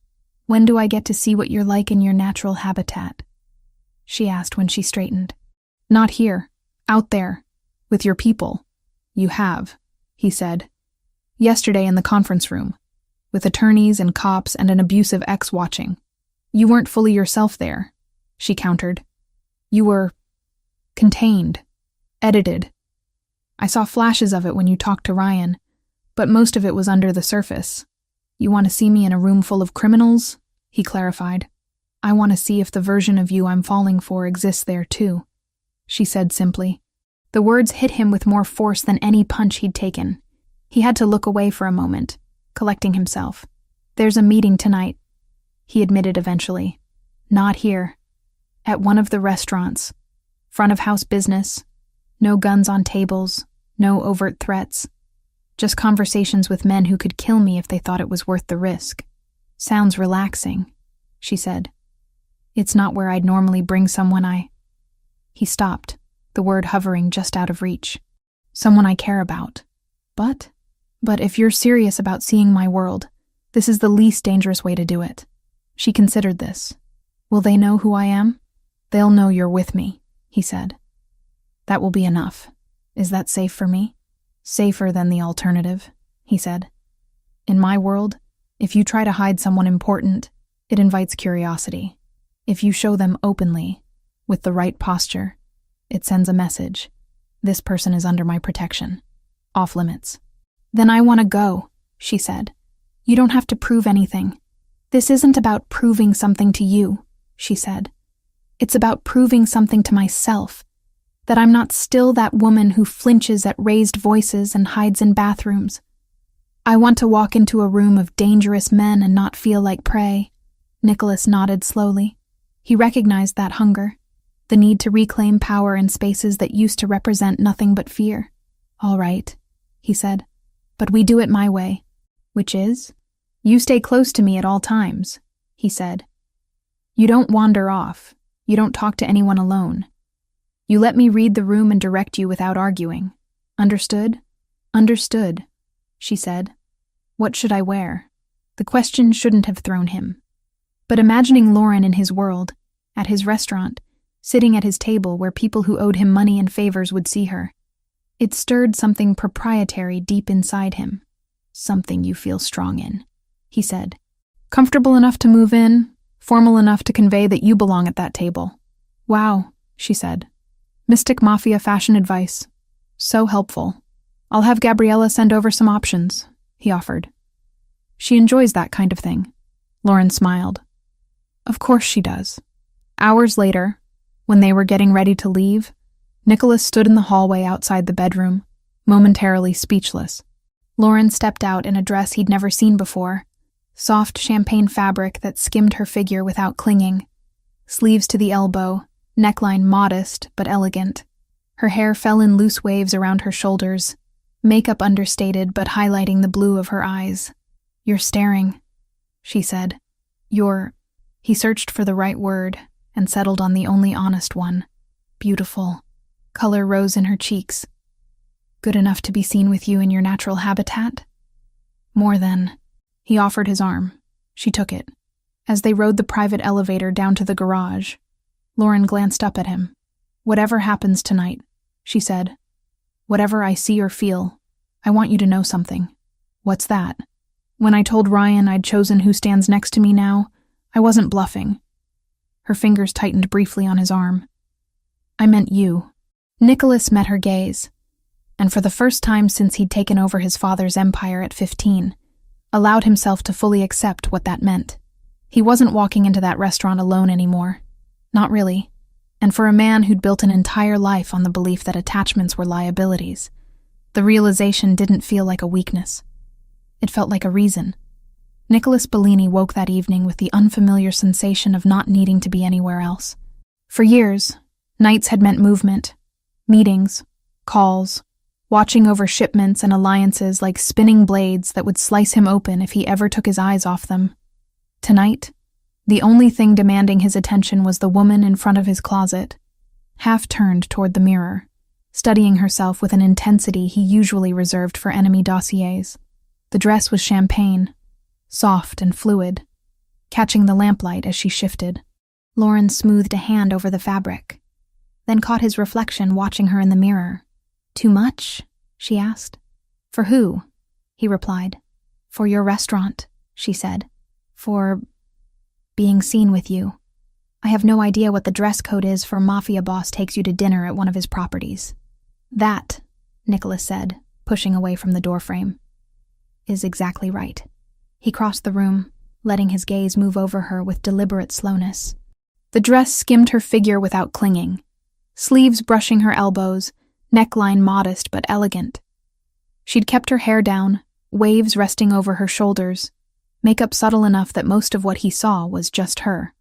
"When do I get to see what you're like in your natural habitat?" she asked when she straightened. "Not here. Out there. With your people." "You have," he said. "Yesterday in the conference room. With attorneys and cops and an abusive ex watching. You weren't fully yourself there," she countered. "You were contained. Edited. I saw flashes of it when you talked to Ryan, but most of it was under the surface. You want to see me in a room full of criminals?" he clarified. "I want to see if the version of you I'm falling for exists there too," she said simply. The words hit him with more force than any punch he'd taken. He had to look away for a moment, collecting himself. "There's a meeting tonight," he admitted eventually. "Not here. At one of the restaurants. Front of house business. No guns on tables. No overt threats. Just conversations with men who could kill me if they thought it was worth the risk. Sounds relaxing," she said. "It's not where I'd normally bring someone He stopped, the word hovering just out of reach. "Someone I care about. But if you're serious about seeing my world, this is the least dangerous way to do it." She considered this. "Will they know who I am?" "They'll know you're with me," he said. "That will be enough. Is that safe for me?" "Safer than the alternative," he said. "In my world, if you try to hide someone important, it invites curiosity. If you show them openly, with the right posture, it sends a message. This person is under my protection. Off limits." "Then I want to go," she said. "You don't have to prove anything. This isn't about proving something to you," she said. "It's about proving something to myself. That I'm not still that woman who flinches at raised voices and hides in bathrooms. I want to walk into a room of dangerous men and not feel like prey." Nicholas nodded slowly. He recognized that hunger, the need to reclaim power in spaces that used to represent nothing but fear. "All right," he said, "but we do it my way." "Which is?" "You stay close to me at all times," he said. "You don't wander off. You don't talk to anyone alone. You let me read the room and direct you without arguing. Understood?" "Understood," she said. "What should I wear?" The question shouldn't have thrown him. But imagining Lauren in his world, at his restaurant, sitting at his table where people who owed him money and favors would see her, it stirred something proprietary deep inside him. "Something you feel strong in," he said. "Comfortable enough to move in, formal enough to convey that you belong at that table." "Wow," she said. "Mystic Mafia fashion advice. So helpful. I'll have Gabriella send over some options," he offered. "She enjoys that kind of thing." Lauren smiled. "Of course she does." Hours later, when they were getting ready to leave, Nicholas stood in the hallway outside the bedroom, momentarily speechless. Lauren stepped out in a dress he'd never seen before, soft champagne fabric that skimmed her figure without clinging, sleeves to the elbow, neckline modest but elegant. Her hair fell in loose waves around her shoulders, makeup understated but highlighting the blue of her eyes. "You're staring," she said. He searched for the right word and settled on the only honest one. "Beautiful." Color rose in her cheeks. "Good enough to be seen with you in your natural habitat?" "More than." He offered his arm. She took it. As they rode the private elevator down to the garage, Lauren glanced up at him. "Whatever happens tonight," she said, "whatever I see or feel, I want you to know something." "What's that?" "When I told Ryan I'd chosen who stands next to me now, I wasn't bluffing." Her fingers tightened briefly on his arm. "I meant you." Nicholas met her gaze, and for the first time since he'd taken over his father's empire at 15, allowed himself to fully accept what that meant. He wasn't walking into that restaurant alone anymore. Not really. And for a man who'd built an entire life on the belief that attachments were liabilities, the realization didn't feel like a weakness. It felt like a reason. Nicholas Bellini woke that evening with the unfamiliar sensation of not needing to be anywhere else. For years, nights had meant movement, meetings, calls, watching over shipments and alliances like spinning blades that would slice him open if he ever took his eyes off them. Tonight, the only thing demanding his attention was the woman in front of his closet, half turned toward the mirror, studying herself with an intensity he usually reserved for enemy dossiers. The dress was champagne, soft and fluid, catching the lamplight as she shifted. Lauren smoothed a hand over the fabric, then caught his reflection watching her in the mirror. "Too much?" she asked. "For who?" he replied. "For your restaurant," she said. "For being seen with you. I have no idea what the dress code is for Mafia boss takes you to dinner at one of his properties." "That," Nicholas said, pushing away from the doorframe, "is exactly right." He crossed the room, letting his gaze move over her with deliberate slowness. The dress skimmed her figure without clinging, sleeves brushing her elbows, neckline modest but elegant. She'd kept her hair down, waves resting over her shoulders, makeup subtle enough that most of what he saw was just her.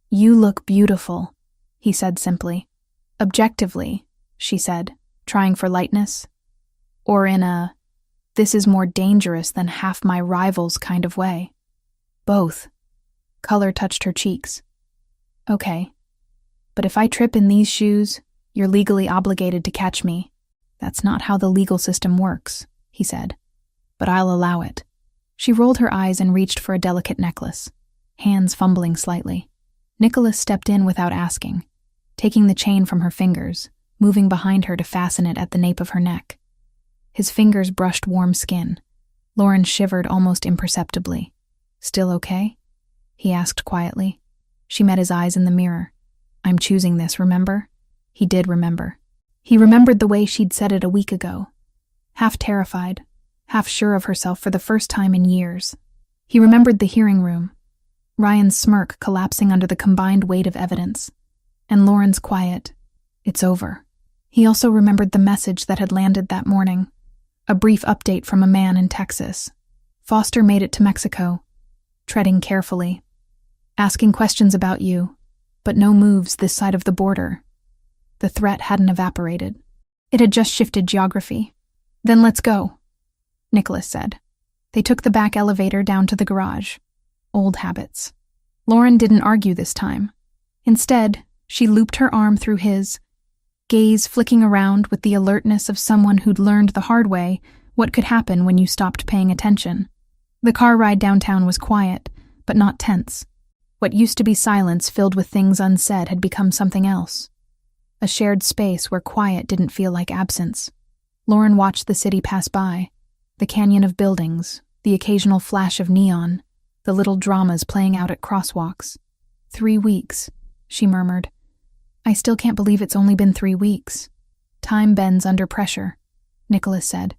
"You look beautiful," he said simply. "Objectively," she said, trying for lightness. "Or in a, this is more dangerous than half my rivals kind of way." "Both." Color touched her cheeks. "Okay. But if I trip in these shoes, you're legally obligated to catch me." "That's not how the legal system works," he said. "But I'll allow it." She rolled her eyes and reached for a delicate necklace, hands fumbling slightly. Nicholas stepped in without asking, taking the chain from her fingers, moving behind her to fasten it at the nape of her neck. His fingers brushed warm skin. Lauren shivered almost imperceptibly. "Still okay?" he asked quietly. She met his eyes in the mirror. "I'm choosing this, remember?" He did remember. He remembered the way she'd said it a week ago, half terrified, half sure of herself for the first time in years. He remembered the hearing room, Ryan's smirk collapsing under the combined weight of evidence, and Lauren's quiet, "It's over." He also remembered the message that had landed that morning, a brief update from a man in Texas. Foster made it to Mexico, treading carefully, asking questions about you, but no moves this side of the border. The threat hadn't evaporated. It had just shifted geography. "Then let's go," Nicholas said. They took the back elevator down to the garage. Old habits. Lauren didn't argue this time. Instead, she looped her arm through his, gaze flicking around with the alertness of someone who'd learned the hard way what could happen when you stopped paying attention. The car ride downtown was quiet, but not tense. What used to be silence filled with things unsaid had become something else. A shared space where quiet didn't feel like absence. Lauren watched the city pass by, the canyon of buildings, the occasional flash of neon, the little dramas playing out at crosswalks. 3 weeks, she murmured. "I still can't believe it's only been 3 weeks." "Time bends under pressure," Nicholas said.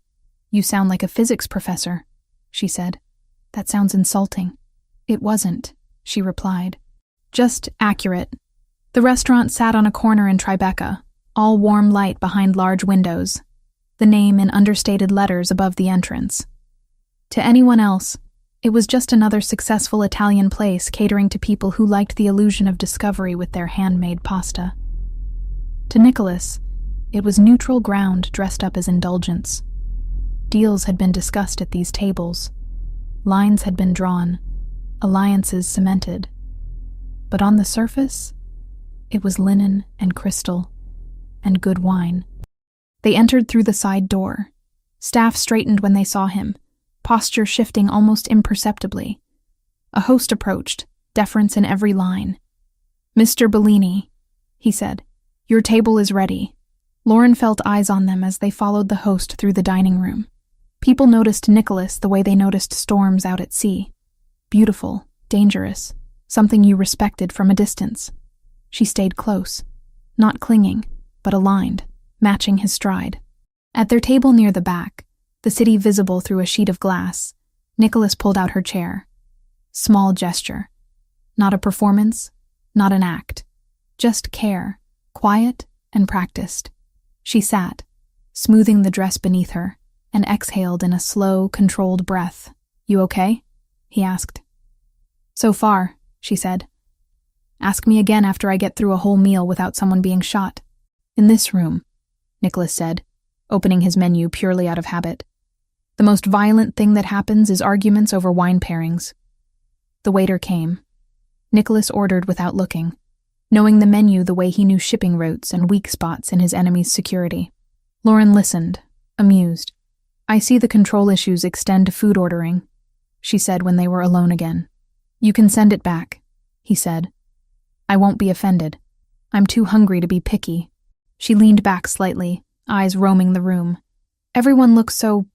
"You sound like a physics professor," she said. "That sounds insulting." "It wasn't," she replied. "Just accurate." The restaurant sat on a corner in Tribeca, all warm light behind large windows, the name in understated letters above the entrance. To anyone else, it was just another successful Italian place catering to people who liked the illusion of discovery with their handmade pasta. To Nicholas, it was neutral ground dressed up as indulgence. Deals had been discussed at these tables. Lines had been drawn, alliances cemented. But on the surface, it was linen and crystal and good wine. They entered through the side door. Staff straightened when they saw him, posture shifting almost imperceptibly. A host approached, deference in every line. "Mr. Bellini," he said, "your table is ready." Lauren felt eyes on them as they followed the host through the dining room. People noticed Nicholas the way they noticed storms out at sea. Beautiful, dangerous, something you respected from a distance. She stayed close, not clinging, but aligned, matching his stride. At their table near the back, the city visible through a sheet of glass, Nicholas pulled out her chair. Small gesture. Not a performance, not an act. Just care, quiet and practiced. She sat, smoothing the dress beneath her, and exhaled in a slow, controlled breath. "You okay?" he asked. "So far," she said. "Ask me again after I get through a whole meal without someone being shot." "In this room," Nicholas said, opening his menu purely out of habit. "The most violent thing that happens is arguments over wine pairings." The waiter came. Nicholas ordered without looking, knowing the menu the way he knew shipping routes and weak spots in his enemy's security. Lauren listened, amused. I see the control issues extend to food ordering, she said when they were alone again. You can send it back, he said. I won't be offended. I'm too hungry to be picky. She leaned back slightly, eyes roaming the room. Everyone looks so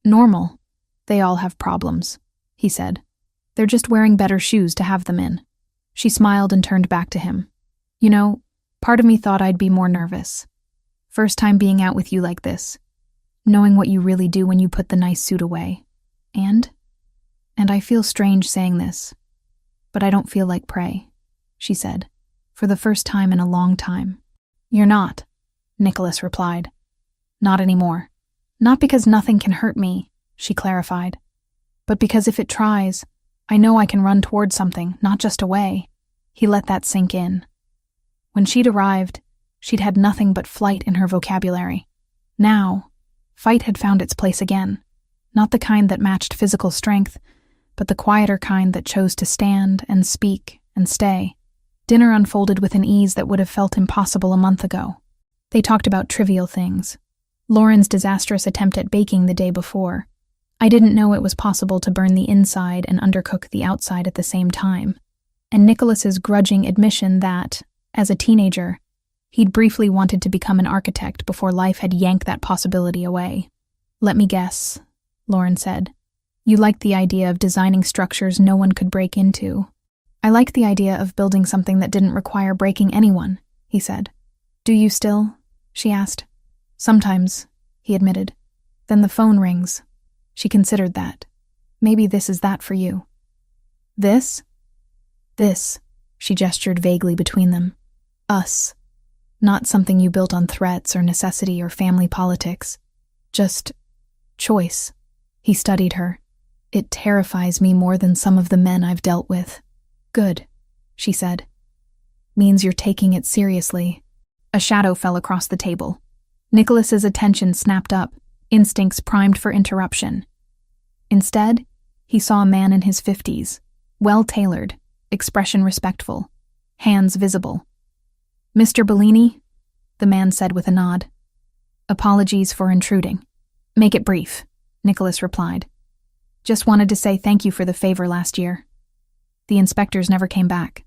normal. They all have problems, he said. They're just wearing better shoes to have them in. She smiled and turned back to him. You know, part of me thought I'd be more nervous. First time being out with you like this. Knowing what you really do when you put the nice suit away. And I feel strange saying this, but I don't feel like prey, she said, for the first time in a long time. You're not, Nicholas replied. Not anymore. Not because nothing can hurt me, she clarified, but because if it tries, I know I can run toward something, not just away. He let that sink in. When she'd arrived, she'd had nothing but flight in her vocabulary. Now, fight had found its place again, not the kind that matched physical strength, but the quieter kind that chose to stand and speak and stay. Dinner unfolded with an ease that would have felt impossible a month ago. They talked about trivial things. Lauren's disastrous attempt at baking the day before. I didn't know it was possible to burn the inside and undercook the outside at the same time. And Nicholas's grudging admission that, as a teenager, he'd briefly wanted to become an architect before life had yanked that possibility away. Let me guess, Lauren said. You liked the idea of designing structures no one could break into. I liked the idea of building something that didn't require breaking anyone, he said. Do you still? She asked. Sometimes, he admitted. Then the phone rings. She considered that. Maybe this is that for you. This? This, she gestured vaguely between them. Us. Not something you built on threats or necessity or family politics. Just choice. He studied her. It terrifies me more than some of the men I've dealt with. Good, she said. Means you're taking it seriously. A shadow fell across the table. Nicholas's attention snapped up, instincts primed for interruption. Instead, he saw a man in his 50s, well-tailored, expression respectful, hands visible. Mr. Bellini, the man said with a nod. Apologies for intruding. Make it brief, Nicholas replied. Just wanted to say thank you for the favor last year. The inspectors never came back.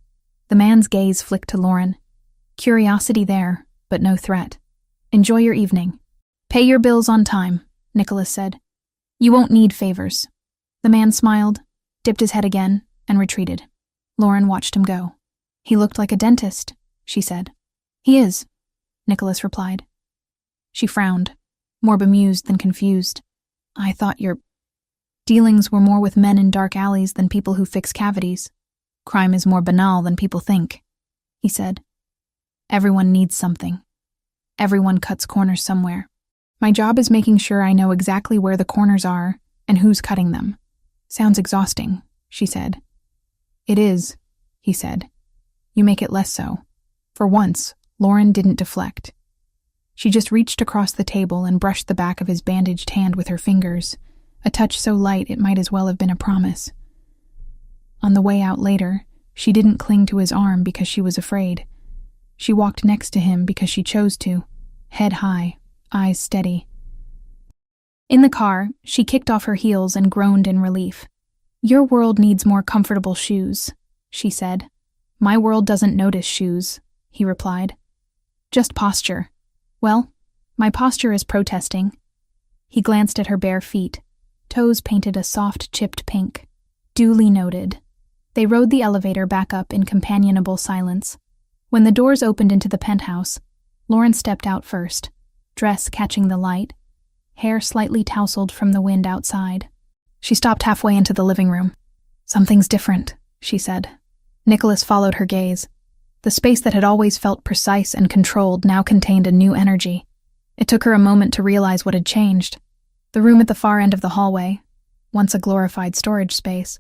The man's gaze flicked to Lauren. Curiosity there, but no threat. Enjoy your evening. Pay your bills on time, Nicholas said. You won't need favors. The man smiled, dipped his head again, and retreated. Lauren watched him go. He looked like a dentist, she said. He is, Nicholas replied. She frowned, more bemused than confused. I thought your dealings were more with men in dark alleys than people who fix cavities. Crime is more banal than people think, he said. Everyone needs something. Everyone cuts corners somewhere. My job is making sure I know exactly where the corners are and who's cutting them. Sounds exhausting, she said. It is, he said. You make it less so. For once, Lauren didn't deflect. She just reached across the table and brushed the back of his bandaged hand with her fingers, a touch so light it might as well have been a promise. On the way out later, she didn't cling to his arm because she was afraid. She walked next to him because she chose to, head high, eyes steady. In the car, she kicked off her heels and groaned in relief. Your world needs more comfortable shoes, she said. My world doesn't notice shoes, he replied. Just posture. Well, my posture is protesting. He glanced at her bare feet, toes painted a soft chipped pink. Duly noted. They rode the elevator back up in companionable silence. When the doors opened into the penthouse, Lauren stepped out first, dress catching the light, hair slightly tousled from the wind outside. She stopped halfway into the living room. Something's different, she said. Nicholas followed her gaze. The space that had always felt precise and controlled now contained a new energy. It took her a moment to realize what had changed. The room at the far end of the hallway, once a glorified storage space,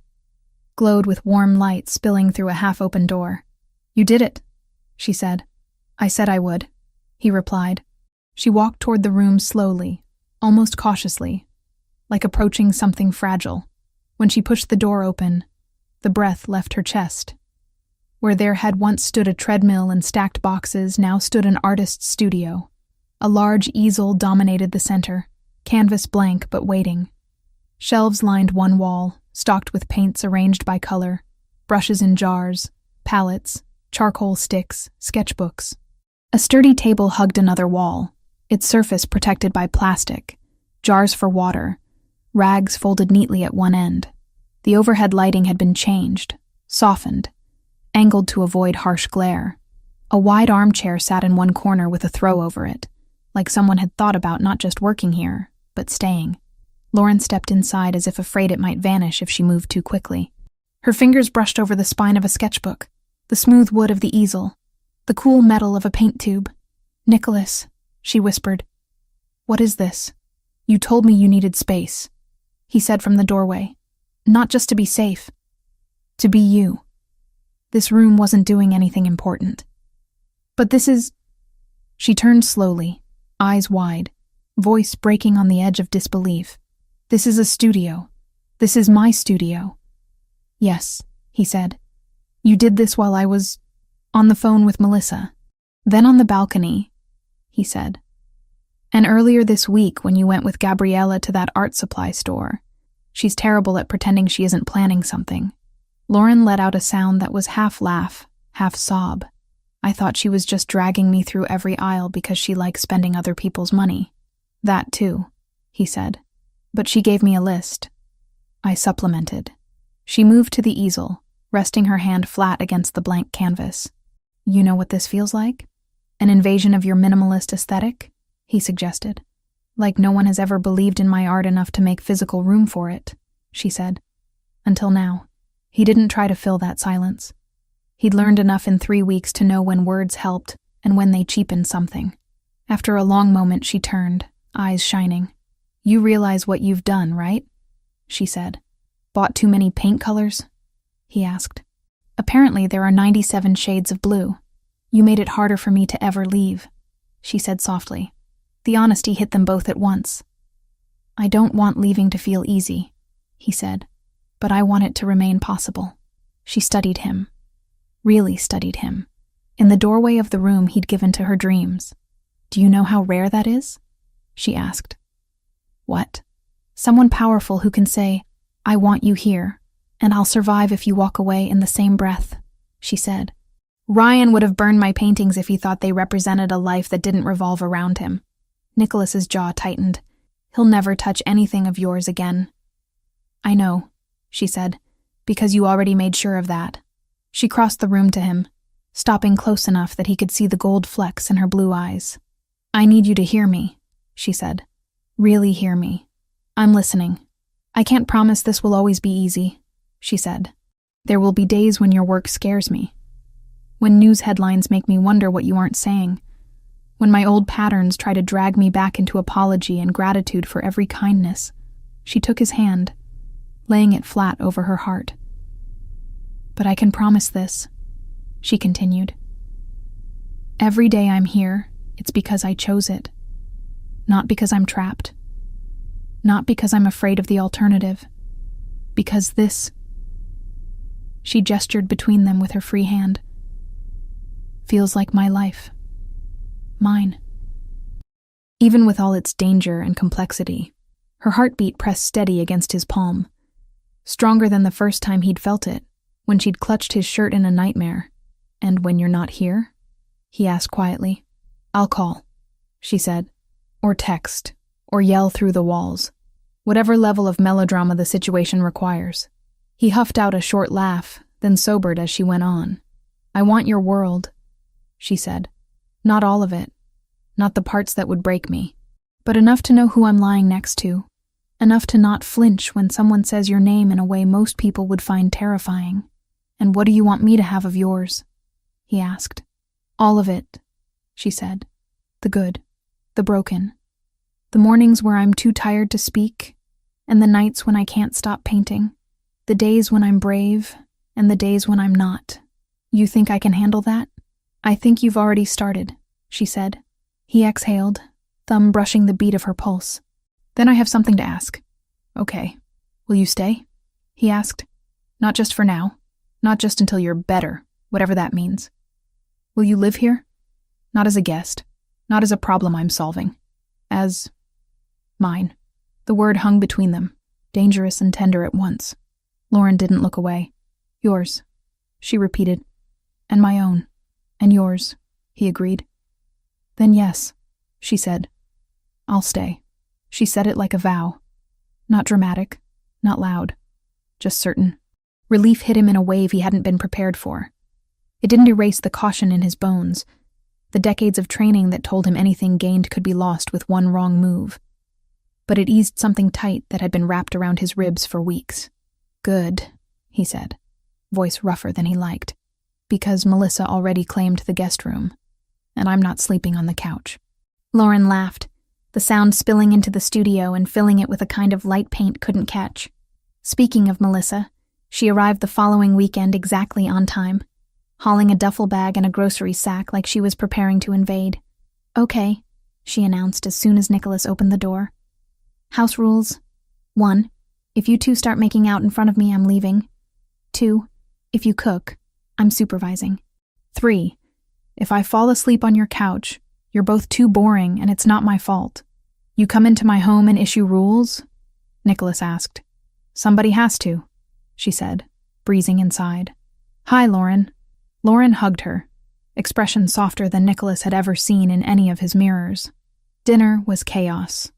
glowed with warm light spilling through a half-open door. You did it, she said. I said I would, he replied. She walked toward the room slowly, almost cautiously, like approaching something fragile. When she pushed the door open, the breath left her chest. Where there had once stood a treadmill and stacked boxes, now stood an artist's studio. A large easel dominated the center, Canvas blank but waiting. Shelves lined one wall, stocked with paints arranged by color, brushes in jars, palettes, charcoal sticks, sketchbooks. A sturdy table hugged another wall, its surface protected by plastic, jars for water, rags folded neatly at one end. The overhead lighting had been changed, softened, angled to avoid harsh glare. A wide armchair sat in one corner with a throw over it, like someone had thought about not just working here, but staying. Lauren stepped inside as if afraid it might vanish if she moved too quickly. Her fingers brushed over the spine of a sketchbook, the smooth wood of the easel, the cool metal of a paint tube. "Nicholas," she whispered. "What is this? You told me you needed space," he said from the doorway. "Not just to be safe. To be you. This room wasn't doing anything important. But this is..." She turned slowly, eyes wide, voice breaking on the edge of disbelief. "This is a studio. This is my studio." "Yes," he said. "You did this while I was on the phone with Melissa. Then on the balcony," he said. "And earlier this week when you went with Gabriella to that art supply store. She's terrible at pretending she isn't planning something." Lauren let out a sound that was half laugh, half sob. "I thought she was just dragging me through every aisle because she likes spending other people's money." "That too," he said. "But she gave me a list." I supplemented. She moved to the easel, resting her hand flat against the blank canvas. "You know what this feels like? An invasion of your minimalist aesthetic?" he suggested. "Like no one has ever believed in my art enough to make physical room for it," she said. Until now. He didn't try to fill that silence. He'd learned enough in 3 weeks to know when words helped and when they cheapened something. After a long moment, she turned, eyes shining. "You realize what you've done, right?" she said. "Bought too many paint colors?" he asked. "Apparently there are 97 shades of blue. You made it harder for me to ever leave," she said softly. The honesty hit them both at once. "I don't want leaving to feel easy," he said, "but I want it to remain possible." She studied him. Really studied him. In the doorway of the room he'd given to her dreams. "Do you know how rare that is?" she asked. "What?" "Someone powerful who can say, 'I want you here, and I'll survive if you walk away,' in the same breath," she said. "Ryan would have burned my paintings if he thought they represented a life that didn't revolve around him." Nicholas's jaw tightened. "He'll never touch anything of yours again." "I know," she said, "because you already made sure of that." She crossed the room to him, stopping close enough that he could see the gold flecks in her blue eyes. "I need you to hear me," she said. "Really hear me. I'm listening. I can't promise this will always be easy," she said. "There will be days when your work scares me. When news headlines make me wonder what you aren't saying. When my old patterns try to drag me back into apology and gratitude for every kindness." She took his hand, laying it flat over her heart. "But I can promise this," she continued. "Every day I'm here, it's because I chose it. Not because I'm trapped. Not because I'm afraid of the alternative. Because this..." She gestured between them with her free hand. "Feels like my life. Mine." Even with all its danger and complexity, her heartbeat pressed steady against his palm, stronger than the first time he'd felt it, when she'd clutched his shirt in a nightmare. "And when you're not here?" he asked quietly. "I'll call," she said, "or text, or yell through the walls. Whatever level of melodrama the situation requires." He huffed out a short laugh, then sobered as she went on. "I want your world," she said. "Not all of it. Not the parts that would break me. But enough to know who I'm lying next to. Enough to not flinch when someone says your name in a way most people would find terrifying. And what do you want me to have of yours?" he asked. "All of it," she said. "The good, the broken. The mornings where I'm too tired to speak, and the nights when I can't stop painting. The days when I'm brave, and the days when I'm not. You think I can handle that?" "I think you've already started," she said. He exhaled, thumb brushing the beat of her pulse. "Then I have something to ask." "Okay. Will you stay?" he asked. "Not just for now. Not just until you're better, whatever that means. Will you live here? Not as a guest. Not as a problem I'm solving. As Mine. The word hung between them, dangerous and tender at once. Lauren didn't look away. Yours, she repeated. And my own. And yours, he agreed. Then yes, she said. I'll stay. She said it like a vow. Not dramatic, not loud, just certain. Relief hit him in a wave he hadn't been prepared for. It didn't erase the caution in his bones, the decades of training that told him anything gained could be lost with one wrong move. But it eased something tight that had been wrapped around his ribs for weeks. Good, he said, voice rougher than he liked, because Melissa already claimed the guest room, and I'm not sleeping on the couch. Lauren laughed, the sound spilling into the studio and filling it with a kind of light paint couldn't catch. Speaking of Melissa, she arrived the following weekend exactly on time, hauling a duffel bag and a grocery sack like she was preparing to invade. Okay, she announced as soon as Nicholas opened the door. House rules. 1. If you two start making out in front of me, I'm leaving. 2. If you cook, I'm supervising. 3. If I fall asleep on your couch, you're both too boring and it's not my fault. You come into my home and issue rules? Nicholas asked. Somebody has to, she said, breezing inside. Hi, Lauren. Lauren hugged her, expression softer than Nicholas had ever seen in any of his mirrors. Dinner was chaos.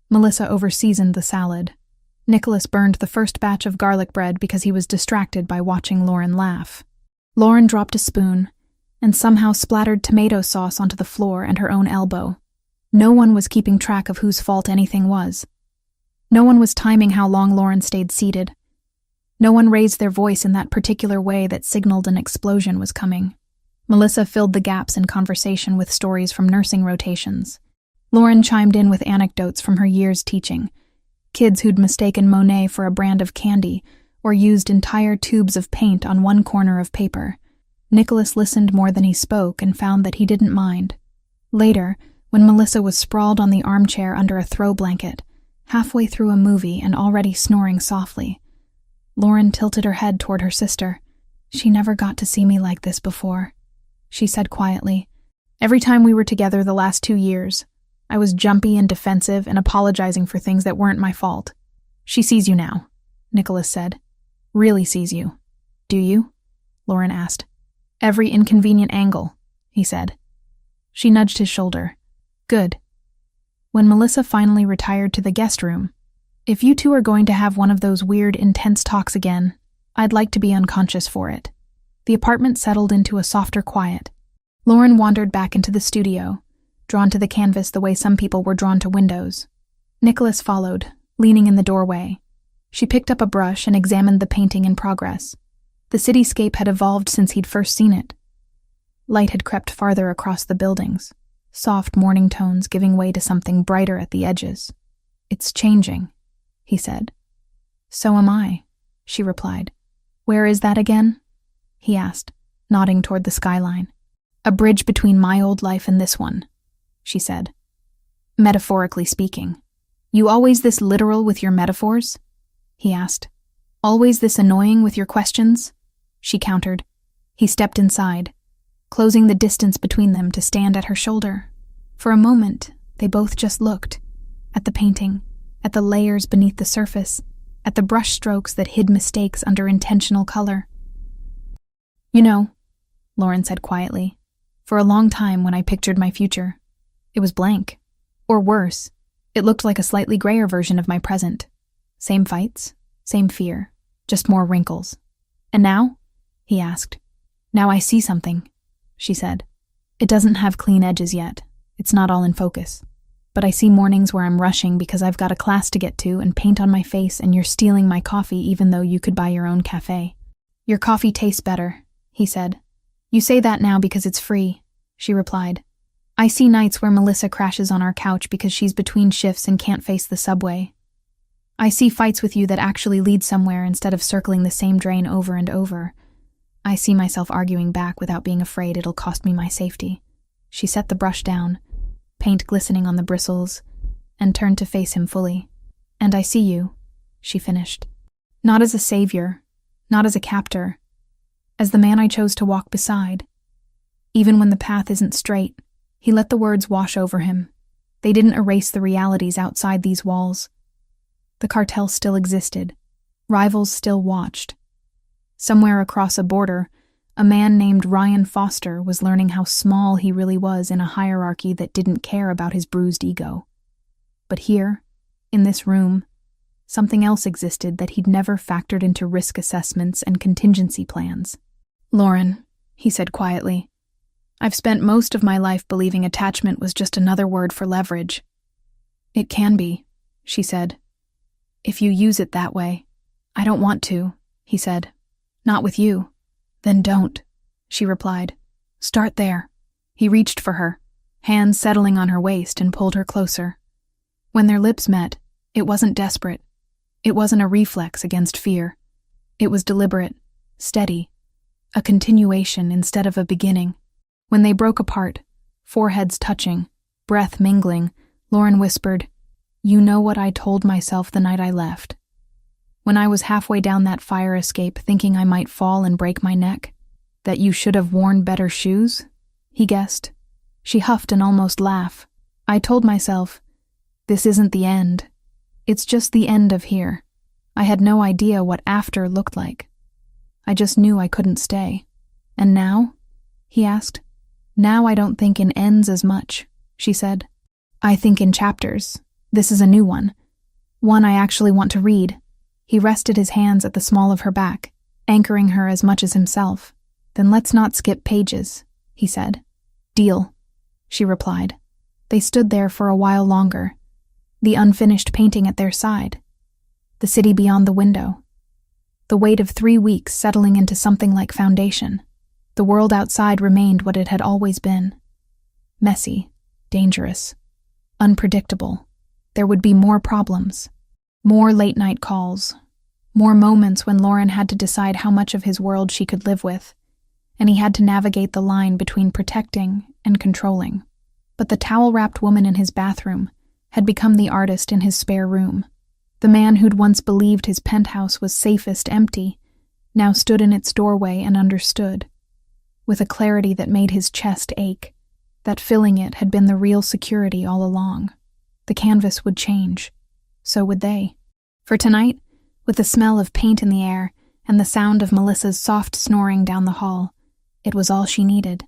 Melissa overseasoned the salad. Nicholas burned the first batch of garlic bread because he was distracted by watching Lauren laugh. Lauren dropped a spoon and somehow splattered tomato sauce onto the floor and her own elbow. No one was keeping track of whose fault anything was. No one was timing how long Lauren stayed seated. No one raised their voice in that particular way that signaled an explosion was coming. Melissa filled the gaps in conversation with stories from nursing rotations. Lauren chimed in with anecdotes from her years teaching. Kids who'd mistaken Monet for a brand of candy or used entire tubes of paint on one corner of paper. Nicholas listened more than he spoke and found that he didn't mind. Later, when Melissa was sprawled on the armchair under a throw blanket, halfway through a movie and already snoring softly, Lauren tilted her head toward her sister. She never got to see me like this before, she said quietly. Every time we were together the last 2 years, I was jumpy and defensive and apologizing for things that weren't my fault. She sees you now, Nicholas said. Really sees you. Do you? Lauren asked. Every inconvenient angle, he said. She nudged his shoulder. Good. When Melissa finally retired to the guest room, if you two are going to have one of those weird, intense talks again, I'd like to be unconscious for it. The apartment settled into a softer quiet. Lauren wandered back into the studio, drawn to the canvas the way some people were drawn to windows. Nicholas followed, leaning in the doorway. She picked up a brush and examined the painting in progress. The cityscape had evolved since he'd first seen it. Light had crept farther across the buildings, soft morning tones giving way to something brighter at the edges. It's changing, he said. So am I, she replied. Where is that again? He asked, nodding toward the skyline. A bridge between my old life and this one, she said. Metaphorically speaking. You always this literal with your metaphors? He asked. Always this annoying with your questions? She countered. He stepped inside, closing the distance between them to stand at her shoulder. For a moment, they both just looked, at the painting, at the layers beneath the surface, at the brush strokes that hid mistakes under intentional color. You know, Lauren said quietly, for a long time when I pictured my future, it was blank. Or worse, it looked like a slightly grayer version of my present. Same fights, same fear, just more wrinkles. And now? He asked. Now I see something, she said. It doesn't have clean edges yet. It's not all in focus. But I see mornings where I'm rushing because I've got a class to get to and paint on my face and you're stealing my coffee even though you could buy your own cafe. Your coffee tastes better, he said. You say that now because it's free, she replied. I see nights where Melissa crashes on our couch because she's between shifts and can't face the subway. I see fights with you that actually lead somewhere instead of circling the same drain over and over. I see myself arguing back without being afraid it'll cost me my safety. She set the brush down, paint glistening on the bristles, and turned to face him fully. And I see you, she finished. Not as a savior, not as a captor, as the man I chose to walk beside. Even when the path isn't straight, he let the words wash over him. They didn't erase the realities outside these walls. The cartel still existed. Rivals still watched. Somewhere across a border, a man named Ryan Foster was learning how small he really was in a hierarchy that didn't care about his bruised ego. But here, in this room, something else existed that he'd never factored into risk assessments and contingency plans. "Lauren," he said quietly, "I've spent most of my life believing attachment was just another word for leverage." "It can be," she said, "if you use it that way." "I don't want to," he said. "Not with you." "Then don't," she replied. "Start there." He reached for her, hands settling on her waist, and pulled her closer. When their lips met, it wasn't desperate. It wasn't a reflex against fear. It was deliberate, steady, a continuation instead of a beginning. When they broke apart, foreheads touching, breath mingling, Lauren whispered, "You know what I told myself the night I left? When I was halfway down that fire escape thinking I might fall and break my neck? That you should have worn better shoes?" He guessed. She huffed an almost laugh. "I told myself, this isn't the end. It's just the end of here. I had no idea what after looked like. I just knew I couldn't stay." "And now?" he asked. "Now I don't think in ends as much," she said. "I think in chapters. This is a new one. One I actually want to read." He rested his hands at the small of her back, anchoring her as much as himself. "Then let's not skip pages," he said. "Deal," she replied. They stood there for a while longer, the unfinished painting at their side, the city beyond the window, the weight of 3 weeks settling into something like foundation. The world outside remained what it had always been. Messy, dangerous, unpredictable. There would be more problems, more late-night calls, more moments when Lauren had to decide how much of his world she could live with, and he had to navigate the line between protecting and controlling. But the towel-wrapped woman in his bathroom had become the artist in his spare room. The man who'd once believed his penthouse was safest empty now stood in its doorway and understood, with a clarity that made his chest ache, that filling it had been the real security all along. The canvas would change. So would they. For tonight, with the smell of paint in the air and the sound of Melissa's soft snoring down the hall, it was all she needed.